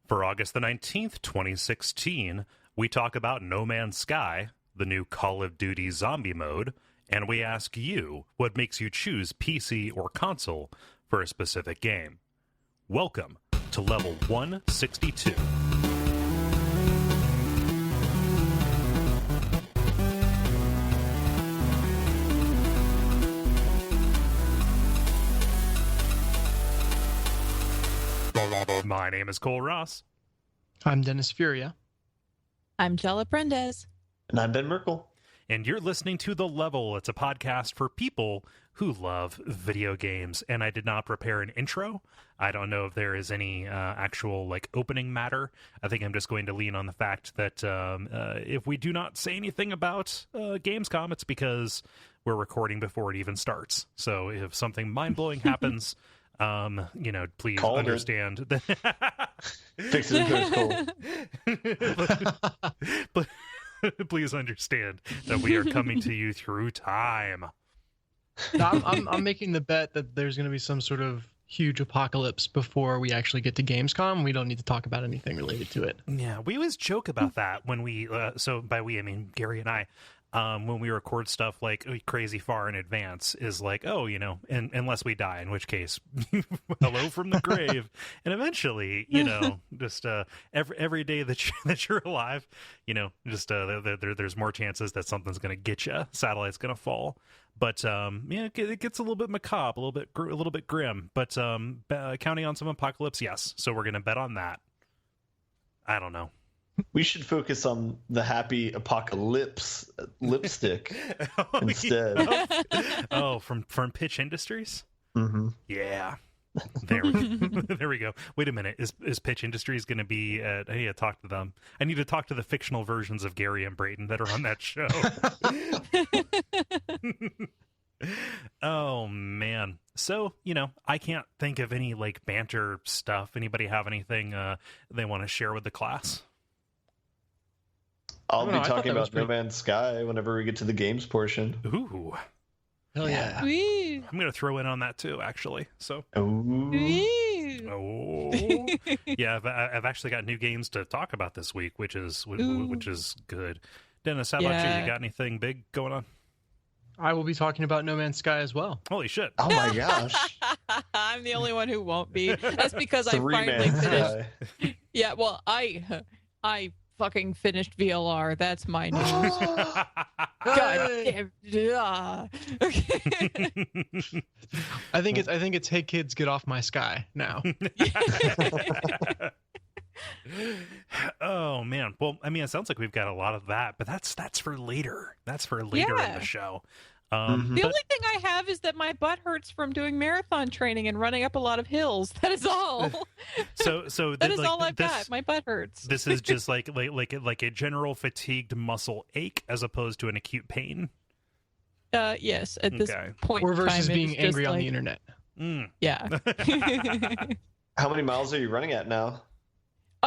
For August the 19th, 2016, we talk about No Man's Sky, the new Call of Duty zombie mode, and we ask you what makes you choose PC or console for a specific game. Welcome to Level 162. My name is Cole Ross. I'm Dennis Furia. I'm Jala Prendez. And I'm Ben Merkel. And you're listening to The Level. It's a podcast for people who love video games. And I did not prepare an intro. I don't know if there is any actual opening matter. I think I'm just going to lean on the fact that if we do not say anything about Gamescom, it's because we're recording before it even starts. So if something mind-blowing happens, please Called understand that. Fix it first, Cole. But please understand that we are coming to you through time. I'm making the bet that there's going to be some sort of huge apocalypse before we actually get to Gamescom. We don't need to talk about anything related to it. Yeah, we always joke about that when we, so by we, I mean Gary and I, when we record stuff crazy far in advance, is unless we die, in which case, hello from the grave. And eventually, just every day that you're alive, there's more chances that something's going to get you. Satellite's going to fall. But it gets a little bit macabre, a little bit grim. But counting on some apocalypse, yes. So we're going to bet on that. I don't know. We should focus on the happy apocalypse lipstick instead. From Pitch Industries? Mm-hmm. Yeah. There we go. Wait a minute. Is Pitch Industries going to be I need to talk to them. I need to talk to the fictional versions of Gary and Brayton that are on that show. Oh, man. So, I can't think of any banter stuff. Anybody have anything they want to share with the class? I'll be talking about No Man's Sky whenever we get to the games portion. Ooh. Hell yeah. Wee. I'm going to throw in on that too, actually. So. Wee. Oh. Yeah, I've actually got new games to talk about this week, which is good. Dennis, how about you? You got anything big going on? I will be talking about No Man's Sky as well. Holy shit. Oh my gosh. I'm the only one who won't be. That's because I finally Man's finished. Sky. Yeah, well, I fucking finished VLR. That's my news. God damn. I think it's hey kids, get off my sky now. Oh man. Well, I mean, it sounds like we've got a lot of that, but that's for later. That's for later in the show. The only thing I have is that my butt hurts from doing marathon training and running up a lot of hills. That is all. So that is all I've got. My butt hurts. This is just like a general fatigued muscle ache as opposed to an acute pain. Yes, at this point Or in time, versus being it's angry just on the internet. Yeah. How many miles are you running at now?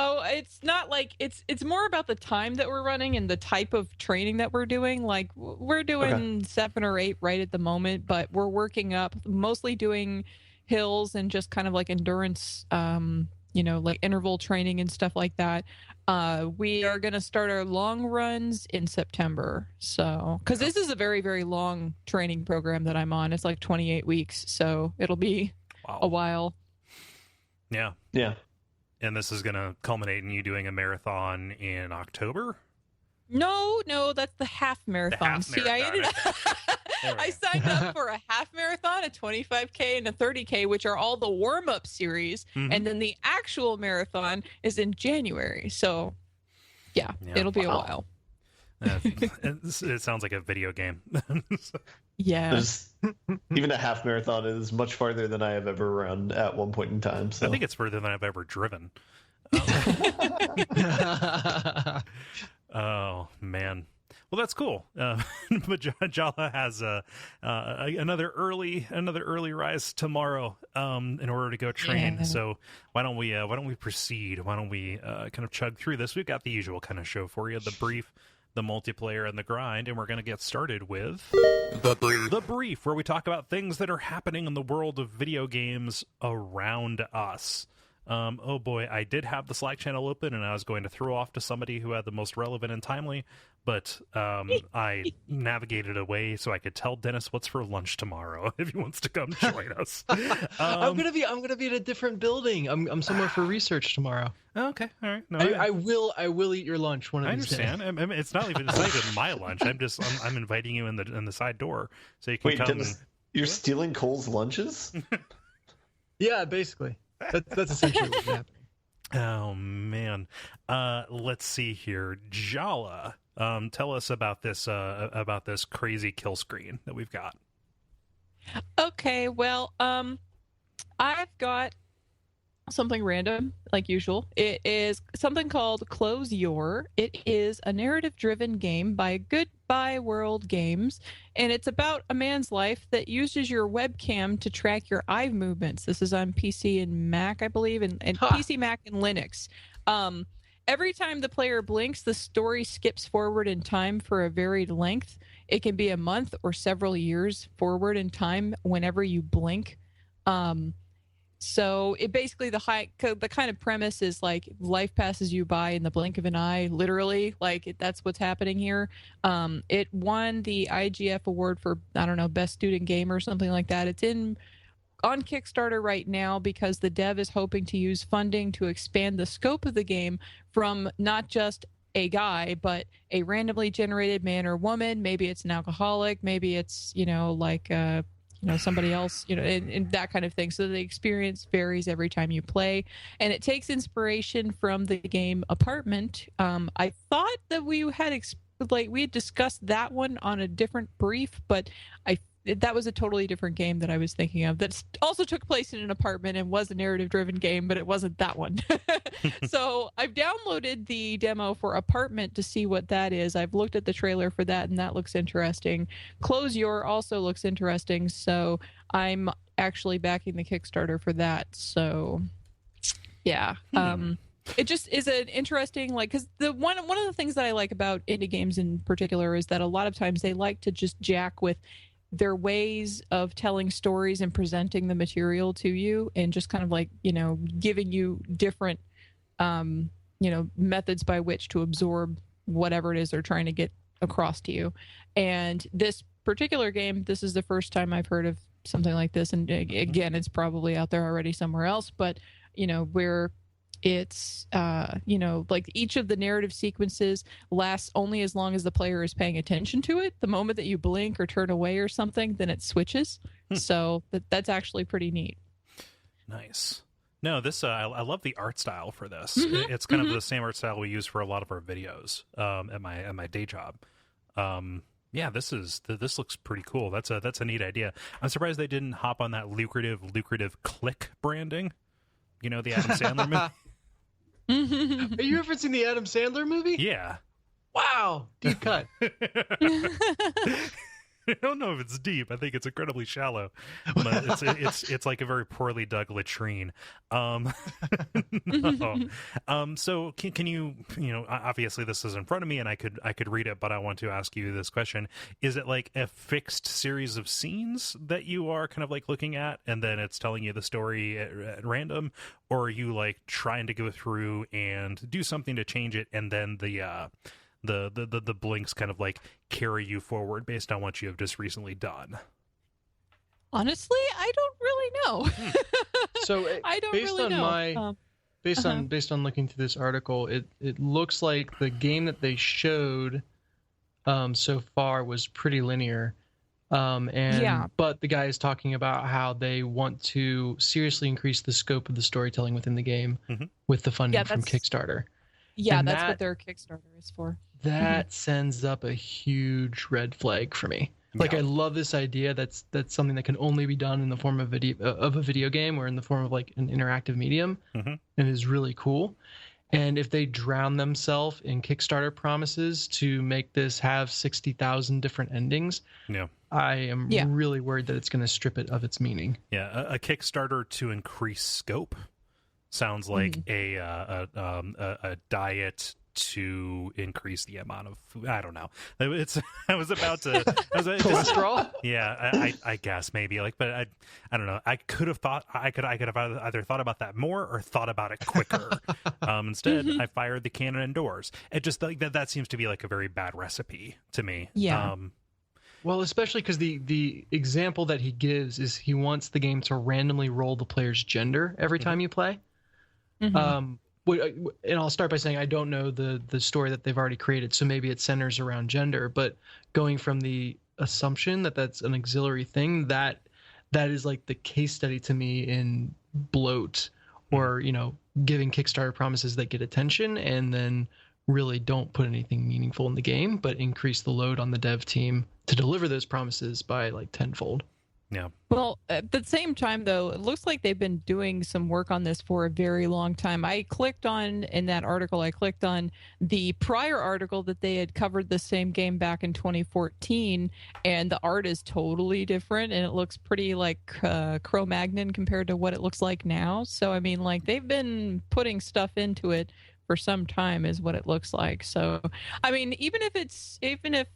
Oh, it's not it's more about the time that we're running and the type of training that we're doing. We're doing 7 or 8 right at the moment, but we're working up, mostly doing hills and just kind of endurance, interval training and stuff like that. We are going to start our long runs in September. So, because this is a very, very long training program that I'm on. It's 28 weeks. So it'll be a while. Yeah. Yeah. And this is going to culminate in you doing a marathon in October? No, that's the half marathon. I ended up, I signed up for a half marathon, a 25K, and a 30K, which are all the warm-up series. Mm-hmm. And then the actual marathon is in January. So, yeah. It'll be a while. It sounds like a video game. Yeah. Even a half marathon is much farther than I have ever run at one point in time. So. I think it's further than I've ever driven. Oh, man. Well, that's cool. But Jala has another early rise tomorrow in order to go train. Yeah. So why don't we proceed? Why don't we kind of chug through this? We've got the usual kind of show for you: the brief, the multiplayer, and the grind. And we're going to get started with the brief, where we talk about things that are happening in the world of video games around us. Oh boy, I did have the Slack channel open, and I was going to throw off to somebody who had the most relevant and timely, but I navigated away so I could tell Dennis what's for lunch tomorrow if he wants to come join us. I'm gonna be in a different building. I'm somewhere for research tomorrow. Okay, all right. No, I will eat your lunch one of these days. I understand. I mean, it's not even my lunch. I'm inviting you in the side door so you can come. Dennis, you're stealing Cole's lunches? Yeah, basically. That's essentially what's happening. Oh man, let's see here, Jala. Tell us about this crazy kill screen that we've got. Okay, well, I've got something random, like usual. It is something called Close Your. It is a narrative-driven game by Goodbye World Games, and it's about a man's life that uses your webcam to track your eye movements. This is on PC and Mac, I believe, and PC, Mac, and Linux. Every time the player blinks, the story skips forward in time for a varied length. It can be a month or several years forward in time whenever you blink. So it basically the kind of premise is like life passes you by in the blink of an eye, literally. Like that's what's happening here. It won the IGF award for, I don't know, best student game or something like that. It's on Kickstarter right now because the dev is hoping to use funding to expand the scope of the game from not just a guy, but a randomly generated man or woman. Maybe it's an alcoholic. Maybe it's, somebody else, and that kind of thing. So the experience varies every time you play, and it takes inspiration from the game Apartment. I thought that we had discussed that one on a different brief, but that was a totally different game that I was thinking of that also took place in an apartment and was a narrative-driven game, but it wasn't that one. So I've downloaded the demo for Apartment to see what that is. I've looked at the trailer for that, and that looks interesting. Close Your also looks interesting, so I'm actually backing the Kickstarter for that. So, yeah. It just is an interesting, because one of the things that I like about indie games in particular is that a lot of times they like to just jack with their ways of telling stories and presenting the material to you, and just kind of giving you different methods by which to absorb whatever it is they're trying to get across to you. And this particular game, this is the first time I've heard of something like this, and again, it's probably out there already somewhere else, but where it's each of the narrative sequences lasts only as long as the player is paying attention to it. The moment that you blink or turn away or something, then it switches. So that's actually pretty neat. Nice. No, this I love the art style for this. It's kind of the same art style we use for a lot of our videos at my day job. Yeah, this looks pretty cool. That's a neat idea. I'm surprised they didn't hop on that lucrative click branding. The Adam Sandler movie. Are you referencing the Adam Sandler movie? Yeah. Wow, deep cut. I don't know if it's deep. I think it's incredibly shallow, but it's like a very poorly dug latrine. No. So can you obviously this is in front of me and I could read it, but I want to ask you this question: is it like a fixed series of scenes that you are kind of like looking at, and then it's telling you the story at random, or are you like trying to go through and do something to change it, and then the blinks kind of like carry you forward based on what you have just recently done? Honestly, I don't really know. So I don't really know. Based on looking through this article, it looks like the game that they showed so far was pretty linear. But the guy is talking about how they want to seriously increase the scope of the storytelling within the game with the funding from Kickstarter. Yeah, and that's what their Kickstarter is for. That sends up a huge red flag for me. Like, I love this idea. That's something that can only be done in the form of a video game or in the form of like an interactive medium, and is really cool. And if they drown themselves in Kickstarter promises to make this have 60,000 different endings, I am really worried that it's going to strip it of its meaning. Yeah, a Kickstarter to increase scope sounds like a diet to increase the amount of food. I don't know. I was about to. Cholesterol. Yeah, I guess maybe but I don't know. I could have thought I could have either thought about that more or thought about it quicker. Instead, I fired the cannon indoors. It just that seems to be like a very bad recipe to me. Yeah. Well, especially because the example that he gives is he wants the game to randomly roll the player's gender every time you play. And I'll start by saying I don't know the story that they've already created, so maybe it centers around gender. But going from the assumption that that's an auxiliary thing, that is like the case study to me in bloat, or giving Kickstarter promises that get attention and then really don't put anything meaningful in the game, but increase the load on the dev team to deliver those promises by like tenfold. Yeah. Well, at the same time, though, it looks like they've been doing some work on this for a very long time. In that article, I clicked on the prior article that they had covered the same game back in 2014, and the art is totally different, and it looks pretty like Cro-Magnon compared to what it looks like now. So, I mean, like, they've been putting stuff into it for some time is what it looks like. So, I mean, even if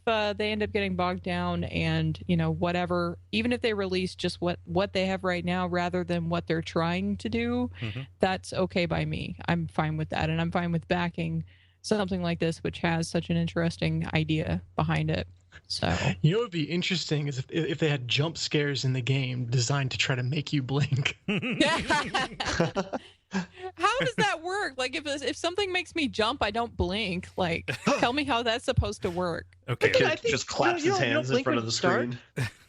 they end up getting bogged down and, whatever, even if they release just what they have right now rather than what they're trying to do, that's okay by me. I'm fine with that. And I'm fine with backing something like this, which has such an interesting idea behind it. So, what would be interesting is if they had jump scares in the game designed to try to make you blink. How does that work? Like, if something makes me jump, I don't blink. Like, tell me how that's supposed to work. Okay, just claps his hands in front of the screen.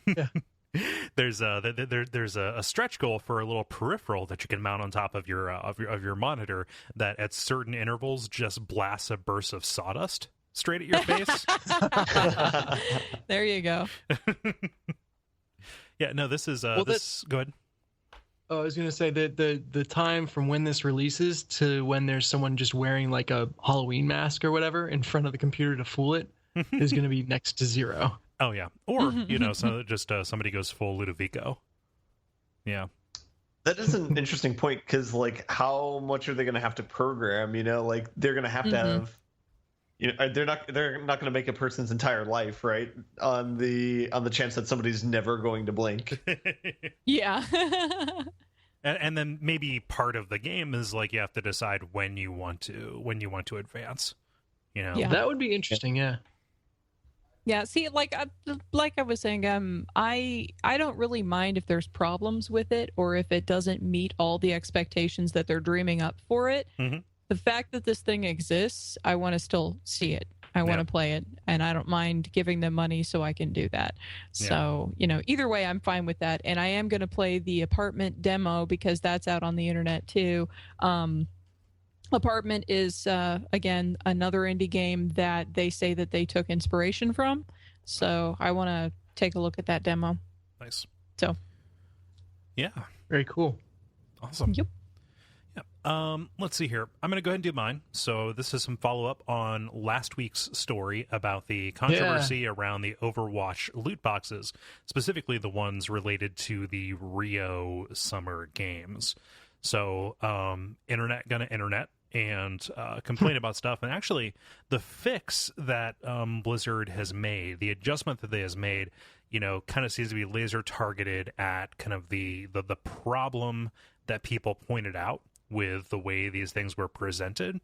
Yeah. There's a stretch goal for a little peripheral that you can mount on top of your monitor that at certain intervals just blasts a burst of sawdust straight at your face. There you go. Yeah, no, this is go ahead. Oh, I was going to say that the time from when this releases to when there's someone just wearing like a Halloween mask or whatever in front of the computer to fool it is going to be next to zero. Oh yeah, or somebody goes full Ludovico. Yeah, that is an interesting point because like how much are they going to have to program? Like they're going to have to have. They're not going to make a person's entire life, right? On the chance that somebody's never going to blink. Yeah. and then maybe part of the game is like you have to decide when you want to advance. Yeah. That would be interesting. Yeah. Yeah. See, like I was saying, I don't really mind if there's problems with it or if it doesn't meet all the expectations that they're dreaming up for it. The fact that this thing exists, I want to still see it. I want to play it, and I don't mind giving them money so I can do that. So, either way, I'm fine with that. And I am going to play the Apartment demo because that's out on the internet too. Apartment is, again, another indie game that they say that they took inspiration from. So I want to take a look at that demo. Nice. So. Yeah. Very cool. Awesome. Yep. Let's see here. I'm going to go ahead and do mine. So this is some follow-up on last week's story about the controversy around the Overwatch loot boxes, specifically the ones related to the Rio Summer Games. So internet gonna internet and complain about stuff. And actually, the fix that Blizzard has made, the adjustment that they has made, kind of seems to be laser targeted at kind of the problem that people pointed out with the way these things were presented.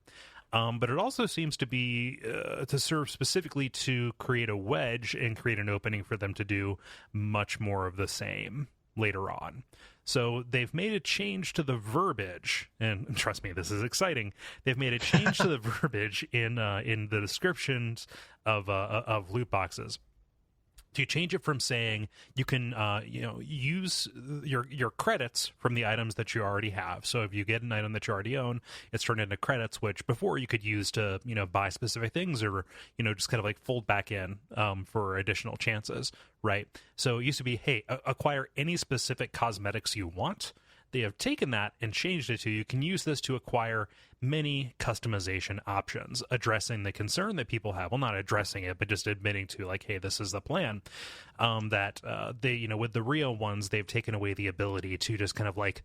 But it also seems to be to serve specifically to create a wedge and create an opening for them to do much more of the same later on. So they've made a change to the verbiage, and trust me, this is exciting. They've made a change to the verbiage in the descriptions of loot boxes. To change it from saying you can use your credits from the items that you already have. So if you get an item that you already own, it's turned into credits, which before you could use to buy specific things or just kind of like fold back in for additional chances, right? So it used to be, hey, acquire any specific cosmetics you want. They have taken that and changed it to you can use this to acquire many customization options, addressing the concern that people have. Well, not addressing it, but just admitting to like, hey, this is the plan. That they, with the Rio ones, they've taken away the ability to just kind of like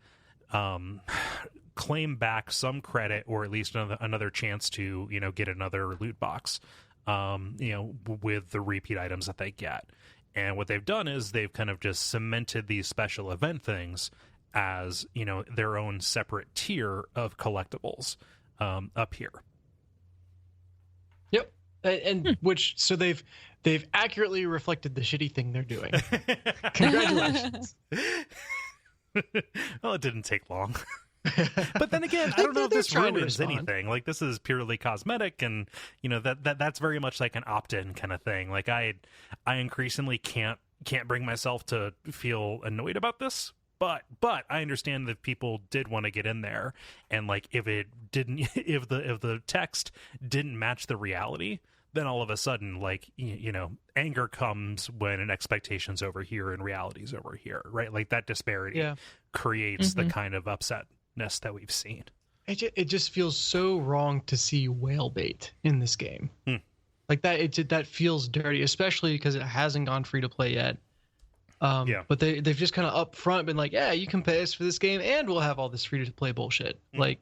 claim back some credit, or at least another chance to, get another loot box, with the repeat items that they get. And what they've done is they've kind of just cemented these special event things as, their own separate tier of collectibles up here. Yep. And so they've accurately reflected the shitty thing they're doing. Congratulations. Well, it didn't take long. But then again, I don't know if this ruins anything. Like, this is purely cosmetic, and that's very much like an opt-in kind of thing. Like, I increasingly can't bring myself to feel annoyed about this. But I understand that people did want to get in there, and like if the text didn't match the reality, then all of a sudden, like, anger comes when an expectation's over here and reality's over here, right? Like, that disparity creates the kind of upsetness that we've seen. It just feels so wrong to see whale bait in this game. Like that, that feels dirty, especially because it hasn't gone free to play yet. But they've just kind of up front been like, yeah, you can pay us for this game, and we'll have all this free to play bullshit. Like,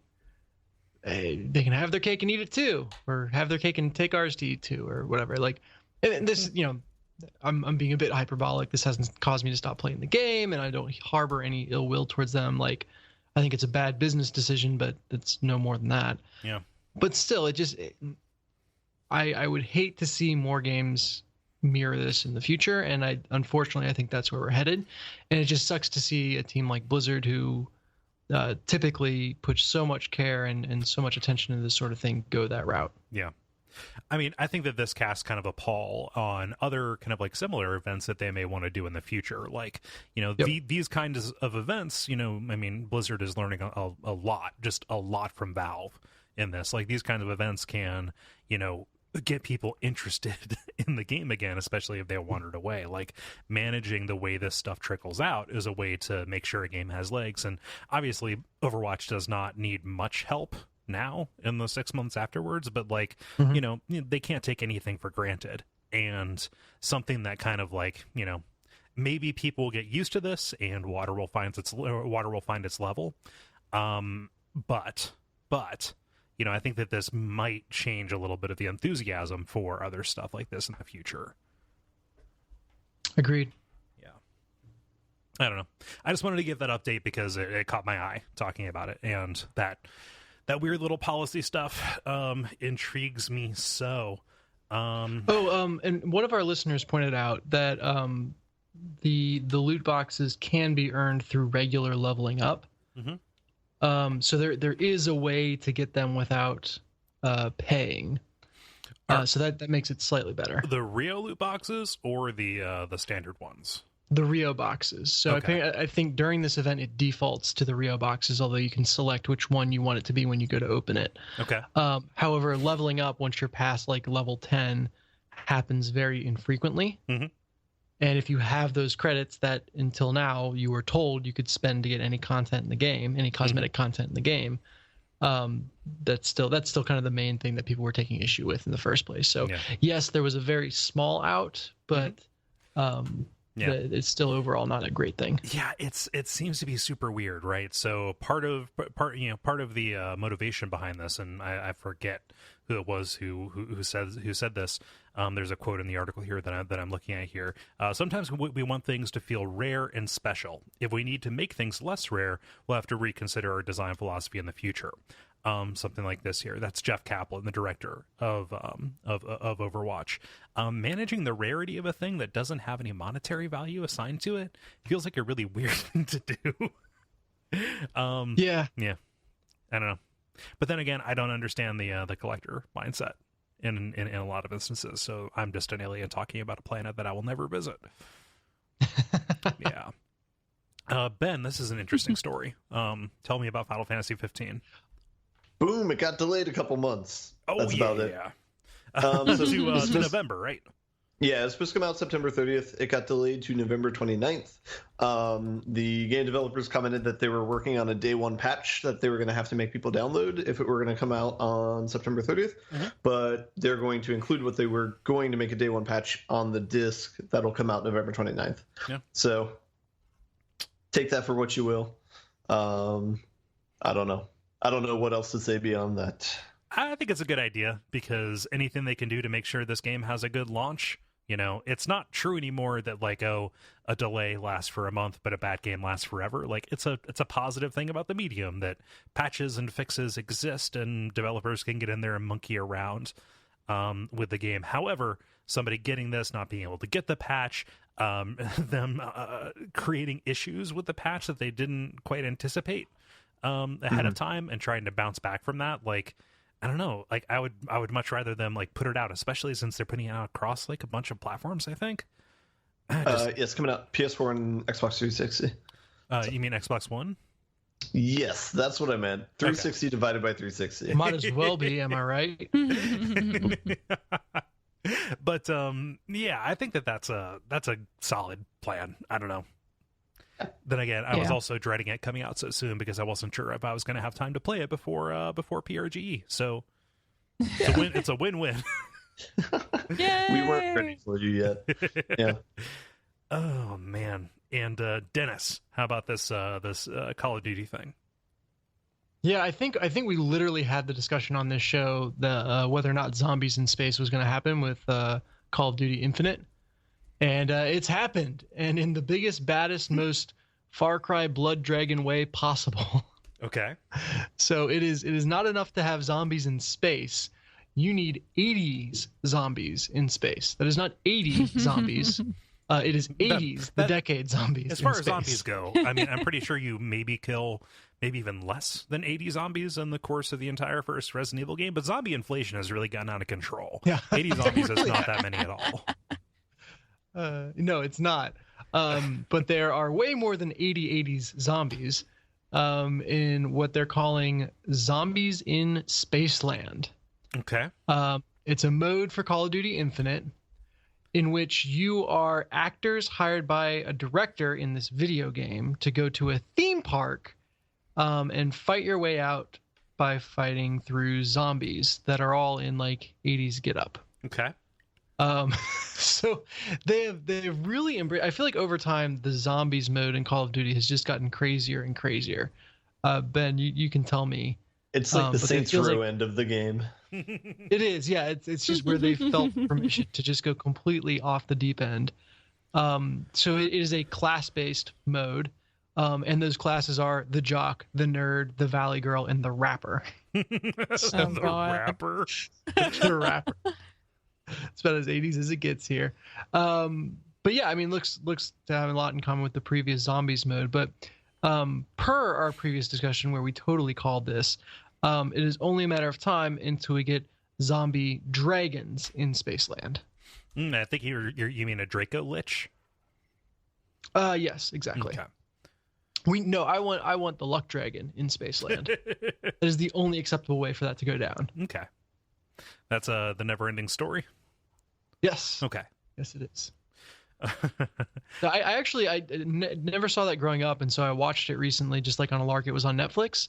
they can have their cake and eat it too, or have their cake and take ours to eat too, or whatever. Like, and this, I'm being a bit hyperbolic. This hasn't caused me to stop playing the game, and I don't harbor any ill will towards them. Like, I think it's a bad business decision, but it's no more than that. Yeah. But still, I would hate to see more games mirror this in the future, and unfortunately I think that's where we're headed. And it just sucks to see a team like Blizzard, who typically puts so much care and so much attention to this sort of thing, go that route. Yeah. I mean, I think that this casts kind of a pall on other kind of like similar events that they may want to do in the future. Like, these kinds of events, I mean, Blizzard is learning a lot from Valve in this. Like, these kinds of events can, get people interested in the game again, especially if they wandered away. Like, managing the way this stuff trickles out is a way to make sure a game has legs. And obviously Overwatch does not need much help now in the 6 months afterwards, but like, they can't take anything for granted. And something that kind of like, maybe people will get used to this and water will find its level. But I think that this might change a little bit of the enthusiasm for other stuff like this in the future. Agreed. Yeah. I don't know. I just wanted to give that update because it caught my eye talking about it, and that weird little policy stuff intrigues me so. And one of our listeners pointed out that the loot boxes can be earned through regular leveling up. Mm-hmm. So there is a way to get them without paying. So that makes it slightly better. The Rio loot boxes or the standard ones? The Rio boxes. So okay. I think during this event it defaults to the Rio boxes, although you can select which one you want it to be when you go to open it. Okay. However, leveling up once you're past like level 10 happens very infrequently. Mm-hmm. And if you have those credits that until now you were told you could spend to get any content in the game, any cosmetic content in the game, that's still kind of the main thing that people were taking issue with in the first place. So yes, there was a very small out, but it's still overall not a great thing. Yeah, it seems to be super weird, right? So part of the motivation behind this, and I forget who it was who said this. There's a quote in the article here that I'm looking at here. Sometimes we want things to feel rare and special. If we need to make things less rare, we'll have to reconsider our design philosophy in the future. Something like this here. That's Jeff Kaplan, the director of Overwatch. Managing the rarity of a thing that doesn't have any monetary value assigned to it feels like a really weird thing to do. Yeah. I don't know. But then again, I don't understand the collector mindset in a lot of instances. So I'm just an alien talking about a planet that I will never visit. Yeah. Ben, this is an interesting story. Tell me about Final Fantasy 15. Boom! It got delayed a couple months. Oh, that's about it. To November, right? Yeah, it was supposed to come out September 30th. It got delayed to November 29th. The game developers commented that they were working on a day one patch that they were going to have to make people download if it were going to come out on September 30th. Mm-hmm. But they're going to include what they were going to make a day one patch on the disc that'll come out November 29th. Yeah. So take that for what you will. I don't know. I don't know what else to say beyond that. I think it's a good idea because anything they can do to make sure this game has a good launch, it's not true anymore that like, a delay lasts for a month, but a bad game lasts forever. Like it's a positive thing about the medium that patches and fixes exist and developers can get in there and monkey around with the game. However, somebody getting this, not being able to get the patch, them creating issues with the patch that they didn't quite anticipate ahead of time and trying to bounce back from that, like, I don't know. Like I would much rather them like put it out, especially since they're putting it out across like a bunch of platforms. I think. It's coming out PS4 and Xbox 360. You mean Xbox One? Yes, that's what I meant. 360 divided by 360. Might as well be. Am I right? But yeah, I think that's a solid plan. I don't know. Then again, I was also dreading it coming out so soon because I wasn't sure if I was going to have time to play it before PRGE. So it's a win-win. Yay! We weren't ready for you yet. Yeah. Oh man. And Dennis, how about this Call of Duty thing? Yeah, I think we literally had the discussion on this show the whether or not zombies in space was going to happen with Call of Duty Infinite. And it's happened, and in the biggest, baddest, most Far Cry Blood Dragon way possible. Okay. So it is not enough to have zombies in space. You need 80s zombies in space. That is not 80 zombies. It is 80s, the decade zombies. As far as zombies go, I mean, I'm pretty sure you maybe kill maybe even less than 80 zombies in the course of the entire first Resident Evil game, but zombie inflation has really gotten out of control. Yeah. 80 zombies is not that many at all. No, it's not. But there are way more than 80s zombies in what they're calling Zombies in Spaceland. Okay. It's a mode for Call of Duty Infinite in which you are actors hired by a director in this video game to go to a theme park and fight your way out by fighting through zombies that are all in like 80s getup. Okay. So they've really embraced. I feel like over time the zombies mode in Call of Duty has just gotten crazier and crazier. Ben, you can tell me. It's like the Saints Row end of the game. It is, yeah. It's just where they felt permission to just go completely off the deep end. So it is a class-based mode, and those classes are the jock, the nerd, the valley girl, and the rapper. The rapper. The rapper. It's about as 80s as it gets here. But yeah, I mean, looks to have a lot in common with the previous zombies mode. But per our previous discussion where we totally called this, it is only a matter of time until we get zombie dragons in Spaceland. I think you mean a Draco Lich? Yes, exactly. Okay. I want the Luck Dragon in Spaceland. That is the only acceptable way for that to go down. Okay. That's the never-ending story? Yes. Okay. Yes, it is. I never saw that growing up, and so I watched it recently, just like on a lark. It was on Netflix,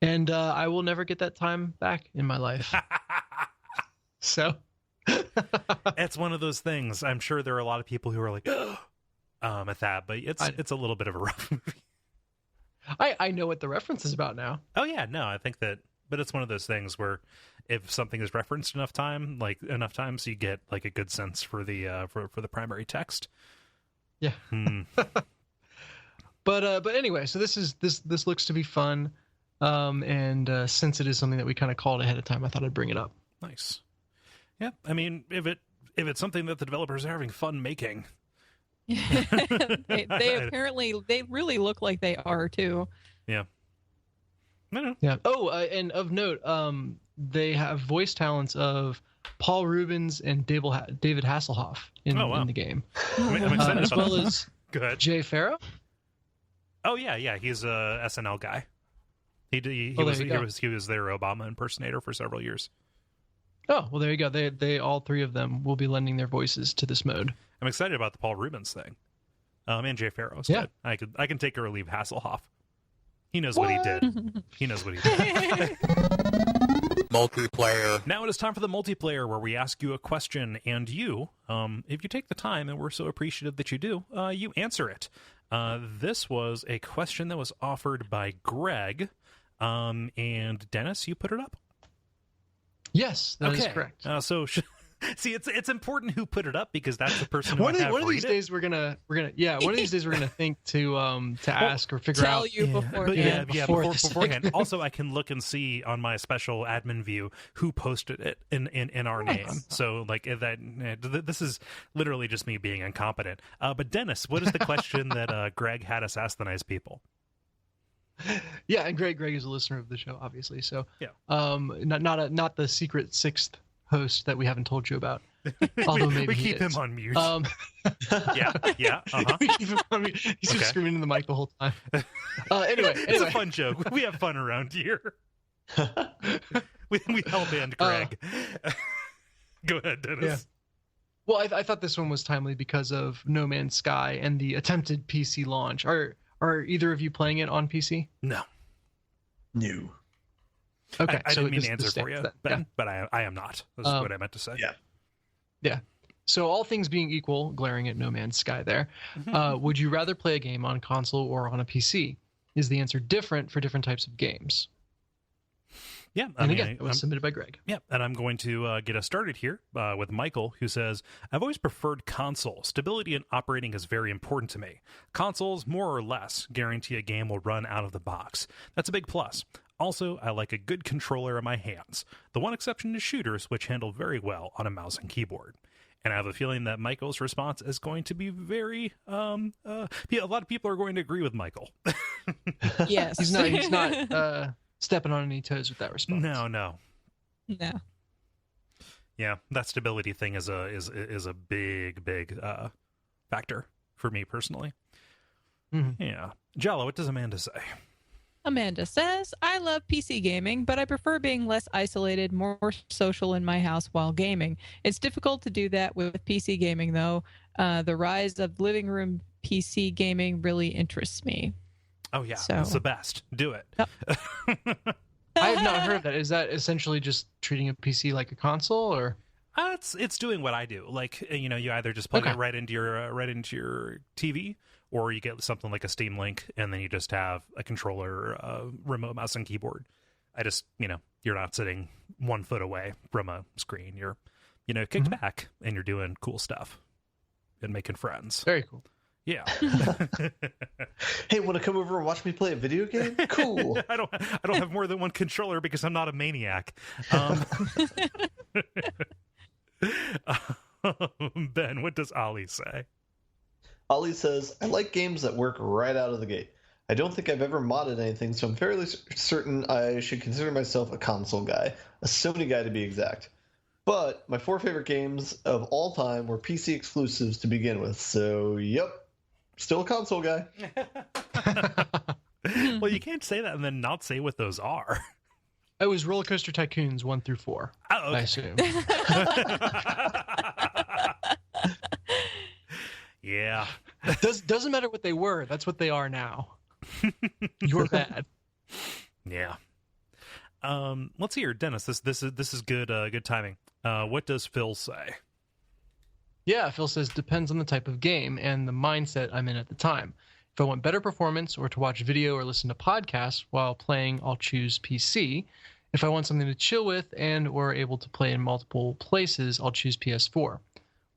and I will never get that time back in my life. So it's one of those things. I'm sure there are a lot of people who are like, at that, but it's a little bit of a rough movie. I know what the reference is about now. Oh yeah, no, I think that, but it's one of those things where if something is referenced enough times, you get like a good sense for the for the primary text. Yeah. But anyway, so this looks to be fun, and since it is something that we kind of called ahead of time, I thought I'd bring it up. Nice. Yeah, I mean, if it's something that the developers are having fun making. they apparently they really look like they are too. Yeah. Yeah. Oh, and of note, they have voice talents of Paul Rubens and David Hasselhoff in the game. I'm excited as well as Jay Farrow. Oh yeah, he's a SNL guy. He was their Obama impersonator for several years. Oh well, there you go. They all three of them will be lending their voices to this mode. I'm excited about the Paul Rubens thing, and Jay Farrow. Yeah, I can take or leave Hasselhoff. He knows what he did. He knows what he did. Multiplayer. Now it is time for the multiplayer, where we ask you a question, and you, if you take the time, and we're so appreciative that you do, you answer it. This was a question that was offered by Greg, And Dennis, you put it up? Yes, that is correct. See, it's important who put it up, because that's the person who one might have of these read days we're gonna one of these days we're gonna think to ask or figure tell out. you before. Beforehand. Also, I can look and see on my special admin view who posted it in our name. So like this is literally just me being incompetent. But Dennis, what is the question that Greg had us ask the nice people? Yeah, and Greg is a listener of the show, obviously. So yeah, not the secret sixth host that we haven't told you about. Although maybe we keep him on mute. Yeah. We keep him on mute. He's just screaming in the mic the whole time. Anyway, it's a fun joke. We have fun around here. we hell band Greg. Go ahead, Dennis. Yeah. Well, I thought this one was timely because of No Man's Sky and the attempted PC launch. Are either of you playing it on PC? No. Okay, I didn't mean to answer for you, Ben, but I am not. That's what I meant to say. Yeah. So all things being equal, glaring at No Man's Sky there, would you rather play a game on console or on a PC? Is the answer different for different types of games? Yeah, it was submitted by Greg. Yeah, and I'm going to get us started here with Michael, who says, I've always preferred console. Stability in operating is very important to me. Consoles, more or less, guarantee a game will run out of the box. That's a big plus. Also, I like a good controller in my hands. The one exception is shooters, which handle very well on a mouse and keyboard. And I have a feeling that Michael's response is going to be very, a lot of people are going to agree with Michael. Yes. He's not stepping on any toes with that response. No. Yeah, that stability thing is a big factor for me personally. Mm-hmm. Yeah. Jala, what does Amanda say? Amanda says, I love PC gaming, but I prefer being less isolated, more social in my house while gaming. It's difficult to do that with PC gaming, though. The rise of living room PC gaming really interests me. Oh, yeah. It's the best. Do it. Yep. I have not heard that. Is that essentially just treating a PC like a console, or? It's doing what I do. Like, you either just plug it right into your TV, or you get something like a Steam Link, and then you just have a controller, remote mouse and keyboard. I just, you're not sitting 1 foot away from a screen. You're, kicked back, and you're doing cool stuff and making friends. Very cool. Yeah. Hey, want to come over and watch me play a video game? Cool. I don't have more than one controller because I'm not a maniac. Ben, what does Ollie say? Ollie says, I like games that work right out of the gate. I don't think I've ever modded anything, so I'm fairly certain I should consider myself a console guy, a Sony guy to be exact. But my 4 favorite games of all time were PC exclusives to begin with, so yep, still a console guy. Well, you can't say that and then not say what those are. It was Roller Coaster Tycoons 1 through 4. Oh, okay. I assume. Yeah. Doesn't matter what they were. That's what they are now. You're bad. Yeah. Let's hear, Dennis. This is good timing. What does Phil say? Yeah, Phil says depends on the type of game and the mindset I'm in at the time. If I want better performance or to watch video or listen to podcasts while playing, I'll choose PC. If I want something to chill with and or able to play in multiple places, I'll choose PS4.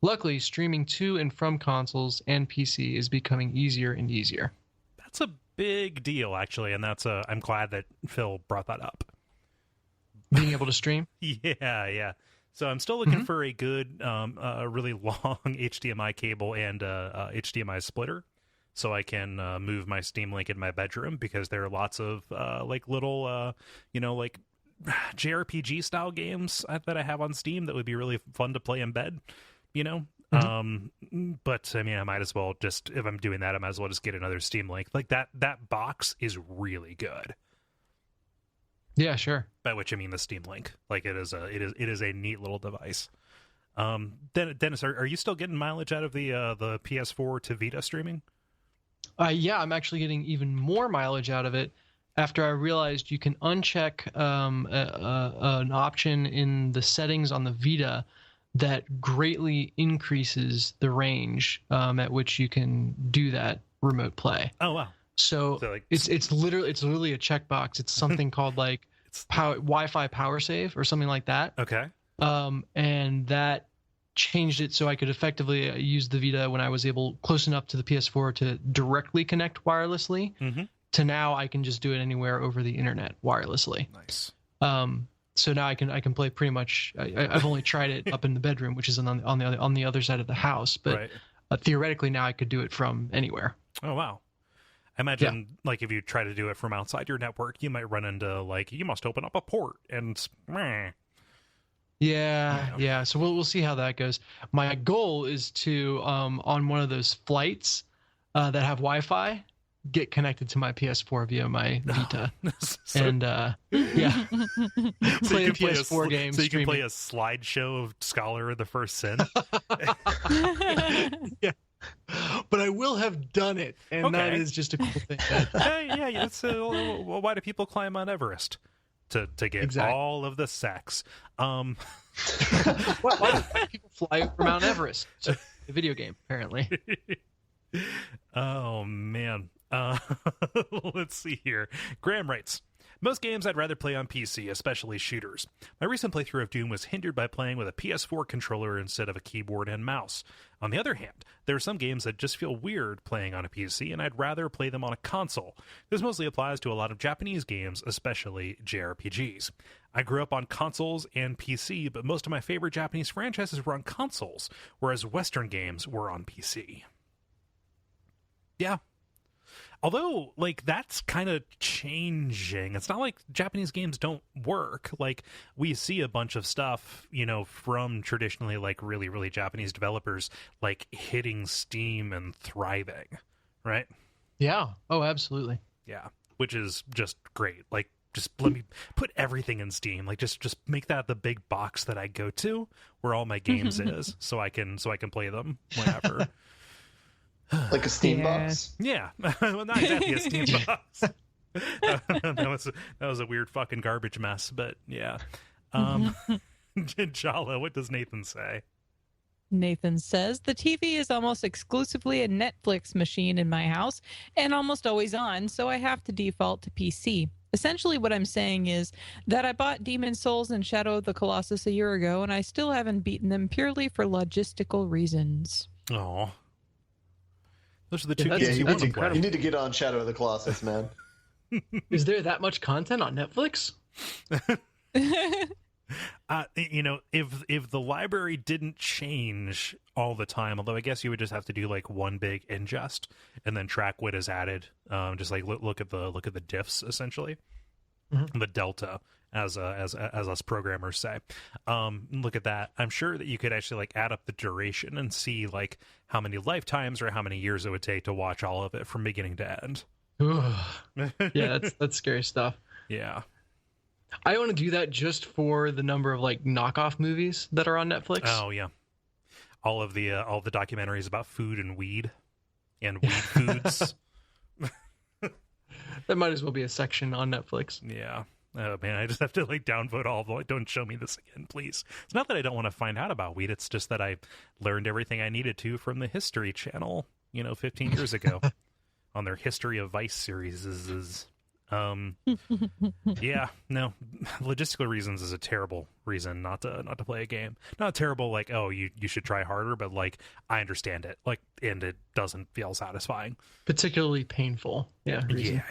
Luckily, streaming to and from consoles and PC is becoming easier and easier. That's a big deal, actually, and I'm glad that Phil brought that up. Being able to stream? Yeah. So I'm still looking for a good, really long HDMI cable and HDMI splitter, so I can move my Steam Link in my bedroom, because there are lots of little, like JRPG style games that I have on Steam that would be really fun to play in bed. But I mean, I might as well just, if I'm doing that, I might as well just get another Steam Link. Like that box is really good. Yeah, sure. By which I mean the Steam Link. Like it is a neat little device. Dennis, are you still getting mileage out of the PS4 to Vita streaming? Yeah, I'm actually getting even more mileage out of it after I realized you can uncheck an option in the settings on the Vita that greatly increases the range at which you can do that remote play. Oh, wow. So like it's literally a checkbox. It's something called like Wi-Fi power save or something like that. Okay. And that changed it so I could effectively use the Vita when I was able close enough to the PS4 to directly connect wirelessly. To now I can just do it anywhere over the internet wirelessly. Nice. So now I can play pretty much. I've only tried it up in the bedroom, which is on the other side of the house. But theoretically now I could do it from anywhere. Oh wow! I imagine like if you try to do it from outside your network, you might run into like you must open up a port and. Yeah. So we'll see how that goes. My goal is to on one of those flights that have Wi-Fi, get connected to my PS4 via my Vita, and play a PS4 game. So you can play a slideshow of Scholar of the First Sin. Yeah, but I will have done it, and that is just a cool thing. That's why do people climb Mount Everest? To get all of the sex. Why do people fly over Mount Everest? It's a video game, apparently. Oh man. Let's see here. Graham writes, most games I'd rather play on PC, especially shooters. My recent playthrough of Doom was hindered by playing with a PS4 controller instead of a keyboard and mouse. On the other hand, there are some games that just feel weird playing on a PC, and I'd rather play them on a console. This mostly applies to a lot of Japanese games, especially JRPGs. I grew up on consoles and PC, but most of my favorite Japanese franchises were on consoles, whereas Western games were on PC. Yeah. Although, like, that's kind of changing. It's not like Japanese games don't work. Like, we see a bunch of stuff, you know, from traditionally, like, really, really Japanese developers, like, hitting Steam and thriving, right? Yeah. Oh, absolutely. Yeah. Which is just great. Like, just let me put everything in Steam. Like, just make that the big box that I go to where all my games is, so I can play them whenever. Like a Steam box? Yeah. Well, not exactly a Steam box. that was a weird fucking garbage mess, but yeah. Jala, what does Nathan say? Nathan says, the TV is almost exclusively a Netflix machine in my house and almost always on, so I have to default to PC. Essentially what I'm saying is that I bought Demon Souls and Shadow of the Colossus a year ago, and I still haven't beaten them purely for logistical reasons. Oh. Those are the two games you want to play. You need to get on Shadow of the Colossus, man. Is there that much content on Netflix? You know, if the library didn't change all the time, although I guess you would just have to do like one big ingest and then track what is added. Just like look at the diffs essentially, the delta as us programmers say. Look at that. I'm sure that you could actually like add up the duration and see like how many lifetimes or how many years it would take to watch all of it from beginning to end. Yeah, that's scary stuff. Yeah. I want to do that just for the number of like knockoff movies that are on Netflix. Oh yeah, all the documentaries about food and weed and weed foods. That might as well be a section on Netflix. Yeah. Oh man, I just have to like downvote all of them. Like, don't show me this again, please. It's not that I don't want to find out about weed. It's just that I learned everything I needed to from the History Channel, 15 years ago, on their History of Vice series. Yeah, no, logistical reasons is a terrible reason not to play a game. Not terrible, like, oh, you should try harder, but like, I understand it, like, and it doesn't feel satisfying. Particularly painful. Yeah. Yeah.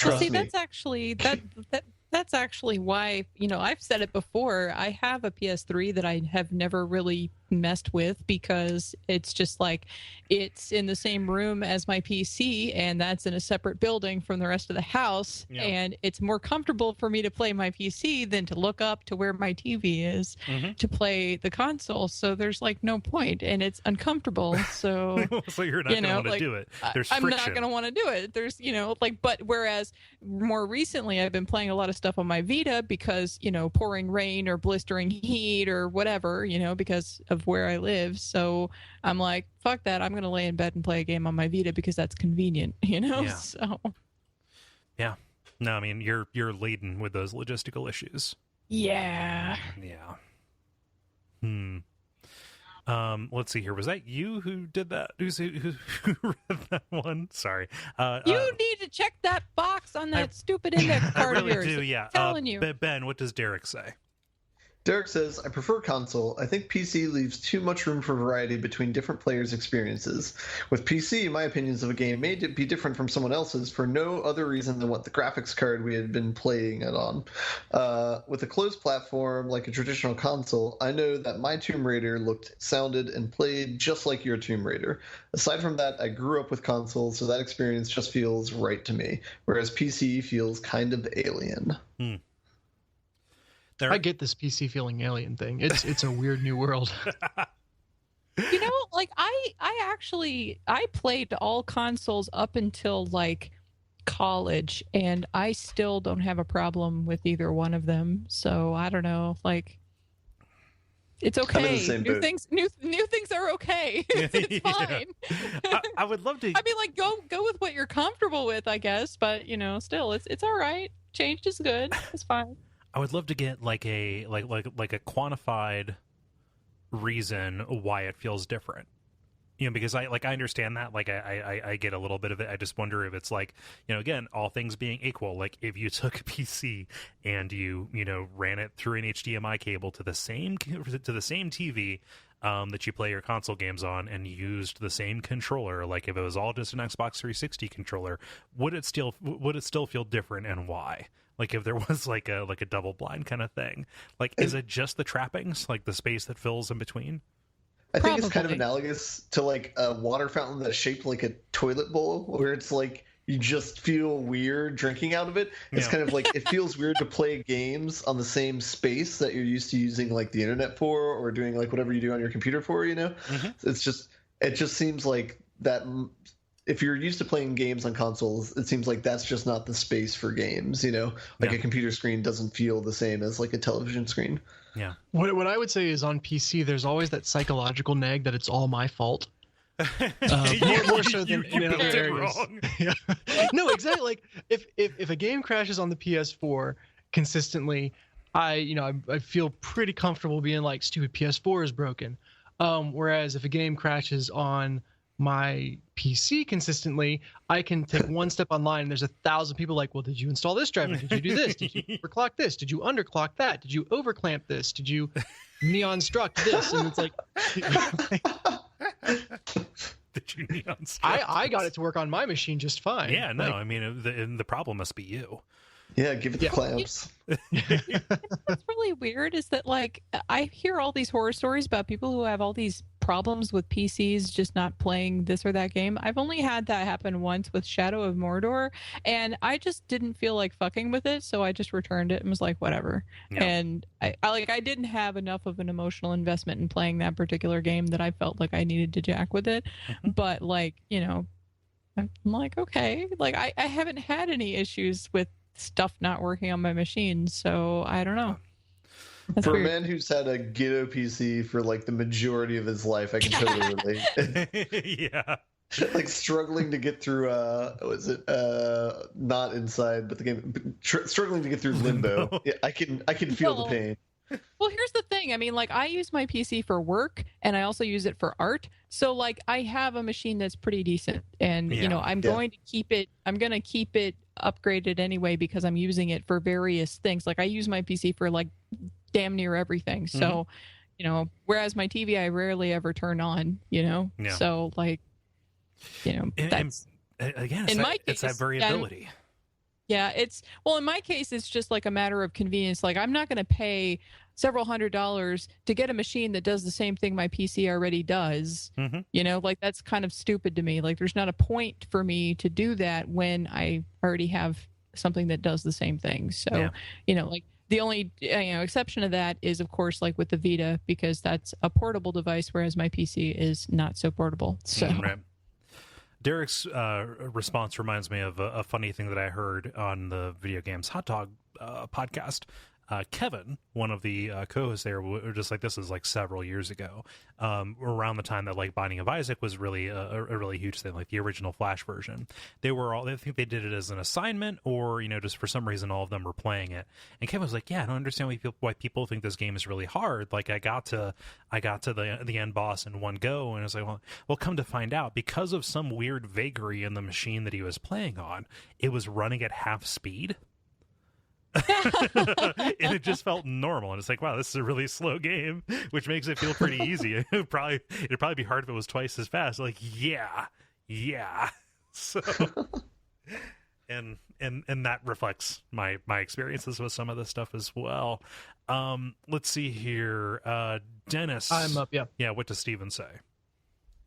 Well, see, that's actually that's actually why, I've said it before. I have a PS3 that I have never really messed with because it's just like it's in the same room as my PC, and that's in a separate building from the rest of the house. Yeah. And it's more comfortable for me to play my PC than to look up to where my TV is to play the console. So there's like no point, and it's uncomfortable. So so you're not going to want to do it. I'm not going to want to do it. There's but whereas more recently I've been playing a lot of stuff on my Vita because pouring rain or blistering heat or whatever, because of where I live. So I'm like, fuck that, I'm gonna lay in bed and play a game on my Vita because that's convenient, Yeah. So yeah, no, I mean you're laden with those logistical issues. Yeah. Let's see here. Was that you who did that? Who read that one? Sorry. You need to check that box on that stupid index card I really of yours. do, yeah. I'm telling you. Ben, what does Derek say? Derek says, I prefer console. I think PC leaves too much room for variety between different players' experiences. With PC, my opinions of a game may be different from someone else's for no other reason than what the graphics card we had been playing it on. With a closed platform like a traditional console, I know that my Tomb Raider looked, sounded, and played just like your Tomb Raider. Aside from that, I grew up with consoles, so that experience just feels right to me, whereas PC feels kind of alien. I get this PC feeling alien thing. It's a weird new world. You know, like I played all consoles up until like college, and I still don't have a problem with either one of them. So I don't know, like it's okay. New things are okay. It's fine. I would love to. I mean, like go with what you're comfortable with, I guess. But still, it's all right. Change is good. It's fine. I would love to get like a quantified reason why it feels different. Because I understand that, like I get a little bit of it. I just wonder if it's like, again, all things being equal, like if you took a PC and you ran it through an HDMI cable to the same TV that you play your console games on and used the same controller, like if it was all just an Xbox 360 controller, would it still feel different, and why? Like if there was like a double blind kind of thing, like is it just the trappings, like the space that fills in between? I think it's kind of analogous to like a water fountain that's shaped like a toilet bowl, where it's like you just feel weird drinking out of it. It's kind of like it feels weird to play games on the same space that you're used to using like the internet for, or doing like whatever you do on your computer for. It just seems like that. If you're used to playing games on consoles, it seems like that's just not the space for games, Like a computer screen doesn't feel the same as like a television screen. Yeah. What I would say is on PC, there's always that psychological nag that it's all my fault. More so than in other areas. Yeah. No, exactly. Like if a game crashes on the PS4 consistently, I feel pretty comfortable being like, stupid PS4 is broken. Whereas if a game crashes on my PC consistently, I can take one step online and there's 1,000 people like, well, did you install this driver? Did you do this? Did you overclock this? Did you underclock that? Did you overclamp this? Did you neon struck this? And it's like, did you neon struck? I got it to work on my machine just fine. Yeah, no, I mean the problem must be you. Yeah, give it the clamps. What's really weird is that, like, I hear all these horror stories about people who have all these problems with PCs just not playing this or that game. I've only had that happen once with Shadow of Mordor, and I just didn't feel like fucking with it, so I just returned it and was like, whatever. Yeah. And I didn't have enough of an emotional investment in playing that particular game that I felt like I needed to jack with it. But, like, I'm like, okay. Like, I haven't had any issues with stuff not working on my machine, so I don't know. That's for weird. a man who's had a Ghetto PC for like the majority of his life, I can totally relate. Yeah. Like struggling to get through not Inside, but the game struggling to get through Limbo. Yeah, I can feel the pain. Well, here's the thing. I mean, like, I use my PC for work and I also use it for art. So, like, I have a machine that's pretty decent, and I'm going to keep it upgraded anyway because I'm using it for various things. Like, I use my PC for like damn near everything. So, whereas my TV I rarely ever turn on, So, like, that's again, in my case, it's that variability. Yeah, in my case, it's just like a matter of convenience. Like, I'm not going to pay several $100s to get a machine that does the same thing my PC already does. Like, that's kind of stupid to me. Like, there's not a point for me to do that when I already have something that does the same thing. So, like, the only exception to that is, of course, like with the Vita, because that's a portable device, whereas my PC is not so portable. So. Right. Derek's response reminds me of a funny thing that I heard on the Video Games Hot Dog podcast. Kevin, one of the co-hosts there, were just like, this is like several years ago, around the time that like Binding of Isaac was really a really huge thing, like the original Flash version. I think they did it as an assignment, or just for some reason all of them were playing it. And Kevin was like, yeah, I don't understand why people think this game is really hard. Like I got to the end boss in one go, and I was like, well, come to find out, because of some weird vagary in the machine that he was playing on, it was running at half speed. And it just felt normal, and it's like, wow, this is a really slow game, which makes it feel pretty easy. It'd probably be hard if it was twice as fast. Like, yeah. So and that reflects my experiences with some of this stuff as well. Let's see here. Dennis, I'm up. Yeah, what does Steven say?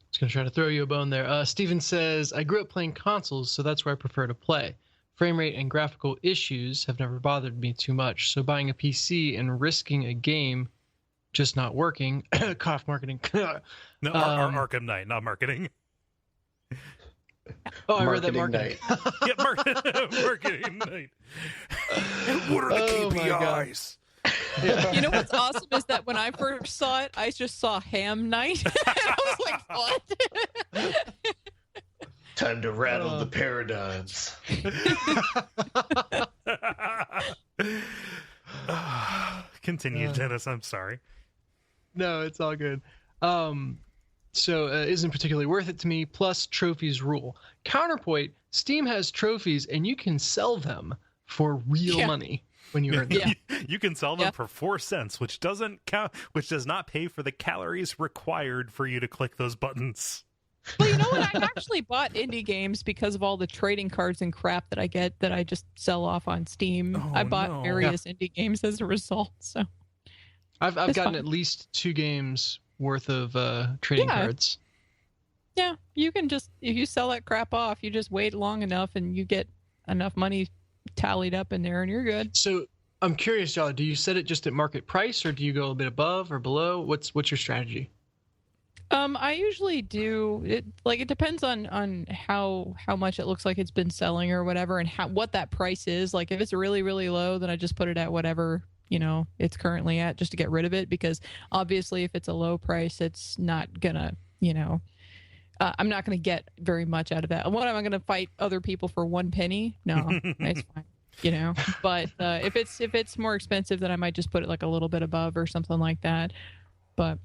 Just gonna try to throw you a bone there. Steven says, I grew up playing consoles, so that's where I prefer to play. Frame rate and graphical issues have never bothered me too much, so buying a PC and risking a game just not working, cough marketing. No, Arkham Knight, not marketing. Oh, I read that marketing. Yeah, marketing Knight. What are the KPIs? Yeah. You know what's awesome is that when I first saw it, I just saw Ham Night. I was like, what? Time to rattle the paradigms. Continue, Dennis. I'm sorry. No, it's all good. So isn't particularly worth it to me. Plus, trophies rule. Counterpoint: Steam has trophies, and you can sell them for real money when you earn them. You can sell them for 4 cents, which doesn't count, which does not pay for the calories required for you to click those buttons. Well, you know what? I actually bought indie games because of all the trading cards and crap that I get that I just sell off on Steam. I bought various indie games as a result. So I've gotten at least 2 games worth of trading cards. Yeah, you can just, if you sell that crap off, you just wait long enough and you get enough money tallied up in there and you're good. So I'm curious, Jala, do you set it just at market price, or do you go a bit above or below? What's your strategy? I usually do it, like, it depends on how much it looks like it's been selling or whatever, and what that price is. Like, if it's really, really low, then I just put it at whatever, it's currently at, just to get rid of it, because obviously if it's a low price, it's not gonna, I'm not gonna get very much out of that. What, am I gonna fight other people for 1 penny? No, it's fine. But if it's more expensive, then I might just put it like a little bit above or something like that. But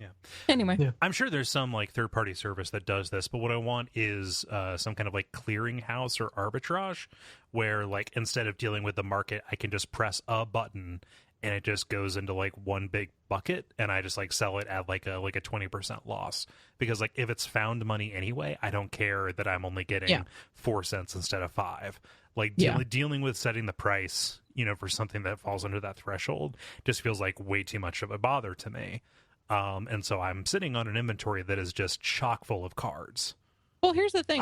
yeah. Anyway, I'm sure there's some like third-party service that does this, but what I want is some kind of like clearinghouse or arbitrage, where like instead of dealing with the market, I can just press a button and it just goes into like one big bucket, and I just like sell it at like a 20% loss, because like if it's found money anyway, I don't care that I'm only getting 4 cents instead of 5. Like dealing with setting the price, for something that falls under that threshold just feels like way too much of a bother to me. And so I'm sitting on an inventory that is just chock full of cards. Well, here's the thing.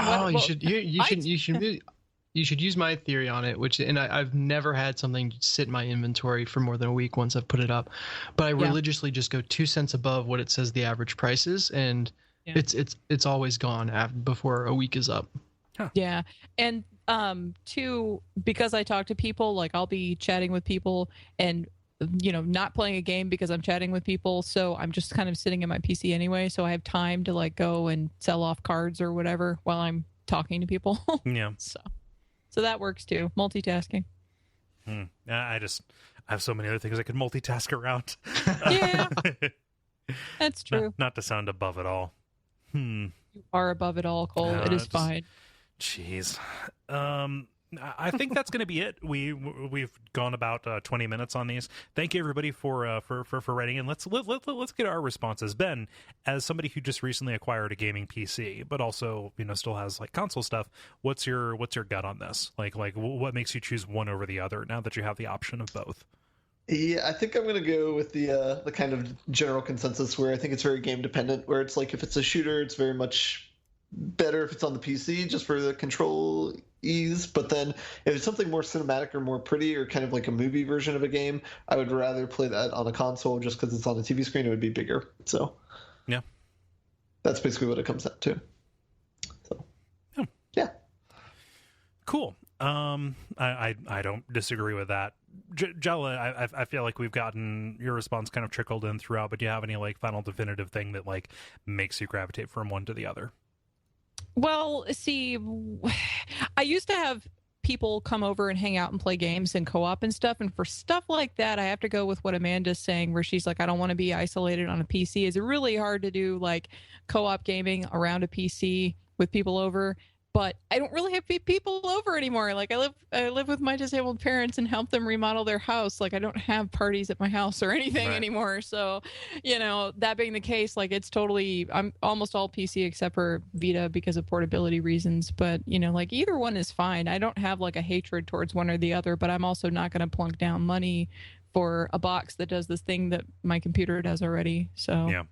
You should use my theory on it, I've never had something sit in my inventory for more than a week once I've put it up, but I religiously just go 2 cents above what it says the average price is, and it's always gone before a week is up. Huh. Yeah, and two, because I talk to people, like I'll be chatting with people and not playing a game because I'm chatting with people, so I'm just kind of sitting in my PC anyway, so I have time to like go and sell off cards or whatever while I'm talking to people. Yeah. So that works too. Multitasking. I have so many other things I could multitask around. Yeah. That's true. Not to sound above it all. You are above it all, Cole. It is fine. Jeez. I think that's going to be it. We've gone about 20 minutes on these. Thank you everybody for writing in. Let's get our responses. Ben, as somebody who just recently acquired a gaming PC, but also still has like console stuff, what's your gut on this? Like what makes you choose one over the other now that you have the option of both? Yeah, I think I'm going to go with the kind of general consensus where I think it's very game dependent, where it's like if it's a shooter, it's very much better if it's on the PC just for the control ease, but then if it's something more cinematic or more pretty or kind of like a movie version of a game, I would rather play that on a console just because it's on a TV screen. It would be bigger. So yeah, that's basically what it comes down to. So yeah. Cool. I don't disagree with that. Jala, I feel like we've gotten your response kind of trickled in throughout, but do you have any like final definitive thing that like makes you gravitate from one to the other? Well, see, I used to have people come over and hang out and play games and co-op and stuff, and for stuff like that I have to go with what Amanda's saying, where she's like, I don't want to be isolated on a PC. It's really hard to do like co-op gaming around a PC with people over, but I don't really have people over anymore. Like I live with my disabled parents and help them remodel their house. Like I don't have parties at my house or anything anymore. So, that being the case, like I'm almost all PC except for Vita because of portability reasons. But, like either one is fine. I don't have like a hatred towards one or the other, but I'm also not going to plunk down money for a box that does this thing that my computer does already. So,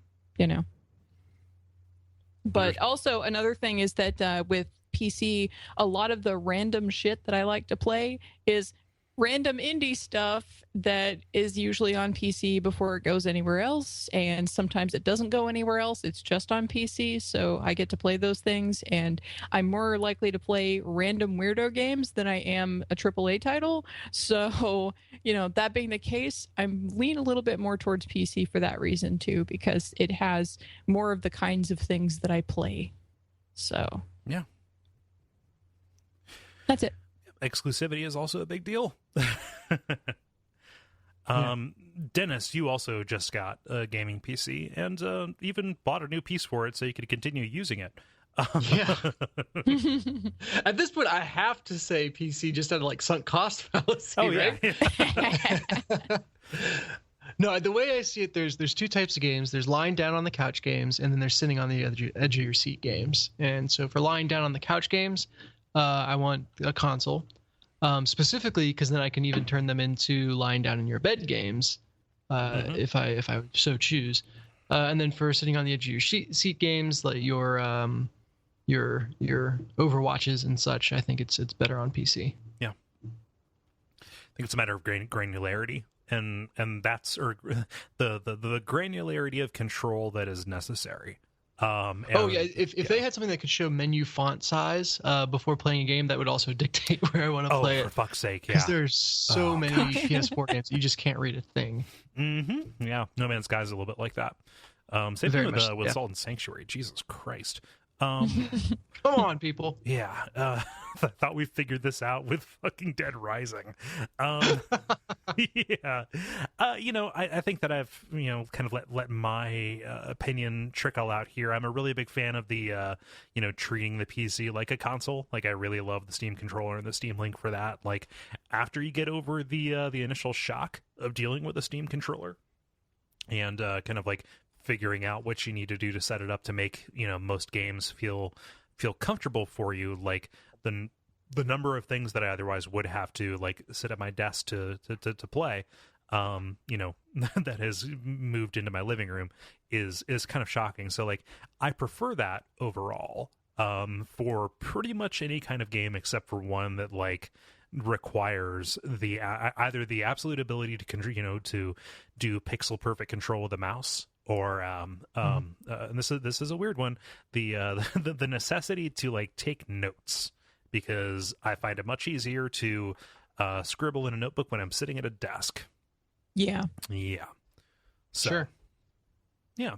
But also another thing is that with PC, a lot of the random shit that I like to play is random indie stuff that is usually on PC before it goes anywhere else, and sometimes it doesn't go anywhere else, it's just on PC, so I get to play those things, and I'm more likely to play random weirdo games than I am a AAA title. So, that being the case, I'm leaning a little bit more towards PC for that reason too, because it has more of the kinds of things that I play. So yeah, that's it. Exclusivity is also a big deal. Dennis, you also just got a gaming PC and even bought a new piece for it so you could continue using it. Yeah. At this point, I have to say PC just out of like sunk cost fallacy, right? No, the way I see it, there's two types of games. There's lying down on the couch games, and then there's sitting on the edge of your seat games. And so for lying down on the couch games, I want a console, specifically because then I can even turn them into lying down in your bed games, if I so choose. And then for sitting on the edge of your seat games, like your Overwatches and such, I think it's better on PC. Yeah, I think it's a matter of granularity, and that's the granularity of control that is necessary. If they had something that could show menu font size before playing a game, that would also dictate where I want to play it. For fuck's sake, yeah. Because there's so many PS4 games, you just can't read a thing. Mm-hmm. Yeah, No Man's Sky is a little bit like that. Same thing with Salt and Sanctuary. Jesus Christ. Come on, people. Yeah, I thought we figured this out with fucking Dead Rising. Yeah, I think that I've kind of let my opinion trickle out here. I'm a really big fan of the treating the PC like a console. Like I really love the Steam controller and the Steam Link for that. Like after you get over the initial shock of dealing with a Steam controller and kind of like figuring out what you need to do to set it up to make most games feel comfortable for you, like the number of things that I otherwise would have to like sit at my desk to play that has moved into my living room is kind of shocking. So like I prefer that overall for pretty much any kind of game except for one that like requires the either the absolute ability to to do pixel perfect control with the mouse, or and this is a weird one, the necessity to like take notes, because I find it much easier to scribble in a notebook when I'm sitting at a desk. Yeah. So, sure. Yeah.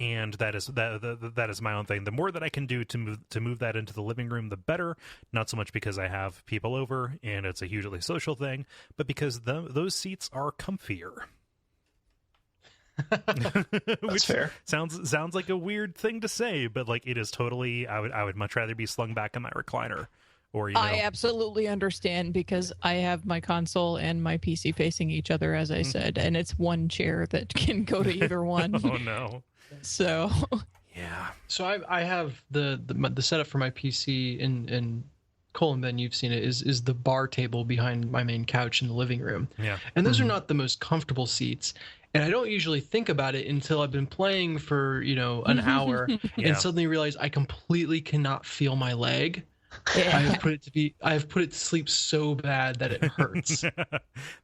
And that is my own thing. The more that I can do to move that into the living room, the better. Not so much because I have people over and it's a hugely social thing, but because those seats are comfier. Which fair. Sounds like a weird thing to say, but like it is totally. I would much rather be slung back in my recliner. Or, I absolutely understand, because I have my console and my PC facing each other, as I said, and it's one chair that can go to either one. Oh no. So yeah. So I have the setup for my PC, and Kole and Ben, you've seen it, is the bar table behind my main couch in the living room. Yeah. And those are not the most comfortable seats. And I don't usually think about it until I've been playing for, an hour and suddenly realize I completely cannot feel my leg. Yeah. I have put it to sleep so bad that it hurts.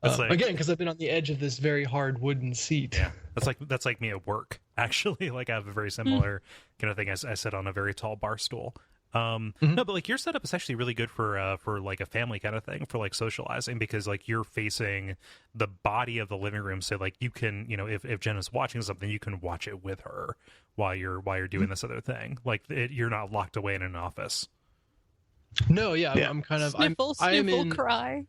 Again, because I've been on the edge of this very hard wooden seat. Yeah, that's like me at work. Actually, like I have a very similar kind of thing. I sit on a very tall bar stool, No, but like your setup is actually really good for like a family kind of thing, for like socializing, because like you're facing the body of the living room, so like you can, if Jenna's watching something, you can watch it with her while you're doing this other thing. Like you're not locked away in an office. No, yeah. I'm kind of sniffle, cry.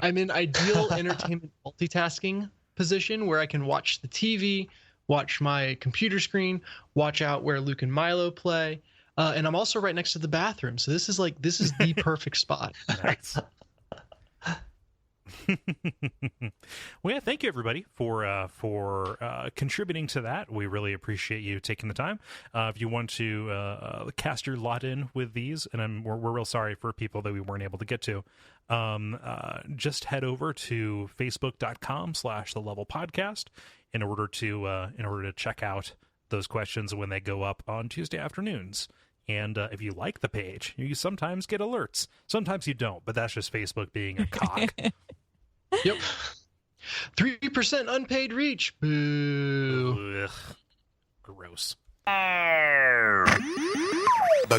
I'm in ideal entertainment multitasking position where I can watch the TV, watch my computer screen, watch out where Luke and Milo play. And I'm also right next to the bathroom, so this is the perfect spot. Nice. Well, yeah, thank you everybody for contributing to that. We really appreciate you taking the time. If you want to cast your lot in with these, and we're real sorry for people that we weren't able to get to, just head over to facebook.com/thelevelpodcast in order to check out those questions when they go up on Tuesday afternoons. And if you like the page, you sometimes get alerts. Sometimes you don't, but that's just Facebook being a cock. Yep. 3% unpaid reach. Boo. Ugh. Gross. The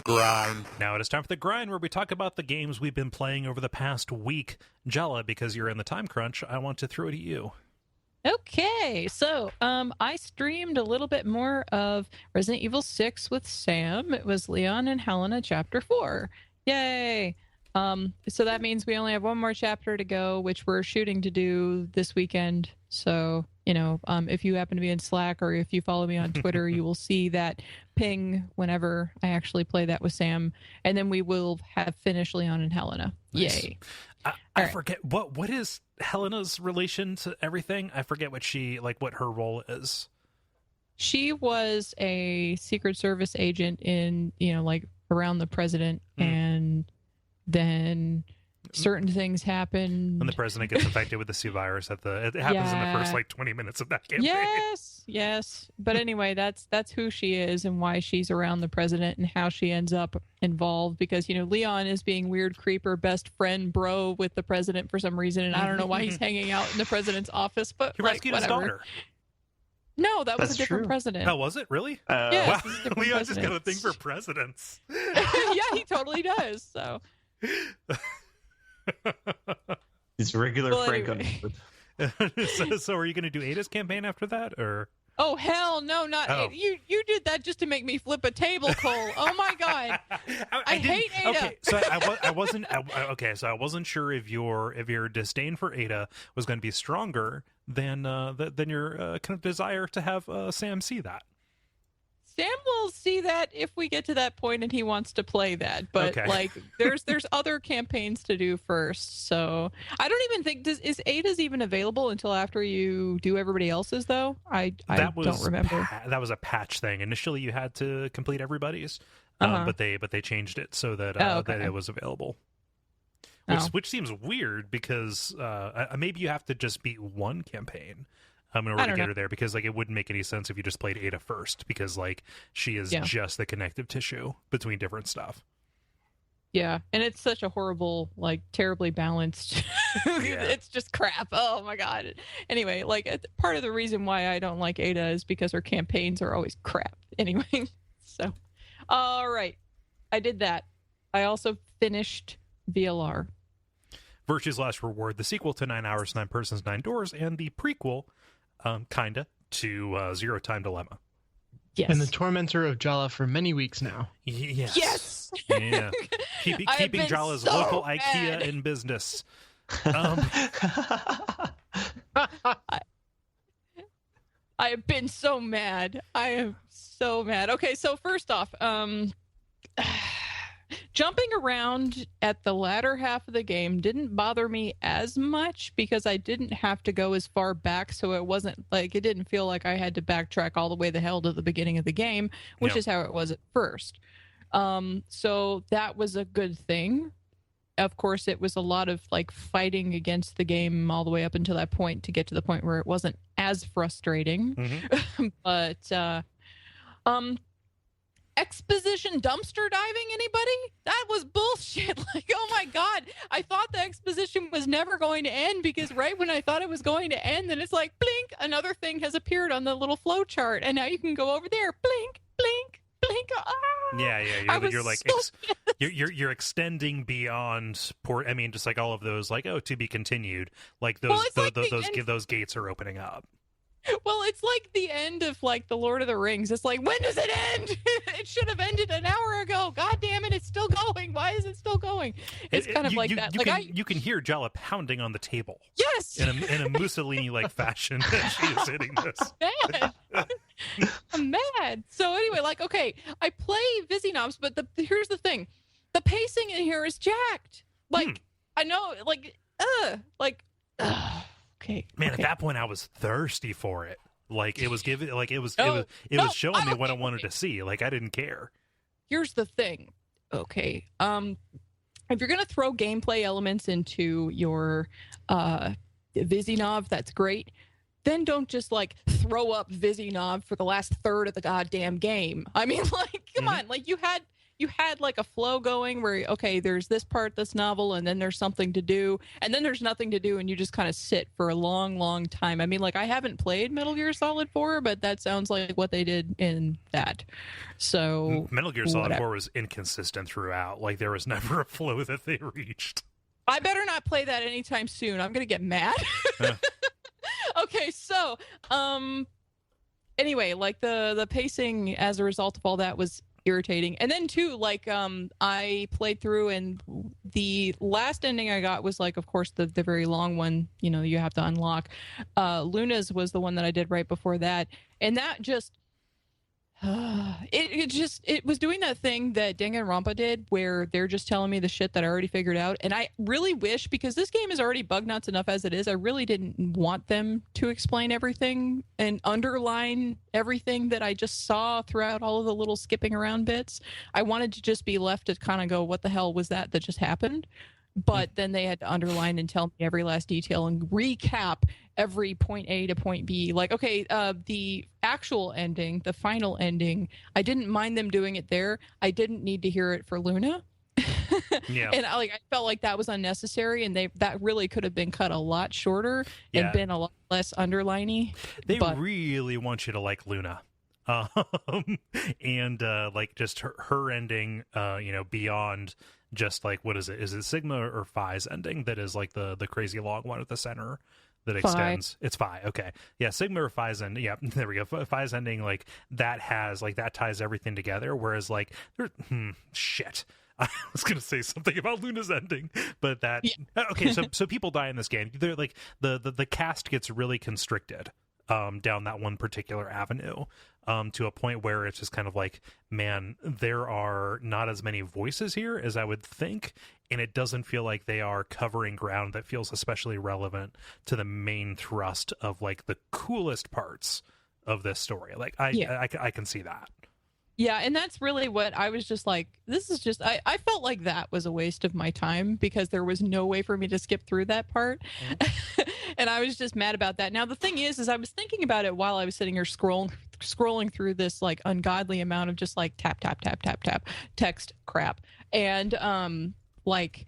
grind. Now it is time for the grind, where we talk about the games we've been playing over the past week. Jala, because you're in the time crunch, I want to throw it at you. Okay, so I streamed a little bit more of Resident Evil 6 with Sam. It was Leon and Helena Chapter 4. Yay! So that means we only have one more chapter to go, which we're shooting to do this weekend. So, if you happen to be in Slack or if you follow me on Twitter, you will see that ping whenever I actually play that with Sam. And then we will have finished Leon and Helena. Nice. Yay. I forget what is Helena's relation to everything. I forget what her role is. She was a Secret Service agent in, around the president, and then certain things happen. And the president gets infected with the C virus it happens in the first 20 minutes of that campaign. Yes. But anyway, that's who she is and why she's around the president and how she ends up involved, because Leon is being weird creeper best friend bro with the president for some reason, and I don't know why he's hanging out in the president's office, but he rescued his daughter. No, that was a different president. Oh, was it really? Yeah, wow. Leon just got a thing for presidents. Yeah, he totally does. So He's regular Frank anyway. So are you going to do Ada's campaign after that, or? Oh hell no, not Ada. You did that just to make me flip a table, Kole. Oh my god, I hate Ada. Okay, so I wasn't so I wasn't sure if your disdain for Ada was going to be stronger than your kind of desire to have Sam see that. Sam will see that if we get to that point and he wants to play that. But okay. There's other campaigns to do first. So I don't even think is Ada's even available until after you do everybody else's though. I don't remember. That was a patch thing. Initially, you had to complete everybody's, but they changed it so that that it was available. Which seems weird because maybe you have to just beat one campaign. In order to get her there, because it wouldn't make any sense if you just played Ada first, because she is just the connective tissue between different stuff. Yeah, and it's such a horrible, terribly balanced. It's just crap. Oh my god. Anyway, part of the reason why I don't like Ada is because her campaigns are always crap. Anyway, so all right, I did that. I also finished VLR. Virtue's Last Reward, the sequel to 9 Hours, 9 Persons, 9 Doors, and the prequel, kinda, to Zero Time Dilemma. Yes. And the tormentor of Jala for many weeks now. Yes. Yes. Yeah. Keeping Jala's so local mad. IKEA in business. I have been so mad. I am so mad. Okay, so first off, jumping around at the latter half of the game didn't bother me as much because I didn't have to go as far back, so it wasn't it didn't feel like I had to backtrack all the way the hell to the beginning of the game, which is how it was at first. So that was a good thing. Of course, it was a lot of fighting against the game all the way up until that point to get to the point where it wasn't as frustrating. Mm-hmm. But exposition dumpster diving, anybody? That was bullshit. Oh my god, I thought the exposition was never going to end, because right when I thought it was going to end, then it's blink, another thing has appeared on the little flow chart, and now you can go over there, blink, blink, blink. god. Yeah. You're like so you're extending beyond port. I mean, just like all of those, like to be continued. Like those Well, it's like those gates are opening up. Well, it's like the end of like the Lord of the Rings. It's like, when does it end? It should have ended an hour ago. God damn it, it's still going. Why is it still going? It's kind of like that. You can hear Jala pounding on the table. Yes, in a Mussolini like fashion as she is hitting this. I'm mad. So anyway, like, okay, I play Vizinobs, but here's the thing: the pacing in here is jacked. Like, I know, like, okay. Man, at that point, I was thirsty for it. Like it was giving, like it was showing me what I wanted to see. Like I didn't care. Here's the thing. Okay. If you're gonna throw gameplay elements into your Vizinov, that's great. Then don't just like throw up Vizinov for the last third of the goddamn game. I mean, like, come on, like you had like a flow going where, okay, there's this part that's novel, and then there's something to do, and then there's nothing to do, and you just kind of sit for a long, long time. I mean, like, I haven't played Metal Gear Solid 4, but that sounds like what they did in that. So Metal Gear Solid 4 was inconsistent throughout. Like, there was never a flow that they reached. I better not play that anytime soon. I'm gonna get mad. Okay, so anyway, like the pacing as a result of all that was irritating. And then too, like I played through, and the last ending I got was like, of course, the very long one, you know, you have to unlock. Luna's was the one that I did right before that, and that just it was doing that thing that Danganronpa did, where they're just telling me the shit that I already figured out. And I really wish, because this game is already bug nuts enough as it is, I really didn't want them to explain everything and underline everything that I just saw throughout all of the little skipping around bits. I wanted to just be left to kind of go, what the hell was that just happened? But then they had to underline and tell me every last detail and recap every point A to point B. Like, okay, the actual ending, the final ending, I didn't mind them doing it there. I didn't need to hear it for Luna. Yeah. And I felt like that was unnecessary, and that really could have been cut a lot shorter and been a lot less underliney. They really want you to like Luna. And like just her ending, you know, beyond just like, what is it? Is it Sigma or Phi's ending that is like the crazy long one at the center that extends? It's Phi. Okay. Yeah. Sigma or Phi's ending. Yeah. There we go. Phi's ending, like that ties everything together. Whereas like, shit. I was going to say something about Luna's ending, but okay. So people die in this game. They're like the cast gets really constricted down that one particular avenue, to a point where it's just kind of like, man, there are not as many voices here as I would think, and it doesn't feel like they are covering ground that feels especially relevant to the main thrust of like the coolest parts of this story. Like I can see that. Yeah, and that's really what I was just like, this is just, I felt like that was a waste of my time, because there was no way for me to skip through that part. And I was just mad about that. Now, the thing is I was thinking about it while I was sitting here scrolling through this like ungodly amount of just like tap, tap, tap, tap, tap text crap. And like,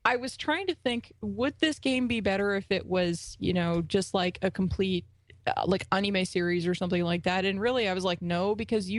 I was trying to think, would this game be better if it was, you know, just like a complete like anime series or something like that? And really I was like, no, because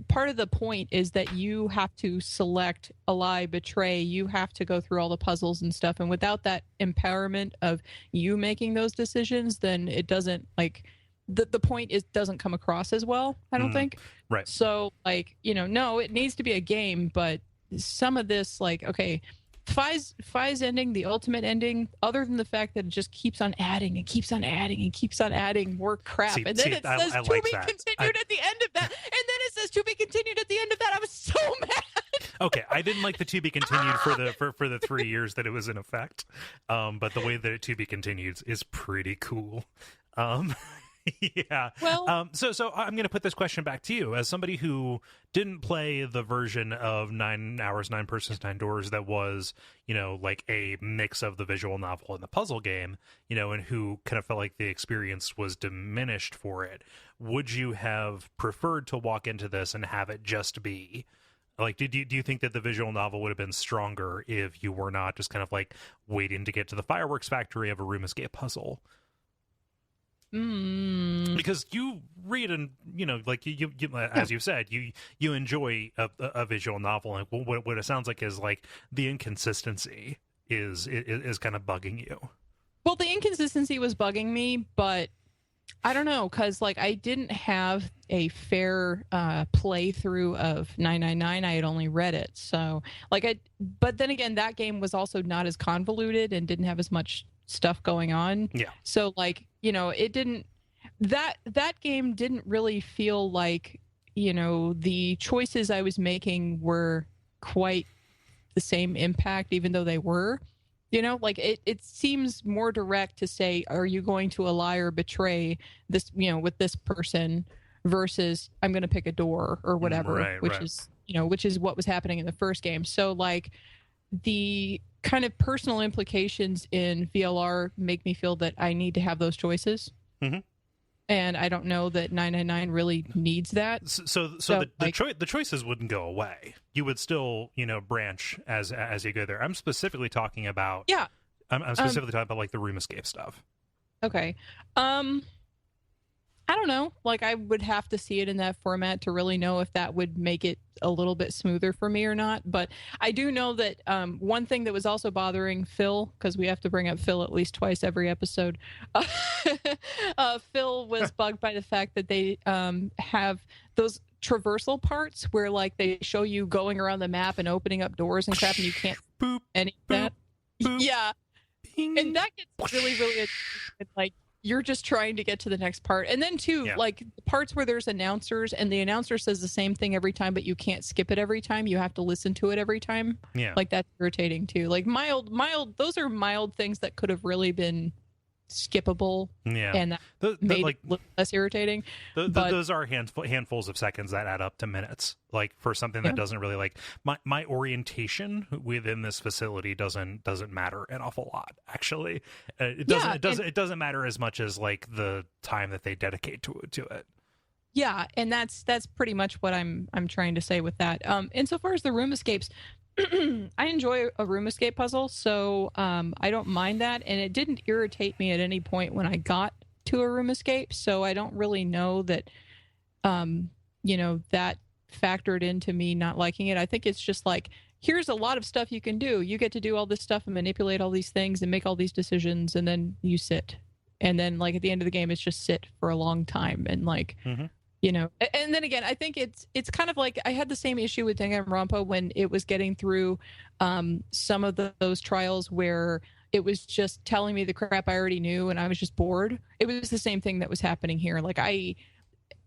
part of the point is that you have to select, ally, betray, you have to go through all the puzzles and stuff, and without that empowerment of you making those decisions, then it doesn't, like, the point doesn't come across as well, I don't think. Right. So like, you know, no, it needs to be a game, but some of this, like, okay, Phi's ending, the ultimate ending, other than the fact that it just keeps on adding and keeps on adding and keeps on adding more crap. And then it says to be continued at the end of that. And then it says to be continued at the end of that. I was so mad. Okay, I didn't like the to be continued for the 3 years that it was in effect. But the way that it to be continued is pretty cool. Yeah. Well, so I'm going to put this question back to you as somebody who didn't play the version of 9 Hours, 9 Persons, 9 Doors that was, you know, like a mix of the visual novel and the puzzle game, you know, and who kind of felt like the experience was diminished for it. Would you have preferred to walk into this and have it just be like, do you think that the visual novel would have been stronger if you were not just kind of like waiting to get to the fireworks factory of a room escape puzzle? Mm. Because you read and like you as you said, you enjoy a visual novel, and what it sounds like is like the inconsistency is kind of bugging you. Well, the inconsistency was bugging me, but I don't know, because like I didn't have a fair playthrough of 999. I had only read it, so but then again, that game was also not as convoluted and didn't have as much stuff going on. Yeah. So like it didn't. That game didn't really feel like the choices I was making were quite the same impact, even though they were. Like it seems more direct to say, are you going to lie or betray this, with this person versus I'm going to pick a door or whatever, which is what was happening in the first game. So like the kind of personal implications in VLR make me feel that I need to have those choices. Mm-hmm. And I don't know that 999 really needs that. So the choices wouldn't go away. You would still, branch as you go there. I'm specifically talking about. Yeah. I'm specifically talking about like the room escape stuff. Okay. I don't know. Like I would have to see it in that format to really know if that would make it a little bit smoother for me or not. But I do know that one thing that was also bothering Phil, because we have to bring up Phil at least twice every episode, Phil was bugged by the fact that they have those traversal parts where like they show you going around the map and opening up doors and crap, and you can't boop any of that. Boop, yeah. Bing. And that gets really like you're just trying to get to the next part. And then too, like the parts where there's announcers and the announcer says the same thing every time, but you can't skip it every time. You have to listen to it every time. Yeah. Like that's irritating too. Like mild, those are mild things that could have really been skippable. Yeah. And that made it look less irritating. Those are handfuls of seconds that add up to minutes. Like for something that doesn't really like my orientation within this facility doesn't matter an awful lot. Actually, it doesn't matter as much as like the time that they dedicate to it. Yeah, and that's pretty much what I'm trying to say with that. Insofar as the room escapes, I enjoy a room escape puzzle, so I don't mind that, and it didn't irritate me at any point when I got to a room escape. So I don't really know that, that factored into me not liking it. I think it's just like, here's a lot of stuff you can do. You get to do all this stuff and manipulate all these things and make all these decisions, and then you sit, and then like at the end of the game, it's just sit for a long time and like. Mm-hmm. And then again, I think it's kind of like I had the same issue with Danganronpa when it was getting through some of those trials where it was just telling me the crap I already knew and I was just bored. It was the same thing that was happening here. Like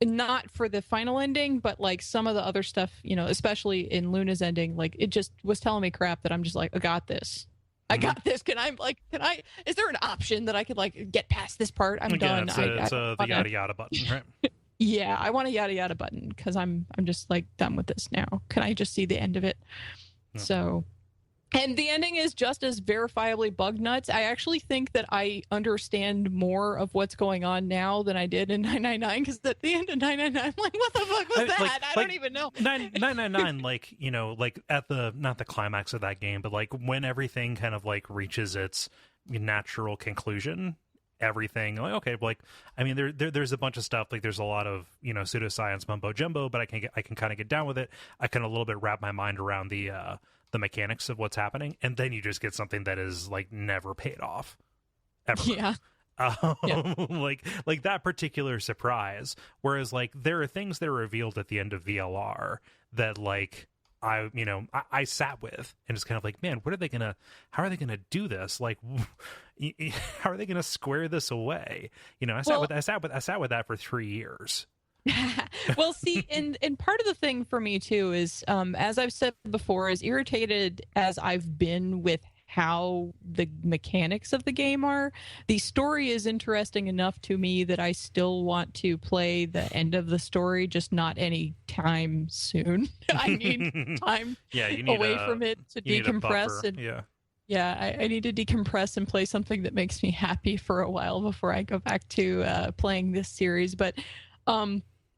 not for the final ending, but like some of the other stuff, especially in Luna's ending, like it just was telling me crap that I'm just like, I got this. I got this. Is there an option that I could like get past this part? I'm done. It's the yada yada button, right? Yeah, I want a yada yada button because I'm just like done with this now. Can I just see the end of it? No. So, and the ending is just as verifiably bug nuts. I actually think that I understand more of what's going on now than I did in 999, because at the end of 999, I'm like, what the fuck was that? I don't even know. 999, like, like at not the climax of that game, but like when everything kind of like reaches its natural conclusion. Everything like okay, like I mean there's a bunch of stuff, like there's a lot of pseudoscience mumbo jumbo, but I can kind of get down with it. I can a little bit wrap my mind around the mechanics of what's happening, and then you just get something that is like never paid off ever. Yeah. Like that particular surprise, whereas like there are things that are revealed at the end of VLR that like I sat with and it's kind of like, man, how are they gonna do this? Like, how are they gonna square this away? I sat with that for 3 years. Well, see, and part of the thing for me too is, as I've said before, as irritated as I've been with how the mechanics of the game are, the story is interesting enough to me that I still want to play the end of the story, just not any time soon. I need time away from it to decompress. I need to decompress and play something that makes me happy for a while before I go back to playing this series. But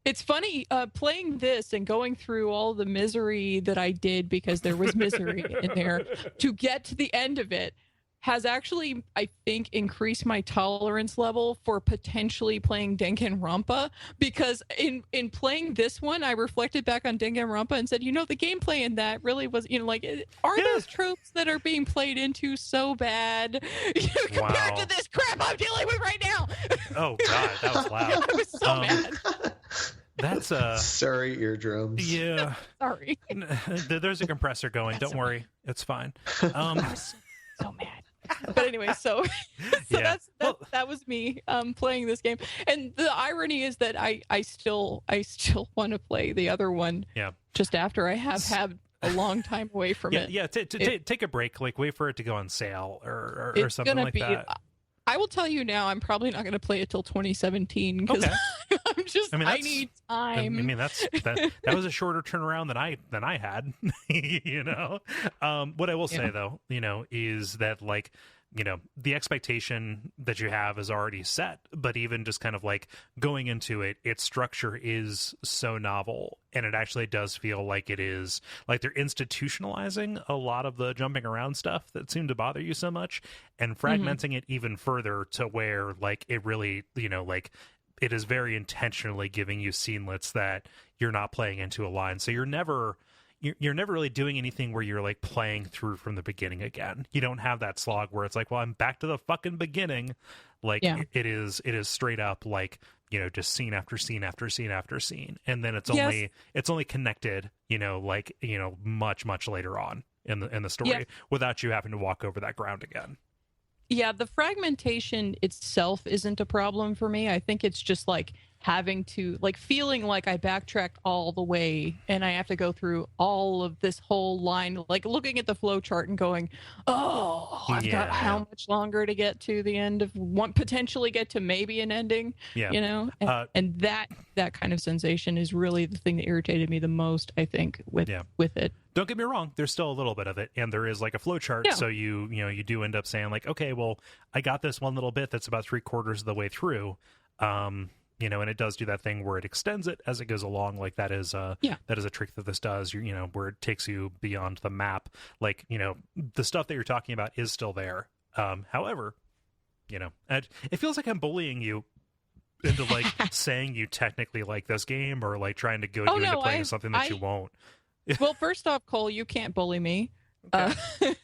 it's funny playing this and going through all the misery that I did, because there was misery in there, to get to the end of it. has actually, I think, increased my tolerance level for potentially playing Danganronpa, because in playing this one, I reflected back on Danganronpa and said, the gameplay in that really was, are those tropes that are being played into so bad compared to this crap I'm dealing with right now? Oh God, that was loud. I was so mad. That's sorry, eardrums. Yeah. Sorry. There's a compressor going. Don't worry, it's fine. I was so mad. But anyway, so that was me playing this game, and the irony is that I still want to play the other one. Yeah. Just after I have had a long time away from it. Yeah. Take a break. Like wait for it to go on sale or something like that. I will tell you now, I'm probably not going to play it till 2017 because I need time. I mean, that was a shorter turnaround than I had. What I will say though, is that like, the expectation that you have is already set, but even just kind of like going into it, its structure is so novel, and it actually does feel like it is like they're institutionalizing a lot of the jumping around stuff that seemed to bother you so much and fragmenting it even further to where like it really, like it is very intentionally giving you scenelets that you're not playing into a line. So you're never really doing anything where you're like playing through from the beginning again. You don't have that slog where it's like, well, I'm back to the fucking beginning. Like it is straight up like, just scene after scene after scene after scene. And then it's only connected, much later on in the story without you having to walk over that ground again. Yeah, the fragmentation itself isn't a problem for me. I think it's just like having to, like, feeling like I backtracked all the way and I have to go through all of this whole line, like looking at the flow chart and going, I've got how much longer to get to the end of one, potentially get to maybe an ending, and that kind of sensation is really the thing that irritated me the most, I think, with it. Don't get me wrong, there's still a little bit of it, and there is like a flow chart, so you do end up saying like, okay, well, I got this one little bit that's about 3/4 of the way through, and it does do that thing where it extends it as it goes along. Like that is a trick that this does, where it takes you beyond the map. Like, the stuff that you're talking about is still there. However, it feels like I'm bullying you into like saying you technically like this game, or like trying to goad you into playing something that you won't. Well, first off, Kole, you can't bully me. Okay.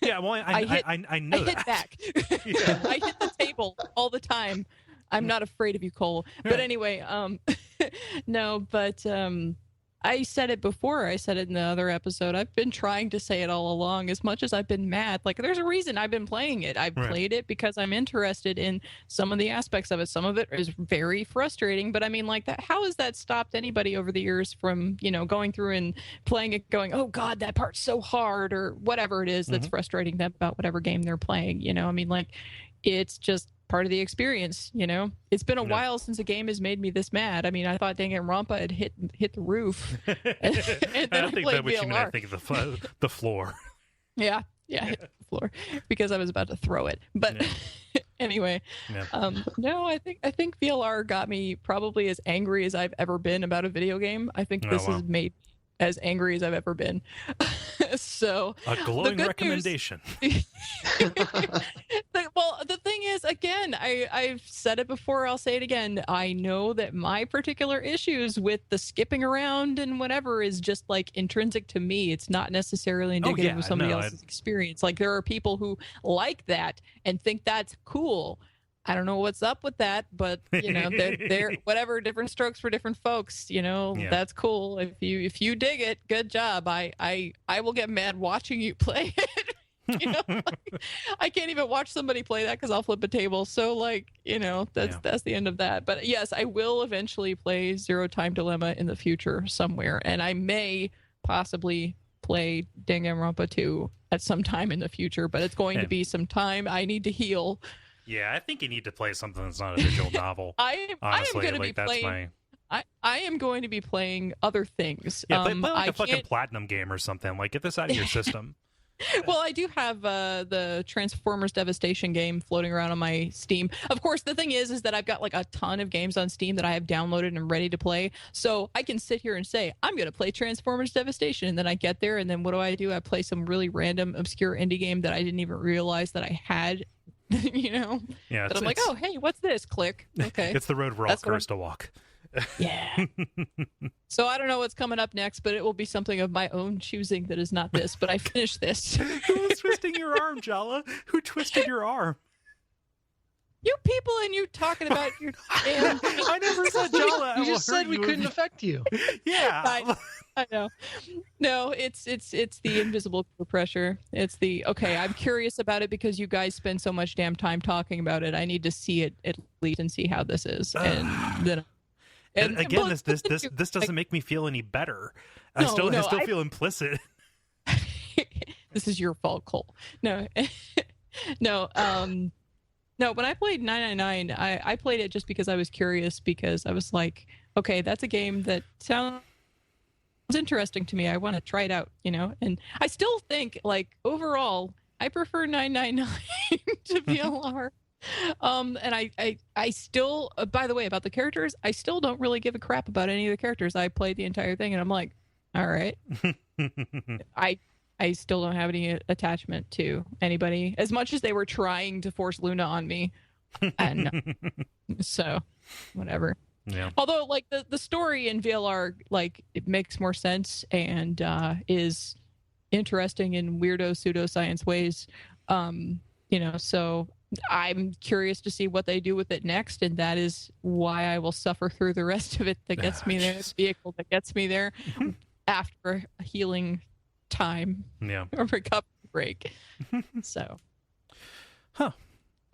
Well, I know I hit back. I hit the table all the time. I'm not afraid of you, Kole. But anyway, no, but I said it before. I said it in the other episode. I've been trying to say it all along. As much as I've been mad, like there's a reason I've been playing it. I've played it because I'm interested in some of the aspects of it. Some of it is very frustrating, but I mean, like that. How has that stopped anybody over the years from going through and playing it, going, oh God, that part's so hard, or whatever it is that's frustrating them about whatever game they're playing. I mean, like it's just part of the experience. It's been a while since a game has made me this mad. I mean, I thought Danganronpa had hit the roof, and then I don't think that what you mean. I think the floor. Yeah, hit the floor because I was about to throw it. But anyway, no, I think VLR got me probably as angry as I've ever been about a video game. I think this has made me as angry as I've ever been. So a glowing recommendation. Well, the thing is, again, I've said it before, I'll say it again. I know that my particular issues with the skipping around and whatever is just like intrinsic to me. It's not necessarily indicative of somebody else's experience. Like there are people who like that and think that's cool. I don't know what's up with that, but they're whatever, different strokes for different folks. That's cool. If you dig it, good job. I will get mad watching you play it. I can't even watch somebody play that because I'll flip a table. So that's the end of that. But yes, I will eventually play Zero Time Dilemma in the future somewhere, and I may possibly play Danganronpa 2 at some time in the future. But it's going to be some time. I need to heal. Yeah, I think you need to play something that's not a visual novel. I am going to be playing. I am going to be playing other things. Yeah, play like a fucking platinum game or something. Like, get this out of your system. Well, I do have the Transformers Devastation game floating around on my Steam. Of course, the thing is that I've got like a ton of games on Steam that I have downloaded and ready to play. So I can sit here and say, I'm going to play Transformers Devastation. And then I get there, and then what do? I play some really random, obscure indie game that I didn't even realize that I had, Yeah, that I'm like, oh, hey, what's this? Click. Okay. It's the road we're all cursed to walk. Yeah. So I don't know what's coming up next, but it will be something of my own choosing that is not this. But I finished this. Who was twisting your arm, Jala? Who twisted your arm? You people and you talking about your damn... I never said Jala. You just said we couldn't affect you. Yeah. I know. No, it's the invisible peer pressure. It's the, okay, I'm curious about it because you guys spend so much damn time talking about it. I need to see it at least and see how this is. And then... And again, this doesn't make me feel any better. I still feel implicit. This is your fault, Kole. No, no. When I played 999, I played it just because I was curious, because I was like, okay, that's a game that sounds interesting to me. I want to try it out, And I still think, like, overall, I prefer 999 to VLR. And I still, by the way, about the characters, I still don't really give a crap about any of the characters. I played the entire thing and I'm like, all right. I still don't have any attachment to anybody, as much as they were trying to force Luna on me. And so whatever. Yeah. Although, like, the story in VLR, like, it makes more sense and is interesting in weirdo pseudoscience ways. So I'm curious to see what they do with it next, and that is why I will suffer through the rest of it that gets me there, the vehicle that gets me there after a healing time. Yeah. Or recovery break. So. Huh.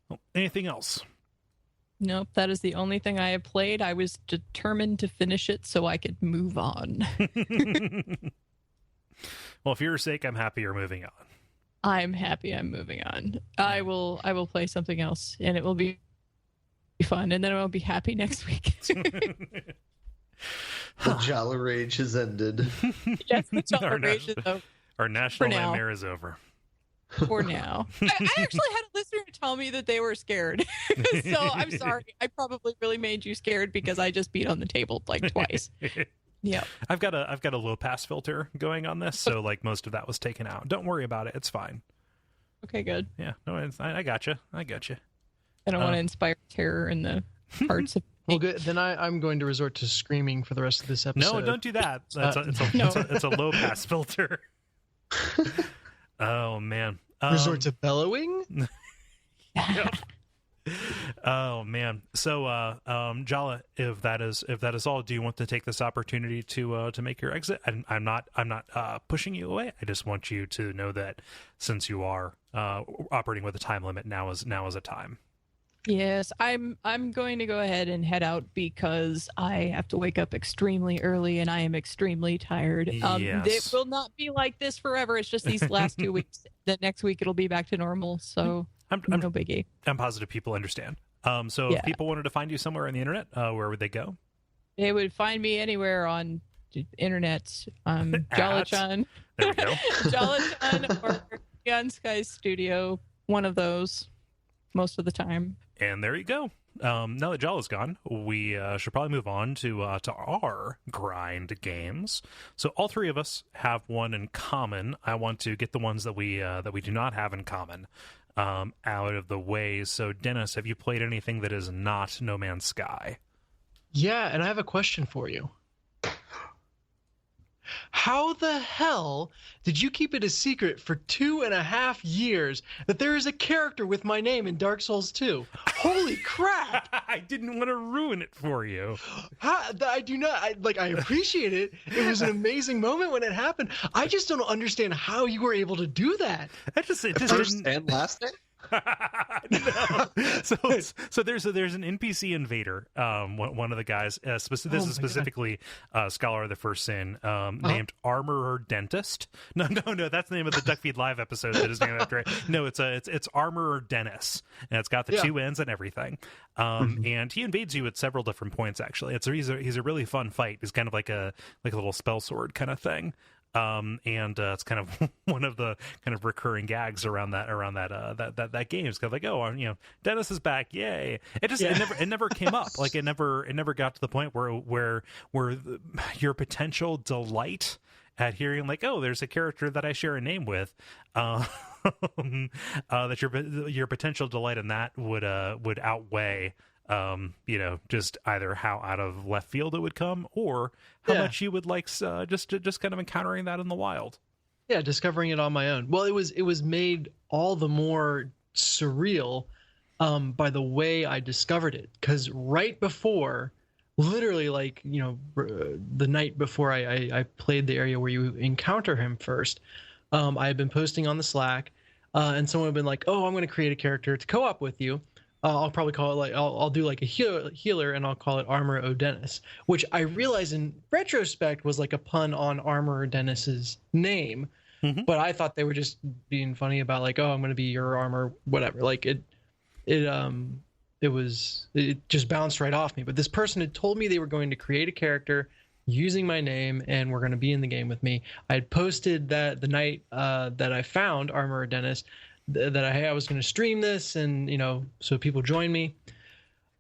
Well, anything else? Nope, that is the only thing I have played. I was determined to finish it so I could move on. Well, for your sake, I'm happy you're moving on. I'm happy I'm moving on. I will play something else, and it will be fun, and then I will be happy next week. The Jala rage has ended. Yes, the Jala rage is over. Our national nightmare is over. For now. I actually had a listener tell me that they were scared. So I'm sorry. I probably really made you scared because I just beat on the table like twice. Yeah, I've got a low pass filter going on this, so like most of that was taken out. Don't worry about it; it's fine. Okay, good. Yeah, no, I gotcha. I don't want to inspire terror in the hearts of. Well, good. Then I'm going to resort to screaming for the rest of this episode. No, don't do that. It's a low pass filter. Oh man. Resort to bellowing. Yeah. Oh man. So Jala, if that is all, do you want to take this opportunity to make your exit? I'm not pushing you away. I just want you to know that since you are operating with a time limit, now is a time. Yes, I'm going to go ahead and head out because I have to wake up extremely early and I am extremely tired. Yes. It will not be like this forever. It's just these last 2 weeks. The next week it'll be back to normal. So no biggie. I'm positive people understand. So if people wanted to find you somewhere on the internet, where would they go? They would find me anywhere on the internet. Jala-chan. There we go. Jala-chan or Neon Sky Studio. One of those most of the time. And there you go. Now that Jala's gone, we should probably move on to our grind games. So all three of us have one in common. I want to get the ones that we do not have in common out of the way. So Dennis, have you played anything that is not No Man's Sky? Yeah, and I have a question for you. How the hell did you keep it a secret for 2.5 years that there is a character with my name in Dark Souls 2? Holy crap! I didn't want to ruin it for you. I do not. I appreciate it. It was an amazing moment when it happened. I just don't understand how you were able to do that. It just First and last name? No. So there's an NPC invader, one of the guys, this is specifically Scholar of the First Sin, named Armorer Dentist. No, that's the name of the Duckfeed Live episode that is named after it. No, it's Armorer Dennis, and it's got the two ends and everything. And he invades you at several different points. Actually, he's a really fun fight. He's kind of like a little spell sword kind of thing. And it's kind of one of the kind of recurring gags around that game. It's kind of like, oh, Dennis is back, yay! It never came up. Like it never got to the point where your potential delight at hearing like, oh, there's a character that I share a name with, that your potential delight in that would outweigh just either how out of left field it would come, or how much you would like just kind of encountering that in the wild. Yeah, discovering it on my own. Well, it was made all the more surreal by the way I discovered it, because right before, literally like the night before I played the area where you encounter him first, I had been posting on the Slack, and someone had been like, oh, I'm going to create a character to co-op with you. I'll probably call it like I'll do like a healer, and I'll call it Armor O'Dennis, which I realize in retrospect was like a pun on Armor O'Dennis's name. Mm-hmm. But I thought they were just being funny about like, oh, I'm going to be your armor, whatever. Like it just bounced right off me. But this person had told me they were going to create a character using my name and were going to be in the game with me. I had posted that the night that I found Armor O'Dennis, that I was going to stream this, and so people join me.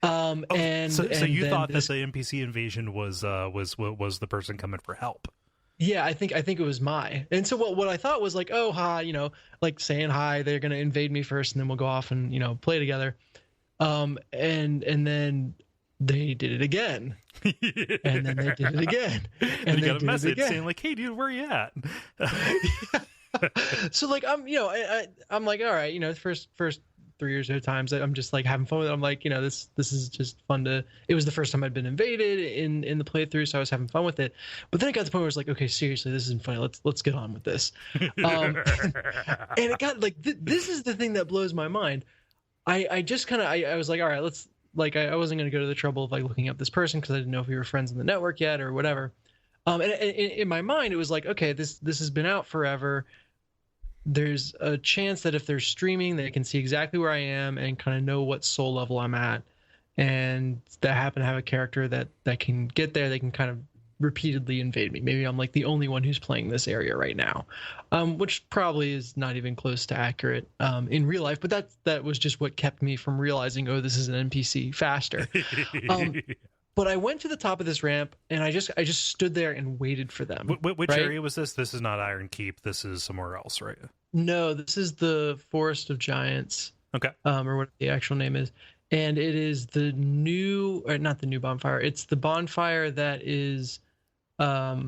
So you thought that the NPC invasion was the person coming for help? Yeah, I think it was and so what I thought was like, oh hi, like saying hi, they're going to invade me first, and then we'll go off and play together. And then they did it again. And then they did it again. And you got a message saying like, hey dude, where you at? So like I'm like, all right, first 3 or so times I'm just like having fun with it. I'm like, this is just fun it was the first time I'd been invaded in the playthrough, so I was having fun with it. But then it got to the point where I was like, okay, seriously, this isn't funny. Let's get on with this. And it got like this is the thing that blows my mind. I just kind of I was like, all right, let's like I wasn't going to go to the trouble of like looking up this person because I didn't know if we were friends in the network yet or whatever. And in my mind, it was like, okay, this has been out forever. There's a chance that if they're streaming, they can see exactly where I am and kind of know what soul level I'm at. And that happen to have a character that can get there. They can kind of repeatedly invade me. Maybe I'm like the only one who's playing this area right now, which probably is not even close to accurate in real life. But that was just what kept me from realizing, oh, this is an NPC faster. But I went to the top of this ramp, and I just stood there and waited for them. Which area was this? This is not Iron Keep. This is somewhere else, right? No, this is the Forest of Giants. Okay. Or what the actual name is. And it is the new, or not the new bonfire. It's the bonfire that is, as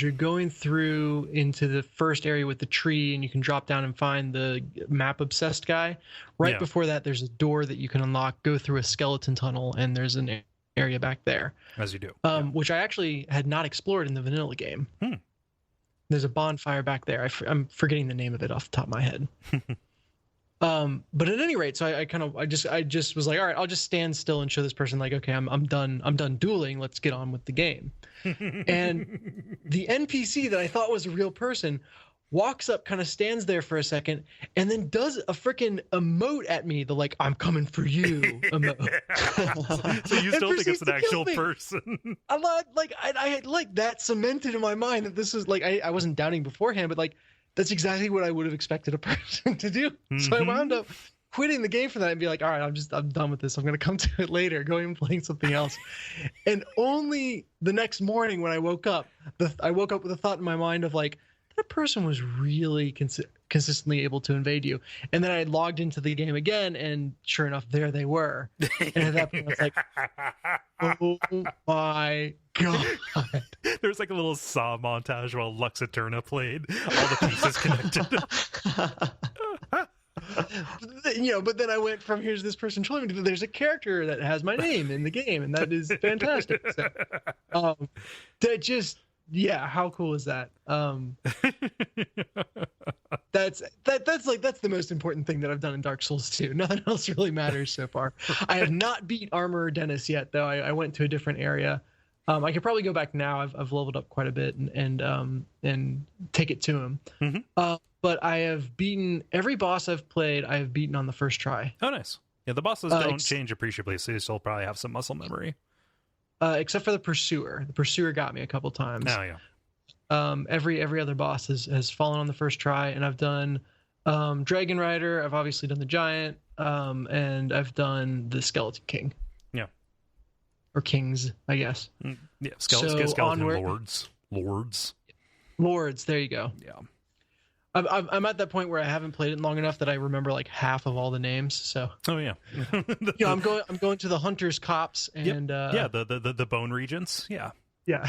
you're going through into the first area with the tree, and you can drop down and find the map obsessed guy. Right before that, there's a door that you can unlock, go through a skeleton tunnel, and there's an area back there. As you do. Which I actually had not explored in the vanilla game. There's a bonfire back there. I'm forgetting the name of it off the top of my head. But at any rate, so I just was like, all right, I'll just stand still and show this person like, okay, I'm done dueling. Let's get on with the game. And the NPC that I thought was a real person walks up, kind of stands there for a second, and then does a freaking emote at me. The like, I'm coming for you emote. So you still think it's an actual person? I'm not like I had like that cemented in my mind that this was like I wasn't doubting beforehand, but like that's exactly what I would have expected a person to do. Mm-hmm. So I wound up quitting the game for that and be like, all right, I'm done with this. I'm going to come to it later, going and playing something else. And only the next morning when I woke up, I woke up with a thought in my mind of like, that person was really consistently able to invade you. And then I logged into the game again, and sure enough, there they were. And at that point, I was like, oh my God. There's like a little Saw montage while Lux Eterna played, all the pieces connected. But then I went from here's this person trolling me to there's a character that has my name in the game, and that is fantastic. So, that just, yeah, how cool is that? That's the most important thing that I've done in Dark Souls 2. Nothing else really matters so far. I have not beat Armor Dennis yet, though. I went to a different area. I could probably go back now. I've leveled up quite a bit and take it to him. Mm-hmm. But I have beaten every boss I've played. I have beaten on the first try. Oh, nice. Yeah, the bosses don't change appreciably, so you still probably have some muscle memory. except for the Pursuer. The Pursuer got me a couple times. Oh yeah. Every other boss has fallen on the first try, and I've done Dragon Rider. I've obviously done the Giant, and I've done the Skeleton King. Yeah. Or Kings, I guess. Yeah. So Skeleton onward- Lords. There you go. Yeah. I'm at that point where I haven't played it long enough that I remember like half of all the names. So Oh yeah. I'm going to the Hunters, Cops, and yeah, the bone regents. Yeah. yeah.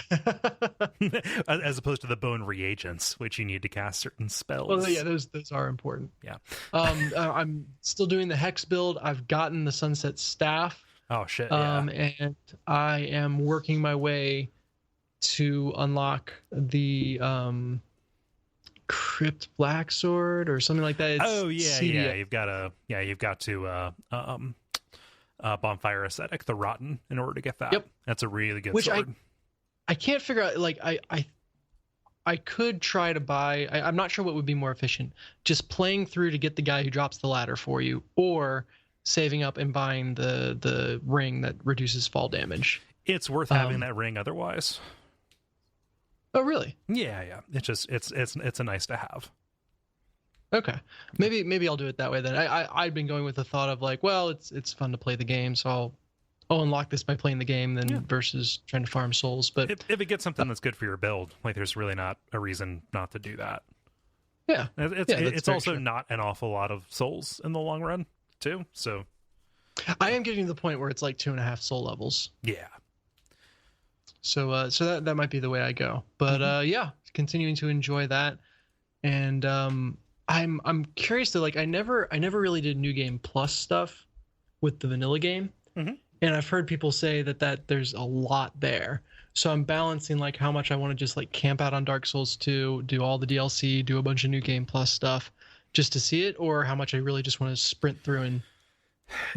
As opposed to the bone reagents, which you need to cast certain spells. Well, yeah, those are important. Yeah. I'm still doing the Hex build. I've gotten the Sunset Staff. Oh shit. Yeah. And I am working my way to unlock the Crypt Black Sword or something like that. It's yeah. You've got to Bonfire Ascetic, the Rotten, in order to get that. Yep. That's a really good Which sword. I can't figure out. Like I could try to buy. I'm not sure what would be more efficient. Just playing through to get the guy who drops the ladder for you, or saving up and buying the ring that reduces fall damage. It's worth having that ring otherwise. Oh really? Yeah. It's a nice to have. Okay. Maybe I'll do it that way then. I'd been going with the thought of like, well, it's fun to play the game, so I'll unlock this by playing the game then versus trying to farm souls. But if it gets something that's good for your build, like there's really not a reason not to do that. Yeah. It's also not an awful lot of souls in the long run too. So I am getting to the point where it's like 2.5 soul levels. Yeah. So that might be the way I go. But yeah, continuing to enjoy that. And I'm curious to like I never really did New Game Plus stuff with the vanilla game. Mm-hmm. And I've heard people say that there's a lot there. So I'm balancing like how much I want to just like camp out on Dark Souls 2, do all the DLC, do a bunch of New Game Plus stuff just to see it, or how much I really just want to sprint through and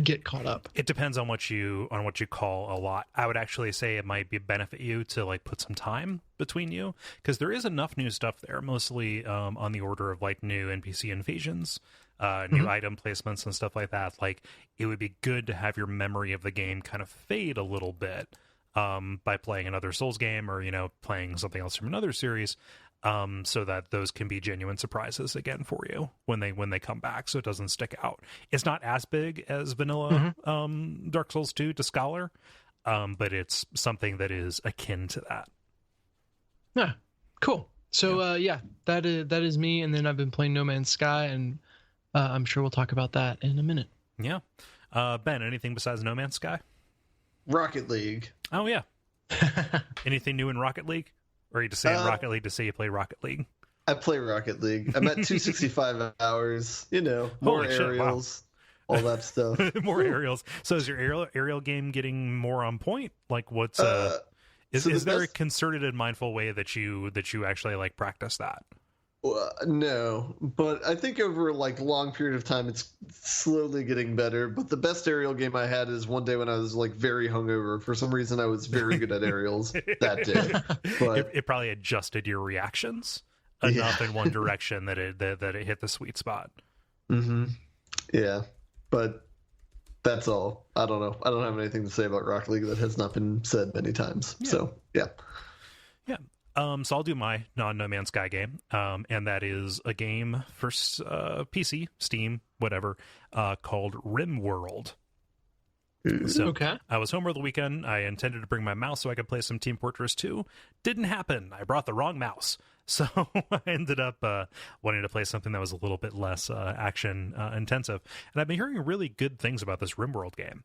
get caught up. It depends on what you call a lot. I would actually say it might benefit you to like put some time between you, because there is enough new stuff there, mostly on the order of like new NPC invasions, new item placements and stuff like that. Like it would be good to have your memory of the game kind of fade a little bit by playing another Souls game, or playing something else from another series, so that those can be genuine surprises again for you when they come back, so it doesn't stick out. It's not as big as vanilla Dark Souls 2 to Scholar, but it's something that is akin to that. Yeah, cool. So that is me, and then I've been playing No Man's Sky, and I'm sure we'll talk about that in a minute. Yeah. Ben, anything besides No Man's Sky? Rocket League. Oh yeah. Anything new in Rocket League? Or are you just saying Rocket League to say you play Rocket League? I play Rocket League. I'm at 265 hours. More Holy shit, aerials, all that stuff. More aerials. So is your aerial game getting more on point? Like what's is there a concerted and mindful way that you actually like practice that? No, but I think over like long period of time it's slowly getting better. But the best aerial game I had is one day when I was like very hungover. For some reason I was very good at aerials that day. But it probably adjusted your reactions enough in one direction that it hit the sweet spot. Mm-hmm. Yeah, but that's all. I don't know. I don't have anything to say about Rocket League that has not been said many times. Yeah. So yeah. So I'll do my non-No Man's Sky game, and that is a game for PC, Steam, whatever, called RimWorld. So okay. I was home over the weekend. I intended to bring my mouse so I could play some Team Fortress 2. Didn't happen. I brought the wrong mouse. So I ended up wanting to play something that was a little bit less action intensive. And I've been hearing really good things about this RimWorld game.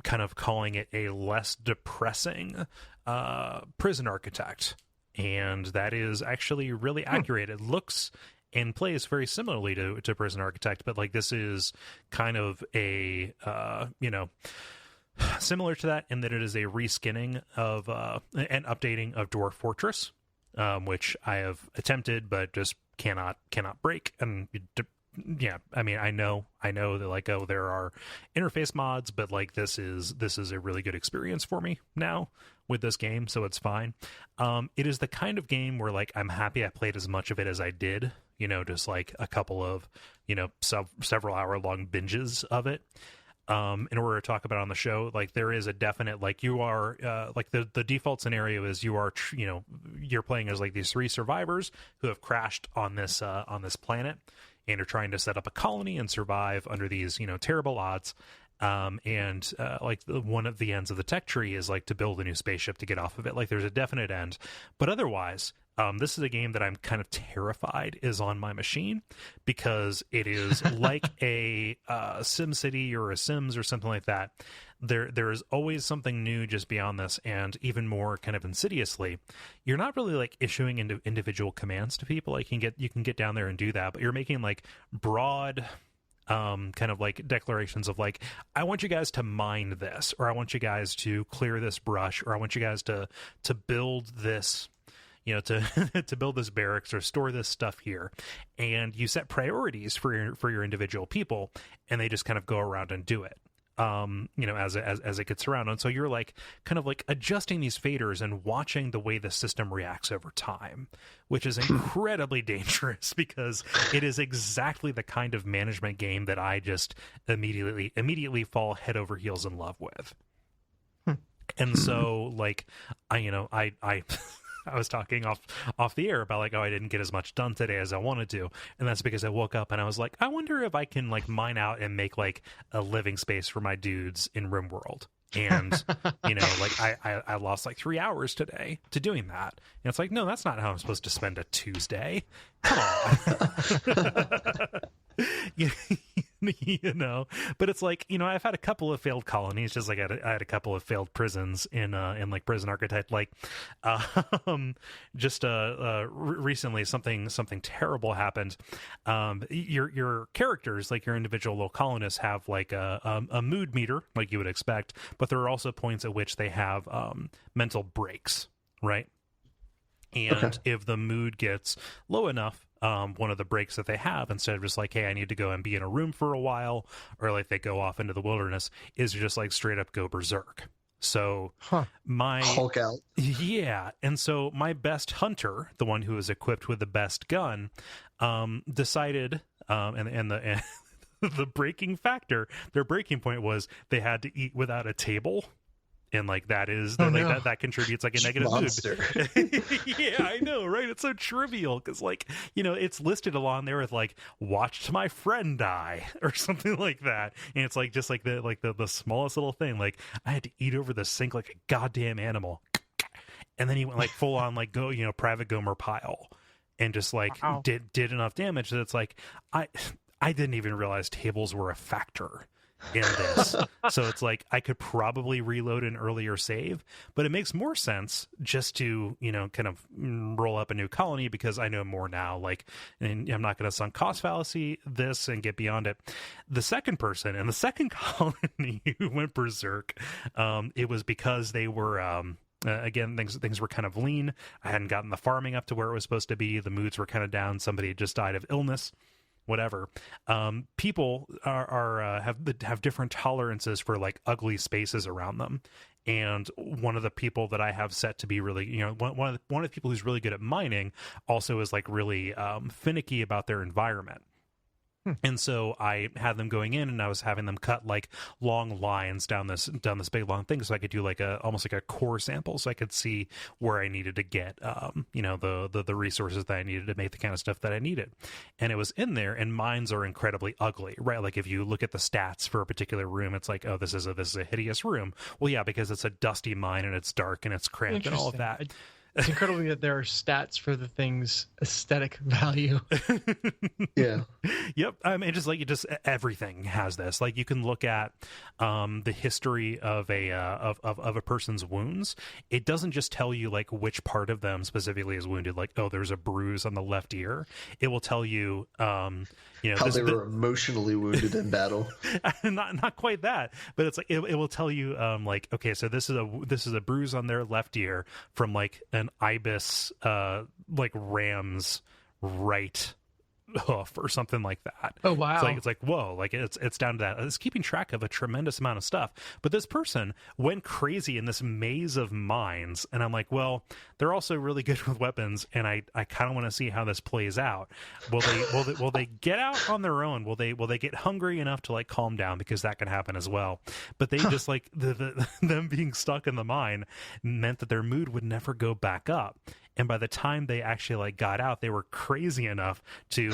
Kind of calling it a less depressing prison architect, and that is actually really accurate. It looks and plays very similarly to Prison Architect, but like this is kind of a similar to that in that it is a reskinning of an updating of Dwarf Fortress, which I have attempted but just cannot break. And yeah, I mean, I know that like, oh, there are interface mods, but like this is a really good experience for me now with this game, so it's fine. It is the kind of game where like I'm happy I played as much of it as I did, just like a couple of several hour long binges of it. in order to talk about it on the show. Like there is a definite, like you are like the default scenario is you are you're playing as like these 3 survivors who have crashed on this planet and are trying to set up a colony and survive under these terrible odds. Like one of the ends of the tech tree is like to build a new spaceship to get off of it. Like there's a definite end, but otherwise this is a game that I'm kind of terrified is on my machine, because it is like a SimCity or a Sims or something like that. There is always something new just beyond this, and even more kind of insidiously, you're not really like issuing individual commands to people. Like you can get down there and do that, but you're making like broad kind of like declarations of like, I want you guys to mine this, or I want you guys to clear this brush, or I want you guys to build this, to build this barracks or store this stuff here. And you set priorities for your individual people, and they just kind of go around and do it. As it gets around. And so you're like kind of like adjusting these faders and watching the way the system reacts over time, which is incredibly dangerous, because it is exactly the kind of management game that I just immediately fall head over heels in love with. And so like I was talking off the air about like, I didn't get as much done today as I wanted to, and that's because I woke up and I was like, I wonder if I can like mine out and make like a living space for my dudes in RimWorld. And like I lost like 3 hours today to doing that, and it's like, no, that's not how I'm supposed to spend a Tuesday. Come on. But it's like, I've had a couple of failed colonies, just like I had a couple of failed prisons in like Prison Archetype. Like recently something terrible happened. Your characters, like your individual little colonists, have like a mood meter, like you would expect, but there are also points at which they have mental breaks, right? And if the mood gets low enough, one of the breaks that they have, instead of just like, hey, I need to go and be in a room for a while, or like they go off into the wilderness, is just like straight up go berserk. So my Hulk out. Yeah. And so my best hunter, the one who is equipped with the best gun, decided, and the breaking factor, their breaking point was they had to eat without a table. And like that is that contributes like a negative mood. Yeah, I know, right? It's so trivial, because like it's listed along there with like watched my friend die or something like that, and it's like just like the smallest little thing. Like I had to eat over the sink like a goddamn animal, and then he went like full on like go private Gomer pile, and just like did enough damage that it's like I didn't even realize tables were a factor in this. So it's like I could probably reload an earlier save, but it makes more sense just to kind of roll up a new colony, because I know more now. Like, and I'm not going to sunk cost fallacy this and get beyond it. The second person and the second colony who went berserk, it was because they were again, things were kind of lean. I hadn't gotten the farming up to where it was supposed to be. The moods were kind of down. Somebody had just died of illness. Whatever. People have different tolerances for like ugly spaces around them, and one of the people that I have set to be really, one of the people who's really good at mining also is like really finicky about their environment. And so I had them going in, and I was having them cut like long lines down this big long thing, so I could do like almost like a core sample, so I could see where I needed to get the resources that I needed to make the kind of stuff that I needed. And it was in there, and mines are incredibly ugly, right? Like if you look at the stats for a particular room, it's like, oh, this is a hideous room. Well, yeah, because it's a dusty mine and it's dark and it's cramped and all of that. It's incredible that there are stats for the thing's aesthetic value. Yeah. Yep. I mean, just everything has this. Like you can look at the history of a person's wounds. It doesn't just tell you like which part of them specifically is wounded. Like, oh, there's a bruise on the left ear. It will tell you, how they were emotionally wounded in battle. Not quite that, but it's like it will tell you like, okay, so this is a bruise on their left ear from like an ibis like ram's right hoof or something like that. Oh wow! It's like whoa, like it's down to that. It's keeping track of a tremendous amount of stuff. But this person went crazy in this maze of mines, and I'm like, well, they're also really good with weapons, and I kind of want to see how this plays out. Will they get out on their own? Will they get hungry enough to like calm down, because that can happen as well. But they just like them being stuck in the mine meant that their mood would never go back up. And by the time they actually like got out, they were crazy enough to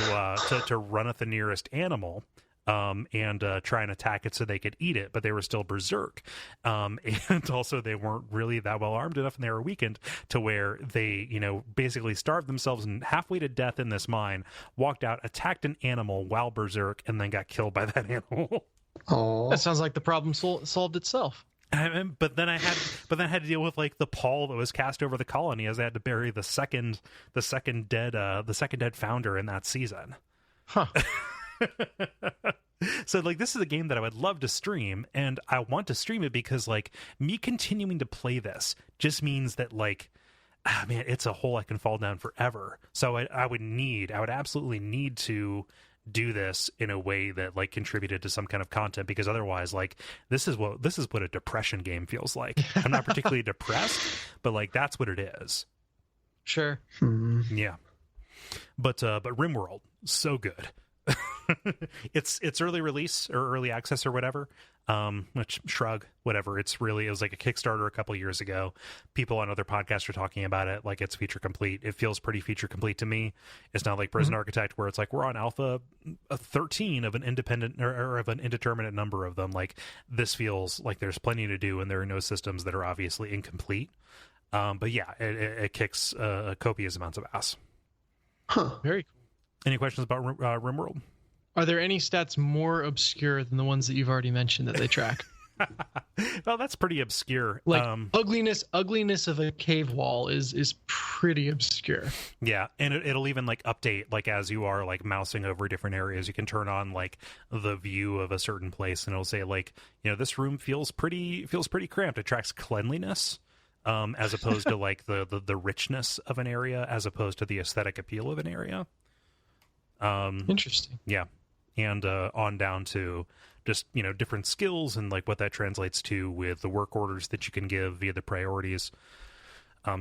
run at the nearest animal and try and attack it so they could eat it, but they were still berserk. And also they weren't really that well armed enough, and they were weakened to where they, basically starved themselves and halfway to death in this mine, walked out, attacked an animal while berserk, and then got killed by that animal. Oh, That sounds like the problem solved itself. But then I had to deal with like the pall that was cast over the colony, as I had to bury the second dead founder in that season. Huh. So like this is a game that I would love to stream, and I want to stream it because like me continuing to play this just means that like, man, it's a hole I can fall down forever. So I would absolutely need to do this in a way that like contributed to some kind of content, because otherwise like this is what a depression game feels like. I'm not particularly depressed, but like that's what it is. Sure. Yeah. But RimWorld, so good. It's early release or early access or whatever, which shrug, whatever. It was like a Kickstarter a couple years ago. People on other podcasts are talking about it like it's feature complete. It feels pretty feature complete to me. It's not like Prison Architect, where it's like we're on alpha 13 of an independent or of an indeterminate number of them. Like this feels like there's plenty to do, and there are no systems that are obviously incomplete. But yeah, it kicks copious amounts of ass. Very cool. Any questions about RimWorld? Are there any stats more obscure than the ones that you've already mentioned that they track? Well, that's pretty obscure. Like ugliness of a cave wall is pretty obscure. Yeah, and it'll even like update like as you are like mousing over different areas. You can turn on like the view of a certain place, and it'll say like, this room feels pretty cramped. It tracks cleanliness, as opposed to like the richness of an area, as opposed to the aesthetic appeal of an area. Interesting. Yeah. And on down to just, different skills and like what that translates to with the work orders that you can give via the priorities,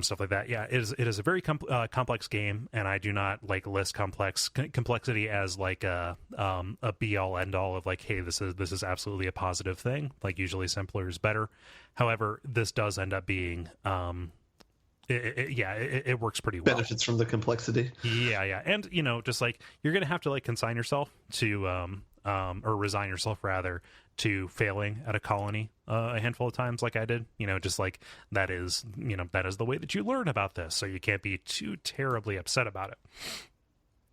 stuff like that. Yeah, it is a very complex game, and I do not like list complexity as like a be all end all of like, hey, this is absolutely a positive thing. Like usually simpler is better. However, this does end up being it works pretty well. Benefits from the complexity. Yeah. And, just like you're going to have to like consign yourself to, or resign yourself rather to failing at a colony a handful of times like I did, just like that is the way that you learn about this. So you can't be too terribly upset about it.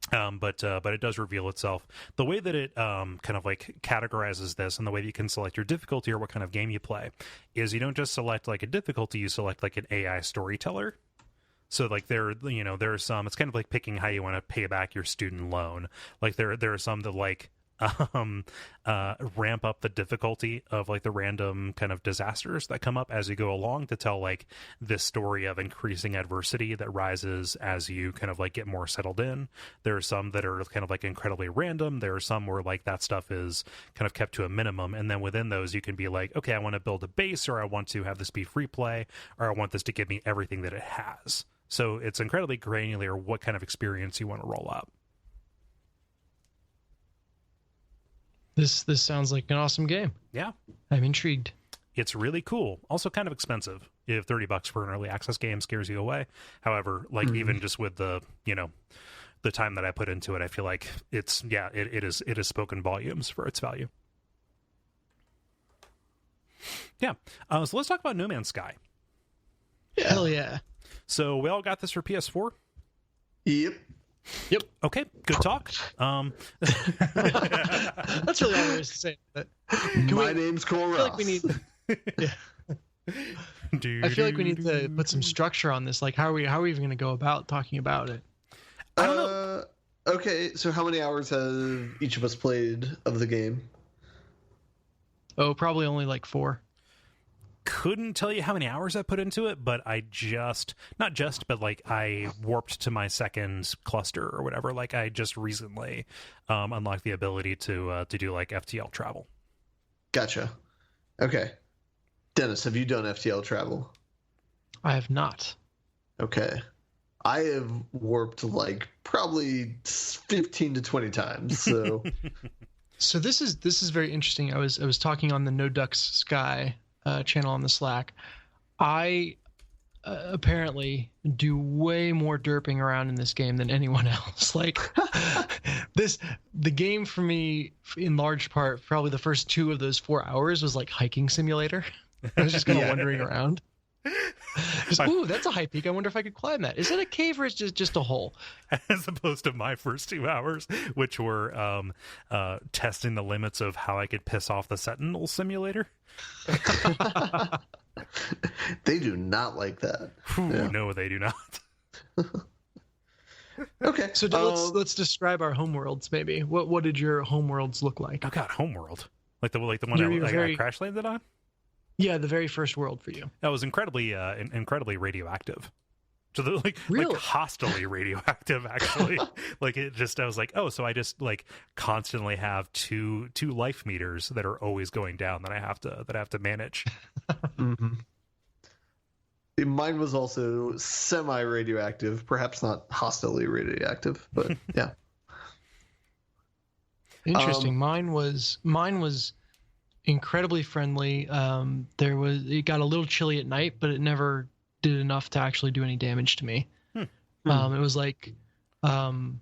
But it does reveal itself. The way that it kind of like categorizes this, and the way that you can select your difficulty or what kind of game you play, is you don't just select like a difficulty, you select like an AI storyteller. So like there are some, it's kind of like picking how you want to pay back your student loan. Like there are some that like ramp up the difficulty of like the random kind of disasters that come up as you go along, to tell like this story of increasing adversity that rises as you kind of like get more settled in. There are some that are kind of like incredibly random. There are some where like that stuff is kind of kept to a minimum, and then within those you can be like, okay, I want to build a base, or I want to have this be free play, or I want this to give me everything that it has. So it's incredibly granular what kind of experience you want to roll up. This sounds like an awesome game. Yeah. I'm intrigued. It's really cool. Also kind of expensive. If $30 for an early access game scares you away. However, like even just with the, the time that I put into it, I feel like it is spoken volumes for its value. Yeah. So let's talk about No Man's Sky. Yeah. Hell yeah. So we all got this for PS4? Yep. Okay, good talk. That's really all there is to say. My name's Kole. I feel like we need. Yeah. I feel like we need to put some structure on this. Like, how are we even going to go about talking about it? I don't know. Okay, so how many hours have each of us played of the game? Oh, probably only like 4. couldn't tell you how many hours I put into it, but I warped to my second cluster or whatever. Like I just recently unlocked the ability to do like FTL travel. Gotcha. Okay. Dennis, have you done FTL travel? I have not. Okay. I have warped like probably 15 to 20 times. So So this is very interesting. I was talking on the No Ducks Sky channel on the Slack. I apparently do way more derping around in this game than anyone else. Like the game for me, in large part, probably the first 2 of those 4 hours was like hiking simulator. I was just kind of wandering around. Ooh, that's a high peak. I wonder if I could climb that. Is it a cave or is it just a hole? As opposed to my first 2 hours, which were testing the limits of how I could piss off the Sentinel simulator. They do not like that. Ooh, no, they do not. Okay, so let's describe our homeworlds. Maybe what did your homeworlds look like? Oh God, homeworld, like the one I crash landed on. Yeah, the very first world for you. That was incredibly radioactive. So Really? like hostily radioactive, actually. Like it just, I was like, oh, so I just like constantly have two life meters that are always going down that I have to manage. Mm-hmm. Mine was also semi-radioactive, perhaps not hostilely radioactive, but yeah. Interesting. Mine was incredibly friendly. It got a little chilly at night, but it never did enough to actually do any damage to me. It was like kind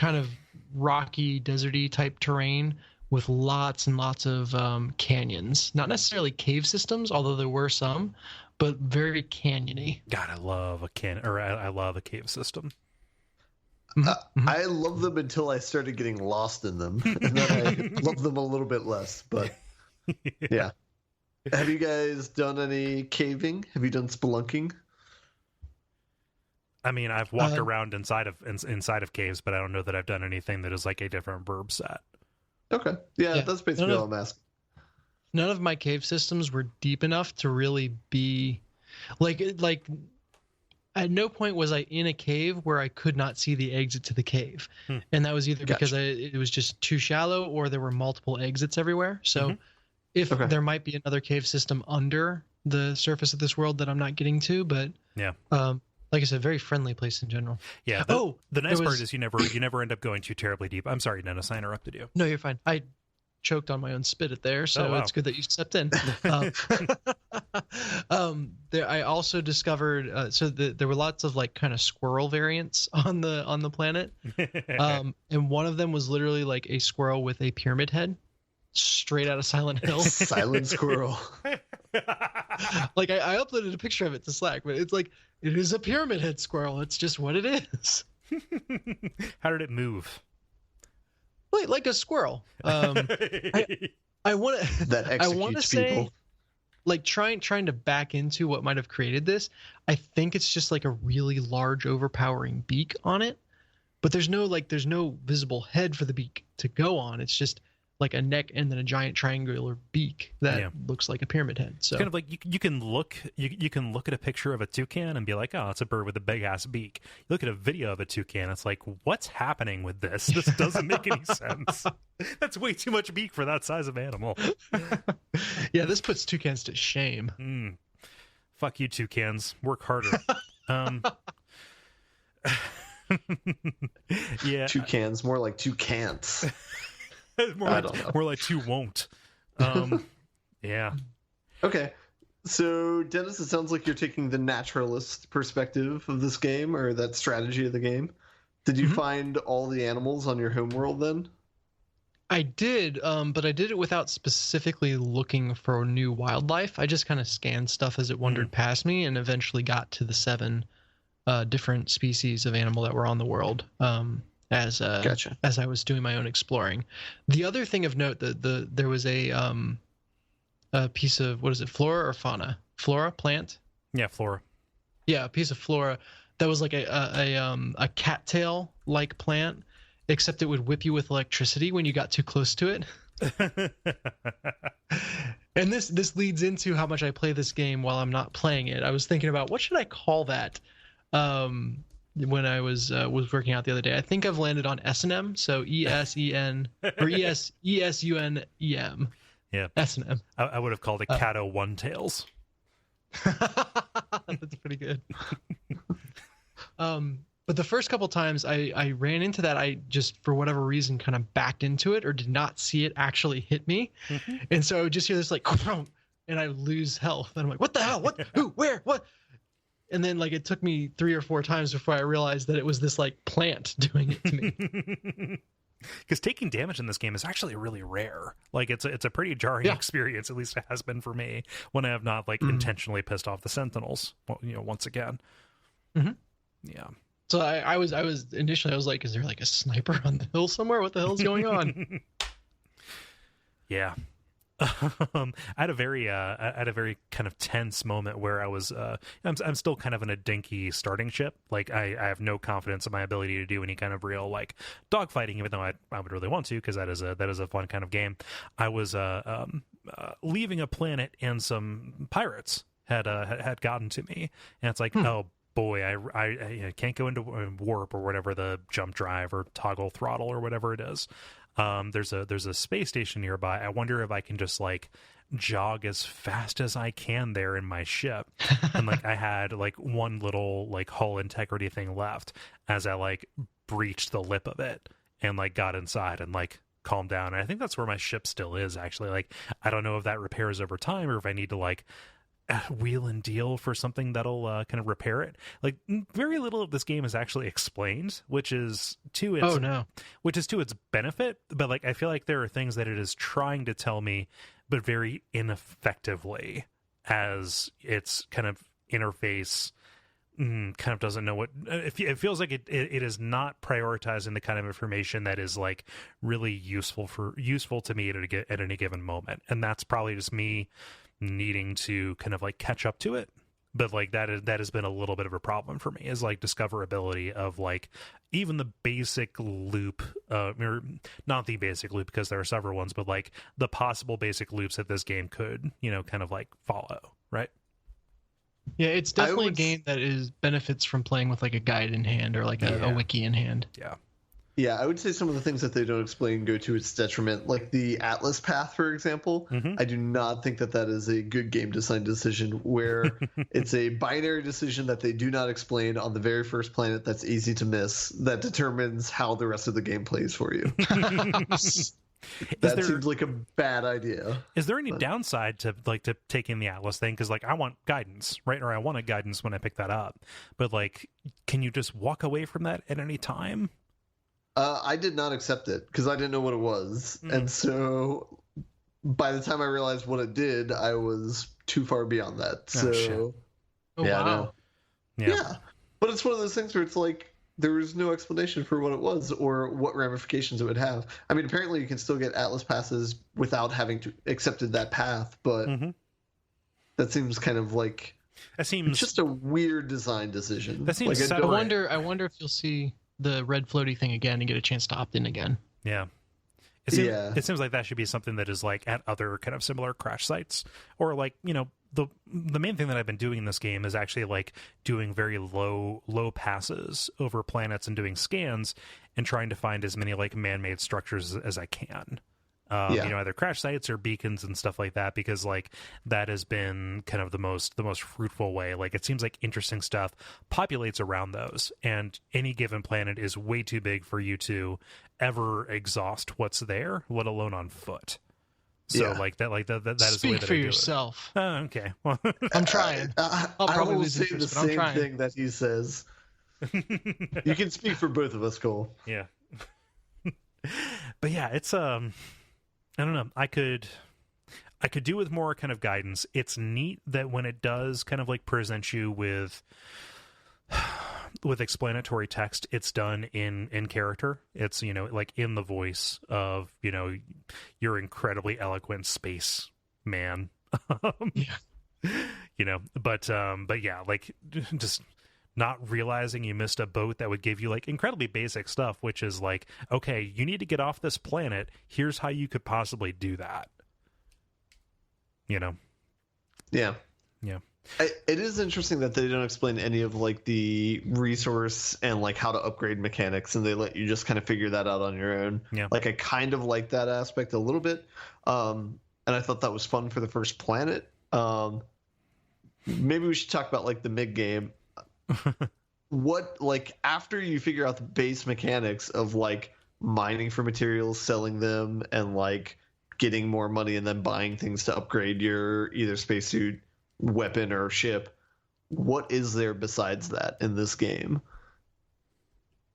of rocky, deserty type terrain with lots and lots of canyons. Not necessarily cave systems, although there were some, but very canyony. God, I love I love a cave system. I love them until I started getting lost in them, and then I love them a little bit less. But yeah, have you guys done any caving? Have you done spelunking? I mean, I've walked around inside of caves, but I don't know that I've done anything that is like a different verb set. Okay, yeah. That's basically all I'm asking. None of my cave systems were deep enough to really be like at no point was I in a cave where I could not see the exit to the cave. And that was either because it was just too shallow or there were multiple exits everywhere. So if there might be another cave system under the surface of this world that I'm not getting to, but like I said, very friendly place in general. Yeah. The nice part is you never end up going too terribly deep. I'm sorry, Dennis, I interrupted you. No, you're fine. I choked on my own spit it there, so it's good that you stepped in. I also discovered there were lots of like kind of squirrel variants on the planet, and one of them was literally like a squirrel with a pyramid head, straight out of Silent Hill. Silent squirrel. Like I uploaded a picture of it to Slack, but it's like it is a pyramid head squirrel. It's just what it is. How did it move? Like a squirrel. I want to that executes people. Like trying to back into what might have created this. I think it's just like a really large, overpowering beak on it, but there's no visible head for the beak to go on. It's just like a neck and then a giant triangular beak that looks like a pyramid head. So it's kind of like you can look at a picture of a toucan and be like, oh, it's a bird with a big ass beak. You look at a video of a toucan, it's like, what's happening with this? This doesn't make any sense. That's way too much beak for that size of animal. Yeah, this puts toucans to shame. Fuck you, toucans. Work harder. Yeah, toucans, more like toucans. more like two won't. Yeah. Okay. So, Dennis, it sounds like you're taking the naturalist perspective of this game, or that strategy of the game. Did you find all the animals on your homeworld then? I did, but I did it without specifically looking for new wildlife. I just kind of scanned stuff as it wandered past me and eventually got to the 7 different species of animal that were on the world. As I was doing my own exploring. The other thing of note, there was a piece of, what is it, flora or fauna? Flora plant? Yeah, flora. Yeah, a piece of flora that was like a cattail like plant, except it would whip you with electricity when you got too close to it. And this leads into how much I play this game while I'm not playing it. I was thinking about what should I call that when I was working out the other day. I think I've landed on S&M, so ESEN or ESUNEM. Yeah, S&M. I would have called it Cato One Tails. That's pretty good. But the first couple times I ran into that, I just, for whatever reason, kind of backed into it or did not see it actually hit me. Mm-hmm. And so I would just hear this like, and I lose health. And I'm like, what the hell? What? Who? Where? What? And then like it took me 3 or 4 times before I realized that it was this like plant doing it to me. Because taking damage in this game is actually really rare. Like it's a pretty jarring experience. At least it has been for me when I have not like intentionally pissed off the Sentinels. Well, once again. Mm-hmm. Yeah. So I was initially like, is there like a sniper on the hill somewhere? What the hell is going on? Yeah. I had a very kind of tense moment where I was I'm still kind of in a dinky starting ship. Like I have no confidence in my ability to do any kind of real like dogfighting, even though I would really want to, because that is a fun kind of game. I was leaving a planet and some pirates had gotten to me, and it's like oh boy, I can't go into warp or whatever, the jump drive or toggle throttle or whatever it is. There's a space station nearby. I wonder if I can just like jog as fast as I can there in my ship. And like I had like one little like hull integrity thing left as I like breached the lip of it and like got inside and like calmed down. And I think that's where my ship still is actually. Like I don't know if that repairs over time or if I need to like wheel and deal for something that'll kind of repair it. Like very little of this game is actually explained, which is to its benefit, but like I feel like there are things that it is trying to tell me but very ineffectively, as its kind of interface kind of doesn't know what it feels like. It is not prioritizing the kind of information that is like really useful to me at any given moment, and that's probably just me needing to kind of like catch up to it. But like that has been a little bit of a problem for me, is like discoverability of like even the basic loop, or not the basic loop because there are several ones, but like the possible basic loops that this game could kind of like follow, right? Yeah, it's definitely a game that benefits from playing with like a guide in hand or like a wiki in hand. Yeah, I would say some of the things that they don't explain go to its detriment, like the Atlas path, for example. Mm-hmm. I do not think that is a good game design decision, where it's a binary decision that they do not explain on the very first planet that's easy to miss, that determines how the rest of the game plays for you. Seems like a bad idea. Is there any downside to taking the Atlas thing? Because like I want guidance, right? Or I want a guidance when I pick that up. But like, can you just walk away from that at any time? I did not accept it because I didn't know what it was. And so by the time I realized what it did, I was too far beyond that. So, wow. Yeah. But it's one of those things where it's like there was no explanation for what it was or what ramifications it would have. I mean, apparently you can still get Atlas passes without having to accepted that path, but that seems kind of like it's just a weird design decision. That seems like I wonder if you'll see the red floaty thing again and get a chance to opt in again. Yeah. It seems like that should be something that is like at other kind of similar crash sites, or like, the main thing that I've been doing in this game is actually like doing very low passes over planets and doing scans and trying to find as many like man-made structures as I can. Either crash sites or beacons and stuff like that, because like that has been kind of the most fruitful way. Like it seems like interesting stuff populates around those, and any given planet is way too big for you to ever exhaust what's there, let alone on foot. So that is the way that I do it. Speak for yourself. Okay. Well, I'm trying. I'll probably lose say the same thing that he says. You can speak for both of us, Kole. Yeah. But yeah, it's I don't know. I could do with more kind of guidance. It's neat that when it does kind of like present you with explanatory text, it's done in character. It's like in the voice of your incredibly eloquent space man. But yeah, like just not realizing you missed a boat that would give you like incredibly basic stuff, which is like, okay, you need to get off this planet. Here's how you could possibly do that. Yeah. Yeah. It is interesting that they don't explain any of like the resource and like how to upgrade mechanics, and they let you just kind of figure that out on your own. Yeah. Like I kind of like that aspect a little bit, and I thought that was fun for the first planet. Maybe we should talk about like the mid game. What, like, after you figure out the base mechanics of like mining for materials, selling them, and like getting more money and then buying things to upgrade your either spacesuit, weapon, or ship, what is there besides that in this game?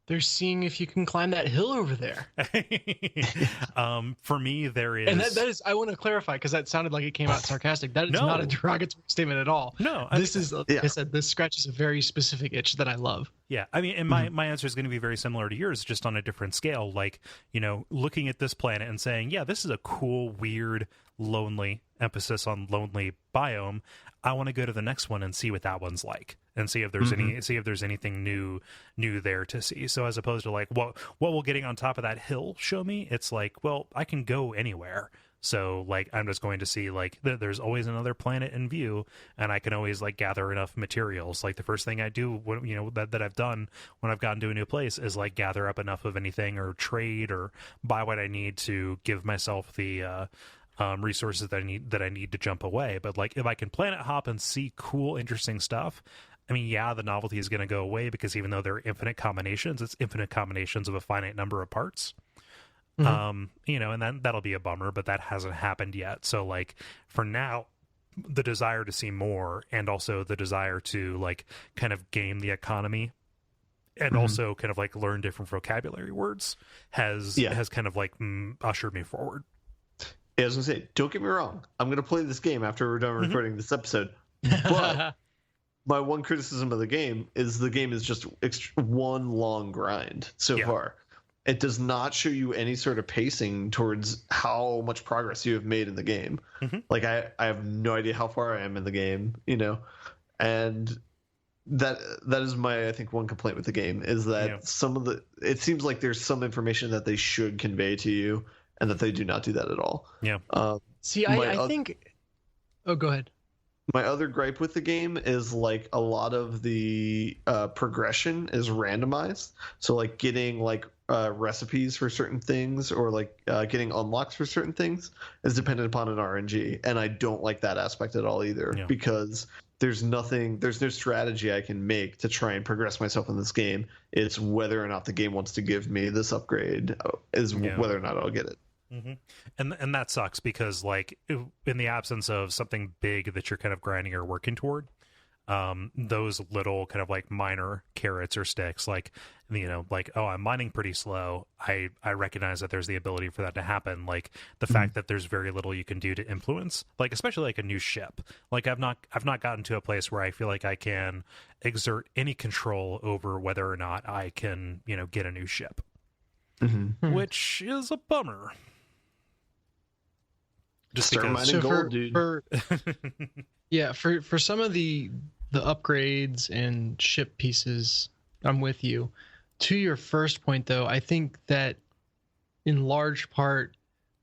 They're seeing if you can climb that hill over there. For me, there is, and that is, I want to clarify because that sounded like it came out sarcastic. That is No. not a derogatory statement at all. No, This is, like I said, this scratches a very specific itch that I love. Yeah, I mean, and my answer is going to be very similar to yours, just on a different scale. Like, looking at this planet and saying, yeah, this is a cool, weird, lonely, emphasis on lonely biome. I want to go to the next one and see what that one's like, and see if there's anything new there to see. So as opposed to like, what will getting on top of that hill show me? It's like, well, I can go anywhere. So like, I'm just going to see like there's always another planet in view, and I can always like gather enough materials. Like the first thing I do when, that I've done when I've gotten to a new place is like gather up enough of anything or trade or buy what I need to give myself the resources that I need to jump away. But like, if I can planet hop and see cool, interesting stuff, I mean, yeah, the novelty is going to go away, because even though there are infinite combinations, it's infinite combinations of a finite number of parts. And that'll be a bummer, but that hasn't happened yet. So like, for now, the desire to see more, and also the desire to like kind of game the economy, and also kind of like learn different vocabulary words has kind of like ushered me forward. Yeah, I was gonna say, don't get me wrong, I'm gonna play this game after we're done recording this episode. But my one criticism of the game is just one long grind so far. It does not show you any sort of pacing towards how much progress you have made in the game. Like I have no idea how far I am in the game, and that is my, I think, one complaint with the game is that it seems like there's some information that they should convey to you, and that they do not do that at all. Yeah. See, I think. Oh, go ahead. My other gripe with the game is like a lot of the progression is randomized. So like getting like recipes for certain things, or like getting unlocks for certain things is dependent upon an RNG, and I don't like that aspect at all either, because there's no strategy I can make to try and progress myself in this game. It's whether or not the game wants to give me this upgrade is whether or not I'll get it. And that sucks, because like, in the absence of something big that you're kind of grinding or working toward, those little kind of like minor carrots or sticks, like, like, oh, I'm mining pretty slow, I recognize that there's the ability for that to happen. Like the fact that there's very little you can do to influence, like especially like a new ship. Like I've not gotten to a place where I feel like I can exert any control over whether or not I can get a new ship, which is a bummer. Just start mining gold, dude. For some of the upgrades and ship pieces, I'm with you. To your first point, though, I think that in large part,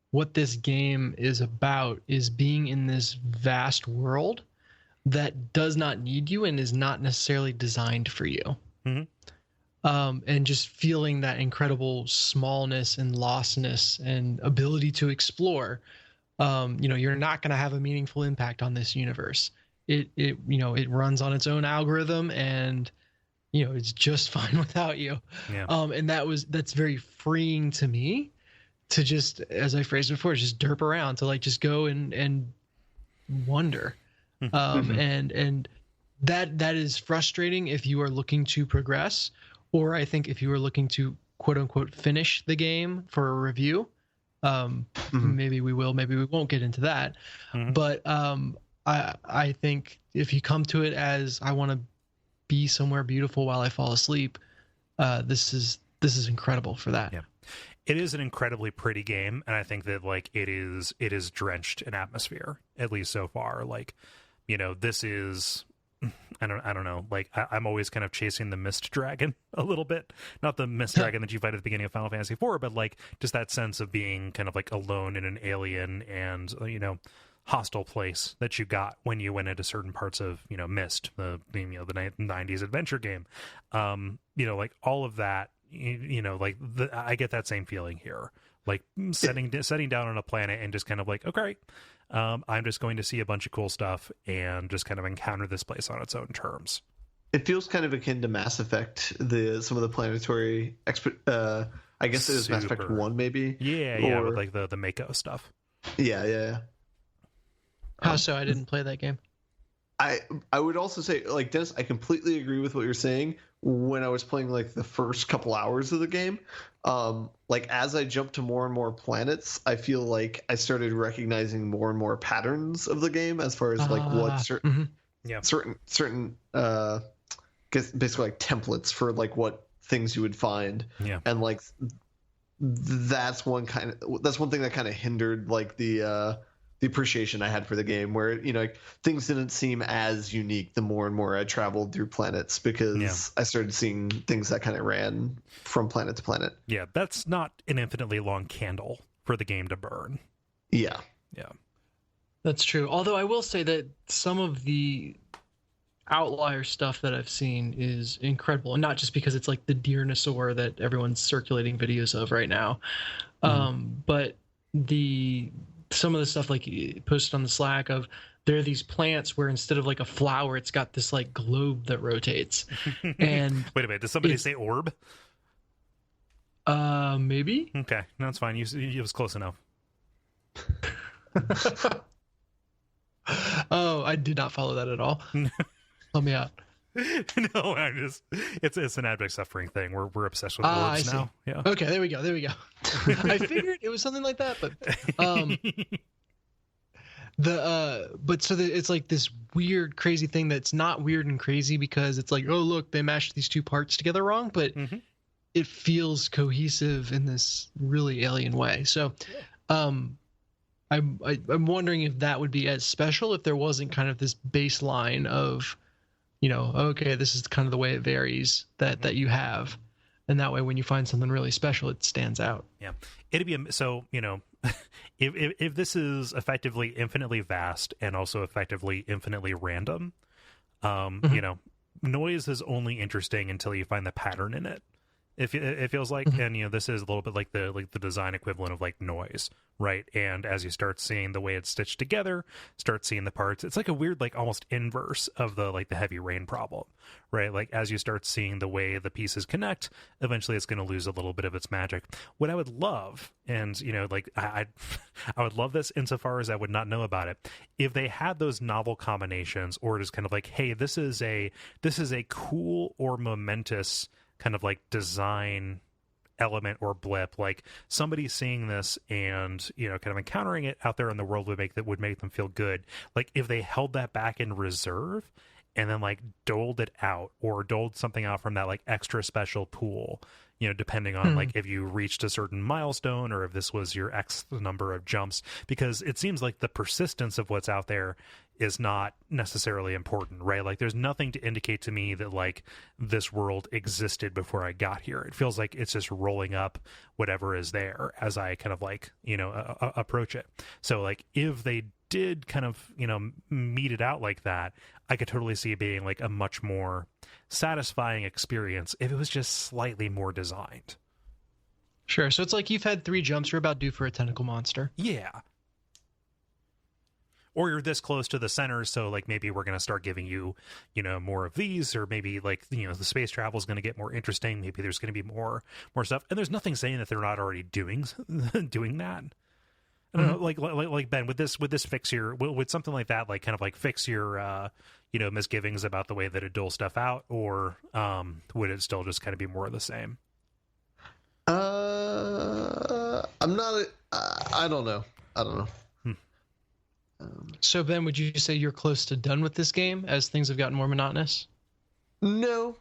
what this game is about is being in this vast world that does not need you and is not necessarily designed for you. And just feeling that incredible smallness and lostness and ability to explore. You're not going to have a meaningful impact on this universe. It runs on its own algorithm, and it's just fine without you. And that's very freeing to me, to just, as I phrased before, just derp around, to like just go and wonder. And that is frustrating if you are looking to progress, or I think if you are looking to quote unquote finish the game for a review. Maybe we will, maybe we won't get into that. But I think if you come to it as, I want to be somewhere beautiful while I fall asleep, this is incredible for that. It is an incredibly pretty game, and I think that like it is drenched in atmosphere, at least so far. Like, this is, I don't know. Like I'm always kind of chasing the mist dragon a little bit, not the mist dragon that you fight at the beginning of Final Fantasy IV, but like just that sense of being kind of like alone in an alien, and hostile place that you got when you went into certain parts of, Myst, the 90s adventure game. Like all of that, like I get that same feeling here. Like setting down on a planet and just kind of like, okay, I'm just going to see a bunch of cool stuff and just kind of encounter this place on its own terms. It feels kind of akin to Mass Effect, some of the planetary I guess it was Mass Effect 1 maybe. Yeah, with like the Mako stuff. Yeah. How so? I didn't play that game. I would also say, like, Dennis, I completely agree with what you're saying. When I was playing like the first couple hours of the game, like as I jumped to more and more planets, I feel like I started recognizing more and more patterns of the game as far as like what certain basically like templates for like what things you would find. Yeah. And like that's one thing that kind of hindered like the appreciation I had for the game, where like, things didn't seem as unique the more and more I traveled through planets, because I started seeing things that kind of ran from planet to planet. Yeah, that's not an infinitely long candle for the game to burn. Yeah. That's true. Although I will say that some of the outlier stuff that I've seen is incredible, and not just because it's like the Deernosaur that everyone's circulating videos of right now, but some of the stuff like you posted on the Slack of, there are these plants where instead of like a flower, it's got this like globe that rotates. And wait a minute, did somebody say orb? Maybe. Okay, no, it's fine. It was close enough. Oh, I did not follow that at all. Help me out. No, it's an abject suffering thing. We're obsessed with orbs now. Yeah. Okay, there we go. I figured it was something like that, but it's like this weird, crazy thing that's not weird and crazy because it's like, oh look, they mashed these two parts together wrong, but it feels cohesive in this really alien way. So, I'm wondering if that would be as special if there wasn't kind of this baseline of, okay, this is kind of the way it varies that you have. And that way, when you find something really special, it stands out. Yeah. It'd be so, if this is effectively infinitely vast and also effectively infinitely random, noise is only interesting until you find the pattern in it. It feels like, and this is a little bit like the design equivalent of like noise, right? And as you start seeing the way it's stitched together, start seeing the parts, it's like a weird, like almost inverse of the heavy rain problem, right? Like as you start seeing the way the pieces connect, eventually it's going to lose a little bit of its magic. What I would love, and like I would love this insofar as I would not know about it, if they had those novel combinations, or just kind of like, hey, this is a cool or momentous kind of like design element or blip, like somebody seeing this and kind of encountering it out there in the world would make them feel good. Like if they held that back in reserve and then like doled it out, or doled something out from that like extra special pool, depending on like if you reached a certain milestone or if this was your X number of jumps, because it seems like the persistence of what's out there is not necessarily important, right? Like there's nothing to indicate to me that like this world existed before I got here. It feels like it's just rolling up whatever is there as I kind of like, approach it. So like if they did kind of, meet it out like that, I could totally see it being like a much more satisfying experience if it was just slightly more designed. Sure. So it's like you've had 3 jumps, you're about due for a tentacle monster. Yeah. Or you're this close to the center, so like maybe we're going to start giving you, more of these, or maybe like the space travel is going to get more interesting. Maybe there's going to be more stuff, and there's nothing saying that they're not already doing that. I don't know, like Ben, would this fix your, would something like that like kind of like fix your misgivings about the way that it doles stuff out, or would it still just kind of be more of the same? I'm not. I don't know. So Ben, would you say you're close to done with this game as things have gotten more monotonous? No.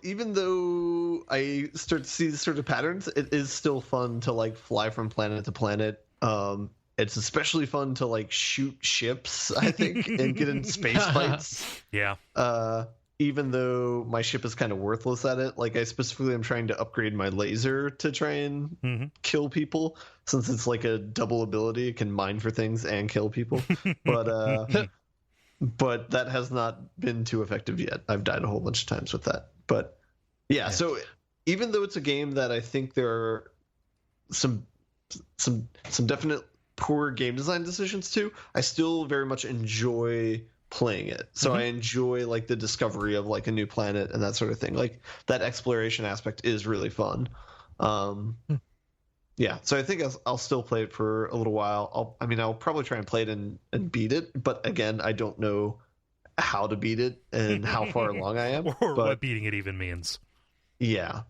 Even though I start to see the sort of patterns, it is still fun to like fly from planet to planet. It's especially fun to like shoot ships, I think, and get in space fights. Yeah. even though my ship is kind of worthless at it, like I specifically am trying to upgrade my laser to try and kill people, since it's like a double ability. It can mine for things and kill people. But that has not been too effective yet. I've died a whole bunch of times with that. But yeah, so even though it's a game that I think there are some definite poor game design decisions too, I still very much enjoy playing it. So I enjoy like the discovery of like a new planet and that sort of thing. Like that exploration aspect is really fun. Yeah, so I think I'll still play it for a little while. I'll probably try and play it and beat it, but again, I don't know how to beat it and how far along I am, or what beating it even means. Yeah.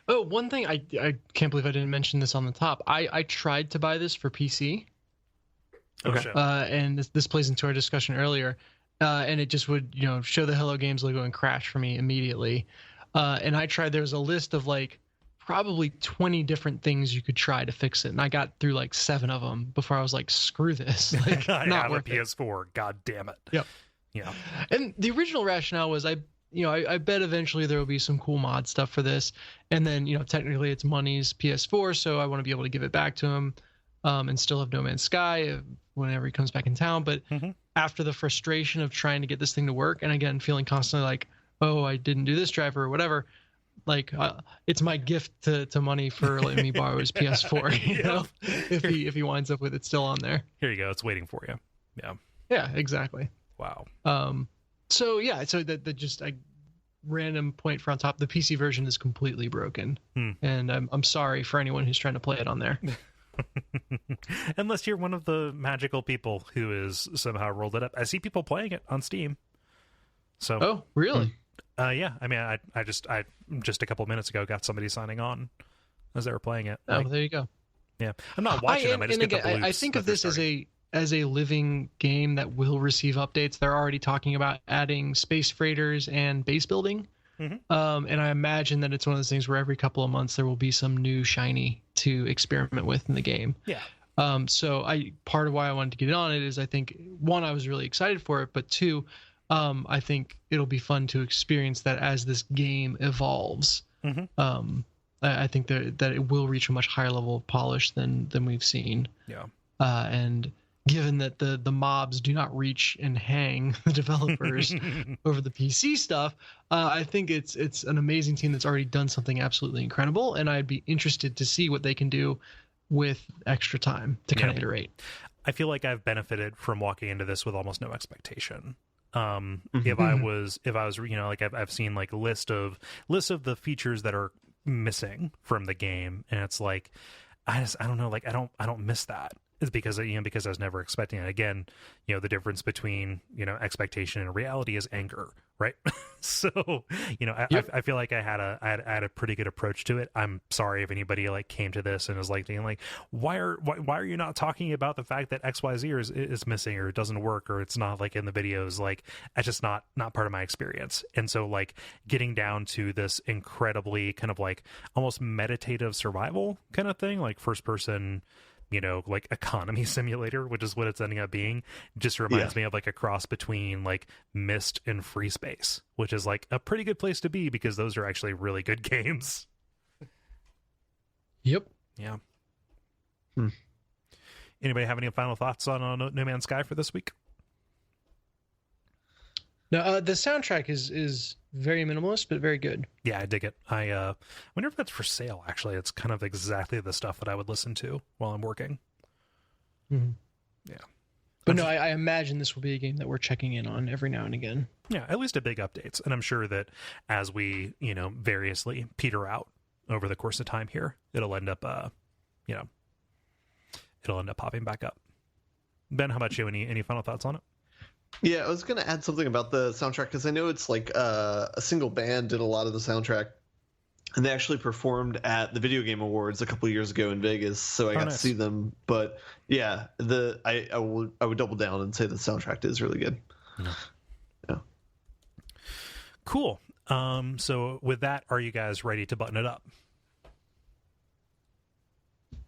Oh, one thing I can't believe I didn't mention this on the top. I tried to buy this for PC. Okay. And this plays into our discussion earlier, and it just would show the Hello Games logo and crash for me immediately. And I tried. There's a list of like probably 20 different things you could try to fix it, and I got through like 7 of them before I was like, screw this. Like, I not have worth a PS4. God damn it. Yep. Yeah. And the original rationale was I bet eventually there will be some cool mod stuff for this, and then technically it's Money's PS4, so I want to be able to give it back to him, and still have No Man's Sky whenever he comes back in town. But after the frustration of trying to get this thing to work, and again feeling constantly like, oh, I didn't do this driver or whatever, like it's my gift to Money for letting me borrow his PS4. You know, if he winds up with it still on there. Here you go. It's waiting for you. Yeah. Yeah. Exactly. Wow. So yeah. So that just a random point for on top. The PC version is completely broken, and I'm sorry for anyone who's trying to play it on there. Unless you're one of the magical people who is somehow rolled it up. I see people playing it on Steam. So. Oh, really? Yeah. I mean, I just a couple of minutes ago got somebody signing on as they were playing it. Oh, there you go. Yeah, I'm not watching them. I just get the bloops I think of this as a living game that will receive updates. They're already talking about adding space freighters and base building. And I imagine that it's one of those things where every couple of months there will be some new shiny to experiment with in the game. Yeah. So part of why I wanted to get in on it is I think, one, I was really excited for it, but two, I think it'll be fun to experience that as this game evolves. I think that it will reach a much higher level of polish than we've seen. Yeah. And given that the mobs do not reach and hang the developers over the PC stuff, I think it's an amazing team that's already done something absolutely incredible, and I'd be interested to see what they can do with extra time to kind of iterate. I feel like I've benefited from walking into this with almost no expectation. If I was, like I've seen like list of the features that are missing from the game, and it's like, I don't know, like I don't miss that. It's because I was never expecting it. Again, the difference between expectation and reality is anger, right? So I feel like I had a pretty good approach to it. I'm sorry if anybody like came to this and is like thinking like, why are you not talking about the fact that XYZ is missing or it doesn't work or it's not like in the videos? Like it's just not part of my experience. And so like getting down to this incredibly kind of like almost meditative survival kind of thing, like first person, like economy simulator, which is what it's ending up being, just reminds me of like a cross between like Myst and Free Space, which is like a pretty good place to be because those are actually really good games. Yep. Yeah. Anybody have any final thoughts on No Man's Sky for this week? No, the soundtrack is very minimalist, but very good. Yeah, I dig it. I wonder if that's for sale, actually. It's kind of exactly the stuff that I would listen to while I'm working. Yeah. But no, I imagine this will be a game that we're checking in on every now and again. Yeah, at least a big updates. And I'm sure that as we, variously peter out over the course of time here, it'll end up, it'll end up popping back up. Ben, how about you? Any final thoughts on it? Yeah, I was going to add something about the soundtrack because I know it's like a single band did a lot of the soundtrack, and they actually performed at the Video Game Awards a couple years ago in Vegas, so I got to see them. But yeah, I would double down and say the soundtrack is really good. Yeah. Cool. So with that, are you guys ready to button it up?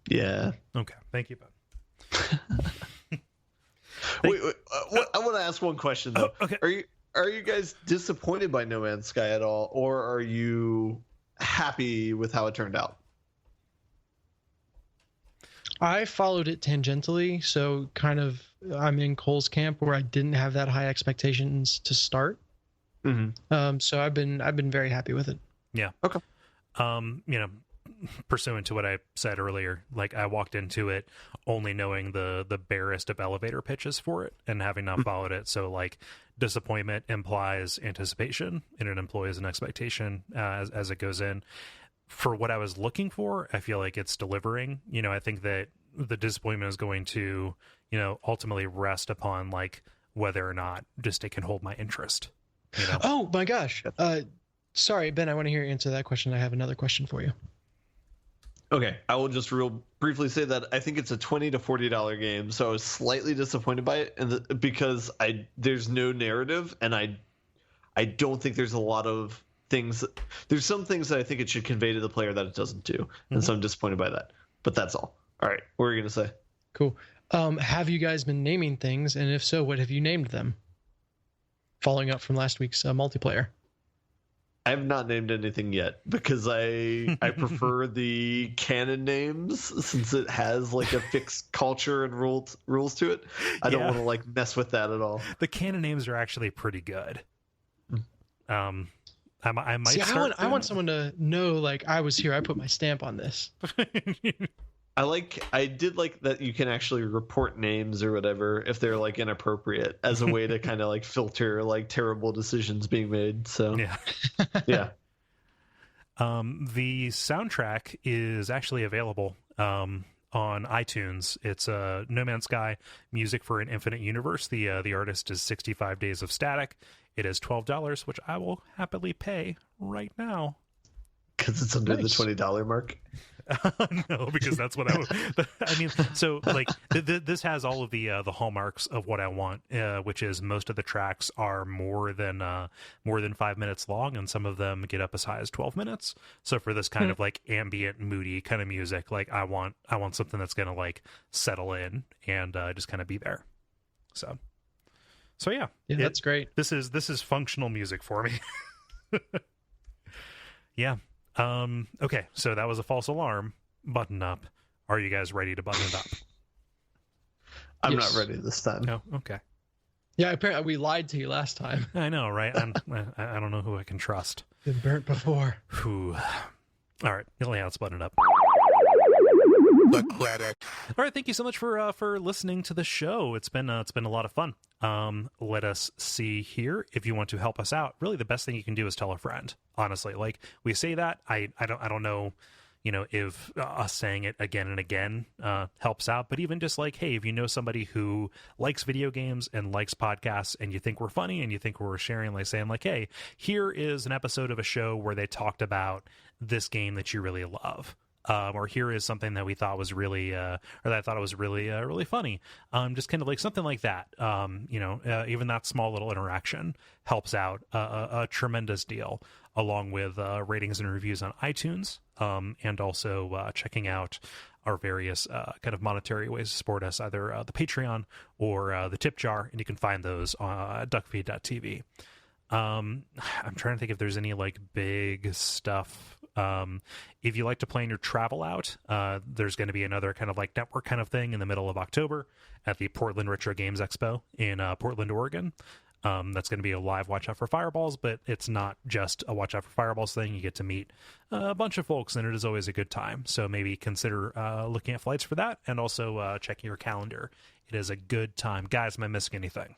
Yeah. Okay. Thank you, Ben. Wait, I want to ask one question though. Oh, okay. Are you guys disappointed by No Man's Sky at all, or are you happy with how it turned out? I followed it tangentially, so kind of I'm in Cole's camp where I didn't have that high expectations to start. Mm-hmm. So I've been very happy with it. Yeah. Okay. Pursuant to what I said earlier, like I walked into it only knowing the barest of elevator pitches for it and having not followed it. So like disappointment implies anticipation and it employs an expectation as it goes in. For what I was looking for, I feel like it's delivering. I think that the disappointment is going to, ultimately rest upon like whether or not just it can hold my interest. Oh my gosh. Sorry, Ben, I want to hear you answer that question. I have another question for you. Okay, I will just real briefly say that I think it's a $20 to $40 game, so I was slightly disappointed by it, because there's no narrative, and I don't think there's a lot of things. There's some things that I think it should convey to the player that it doesn't do, and so I'm disappointed by that. But that's all. All right, what were you gonna say? Cool. Have you guys been naming things, and if so, what have you named them? Following up from last week's multiplayer. I have not named anything yet because I prefer the canon names since it has like a fixed culture and rules to it. I don't want to like mess with that at all. The canon names are actually pretty good. I might See, start. I want someone to know like I was here. I put my stamp on this. I did like that you can actually report names or whatever if they're like inappropriate as a way to kind of like filter like terrible decisions being made. So yeah. The soundtrack is actually available on iTunes. It's No Man's Sky Music for an Infinite Universe. The artist is 65 Days of Static. It is $12, which I will happily pay right now. Because it's under the $20 mark. No, because that's what I mean. So like this has all of the hallmarks of what I want, which is most of the tracks are more than 5 minutes long, and some of them get up as high as 12 minutes. So for this kind of like ambient, moody kind of music, like I want something that's gonna like settle in and just kind of be there. So yeah, that's great. This is functional music for me. Yeah. Okay, so that was a false alarm. Button up. Are you guys ready to button it up? I'm not ready this time. No? Okay. Yeah, apparently we lied to you last time. I know, right? I don't know who I can trust. Been burnt before. Whew. All right, let's button it up. The credit. All right, thank you so much for listening to the show. It's been a lot of fun. Let us see here. If you want to help us out, really the best thing you can do is tell a friend. Honestly, like we say that, I don't know, if us saying it again and again helps out. But even just like, hey, if you know somebody who likes video games and likes podcasts, and you think we're funny and you think we're sharing, like saying like, hey, here is an episode of a show where they talked about this game that you really love. Or here is something that we thought was really, or that I thought was really, really funny. Just kind of like something like that. Even that small little interaction helps out a tremendous deal, along with ratings and reviews on iTunes, and also checking out our various kind of monetary ways to support us, either the Patreon or the tip jar, and you can find those on Duckfeed.tv. I'm trying to think if there's any like big stuff. If you like to plan your travel out, there's going to be another kind of like network kind of thing in the middle of October at the Portland Retro Games Expo in Portland, Oregon. That's going to be a live Watch Out for Fireballs, but it's not just a Watch Out for Fireballs thing. You get to meet a bunch of folks, and it is always a good time. So maybe consider looking at flights for that, and also checking your calendar. It is a good time. Guys, am I missing anything?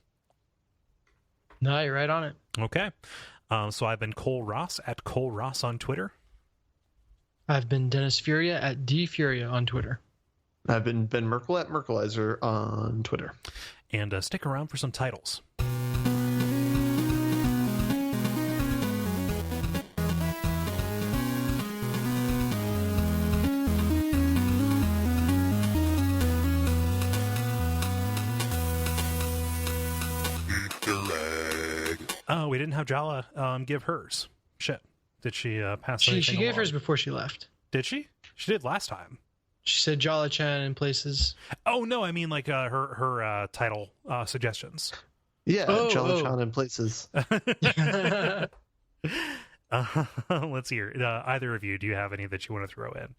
No, you're right on it. Okay. So I've been Kole Ross at Kole Ross on Twitter. I've been Dennis Furia at DFuria on Twitter. I've been Ben Merkel at Merkelizer on Twitter. And stick around for some titles. Oh, we didn't have Jala give hers. Shit. Did she pass? She gave hers before she left. Did she? She did last time. She said Jala-chan in places. Oh no, I mean like her title suggestions. Yeah, Jala-chan in places. Let's hear. Either of you, do you have any that you want to throw in?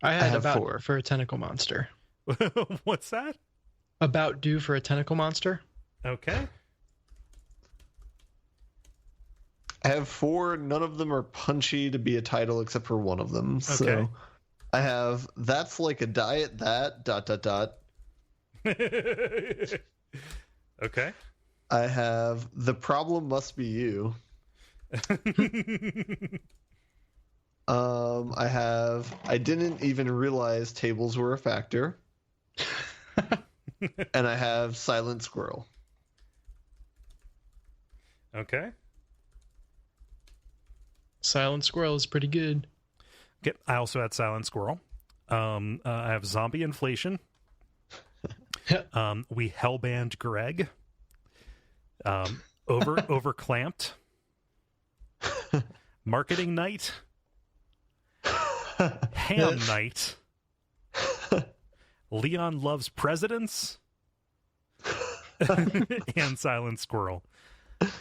I had about 4 for a tentacle monster. What's that? About due for a tentacle monster. Okay. I have 4. None of them are punchy to be a title except for one of them. Okay. So I have that's like a diet that ... Okay. I have the problem must be you. I have I didn't even realize tables were a factor. And I have silent squirrel. Okay. Silent squirrel is pretty good. Okay. I also had silent squirrel. I have zombie inflation. We hellbanned Greg. Over clamped. Marketing night. Ham night. Leon loves presidents. And silent squirrel.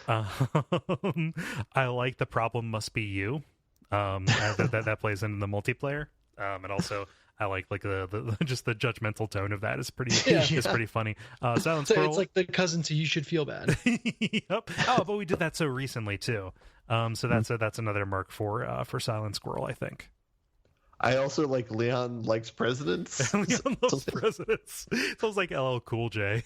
I like the problem must be you. That plays into the multiplayer. And also I like the just the judgmental tone of that is pretty is pretty funny. Silent squirrel. It's like the cousin to you should feel bad. Yep. Oh, but we did that so recently too. So that's another mark for silent squirrel, I think. I also like Leon likes presidents. Leon loves presidents. Sounds like LL Cool J.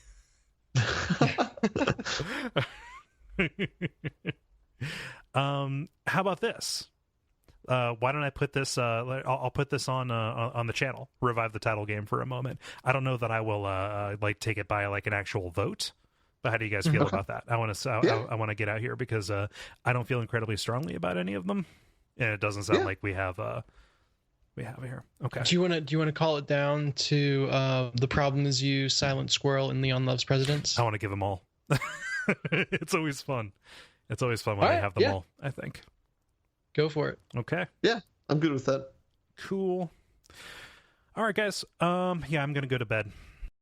How about this? Why don't I put this? I'll put this on the channel. Revive the title game for a moment. I don't know that I will like take it by like an actual vote. But how do you guys feel about that? I want to get out here because I don't feel incredibly strongly about any of them, and it doesn't sound like we have here. Okay. Do you want to call it down to the problem is you, silent squirrel, and Leon loves presidents? I want to give them all. It's always fun. It's always fun when I have them all, I think. Go for it. Okay. Yeah, I'm good with that. Cool. All right, guys. Yeah, I'm gonna go to bed.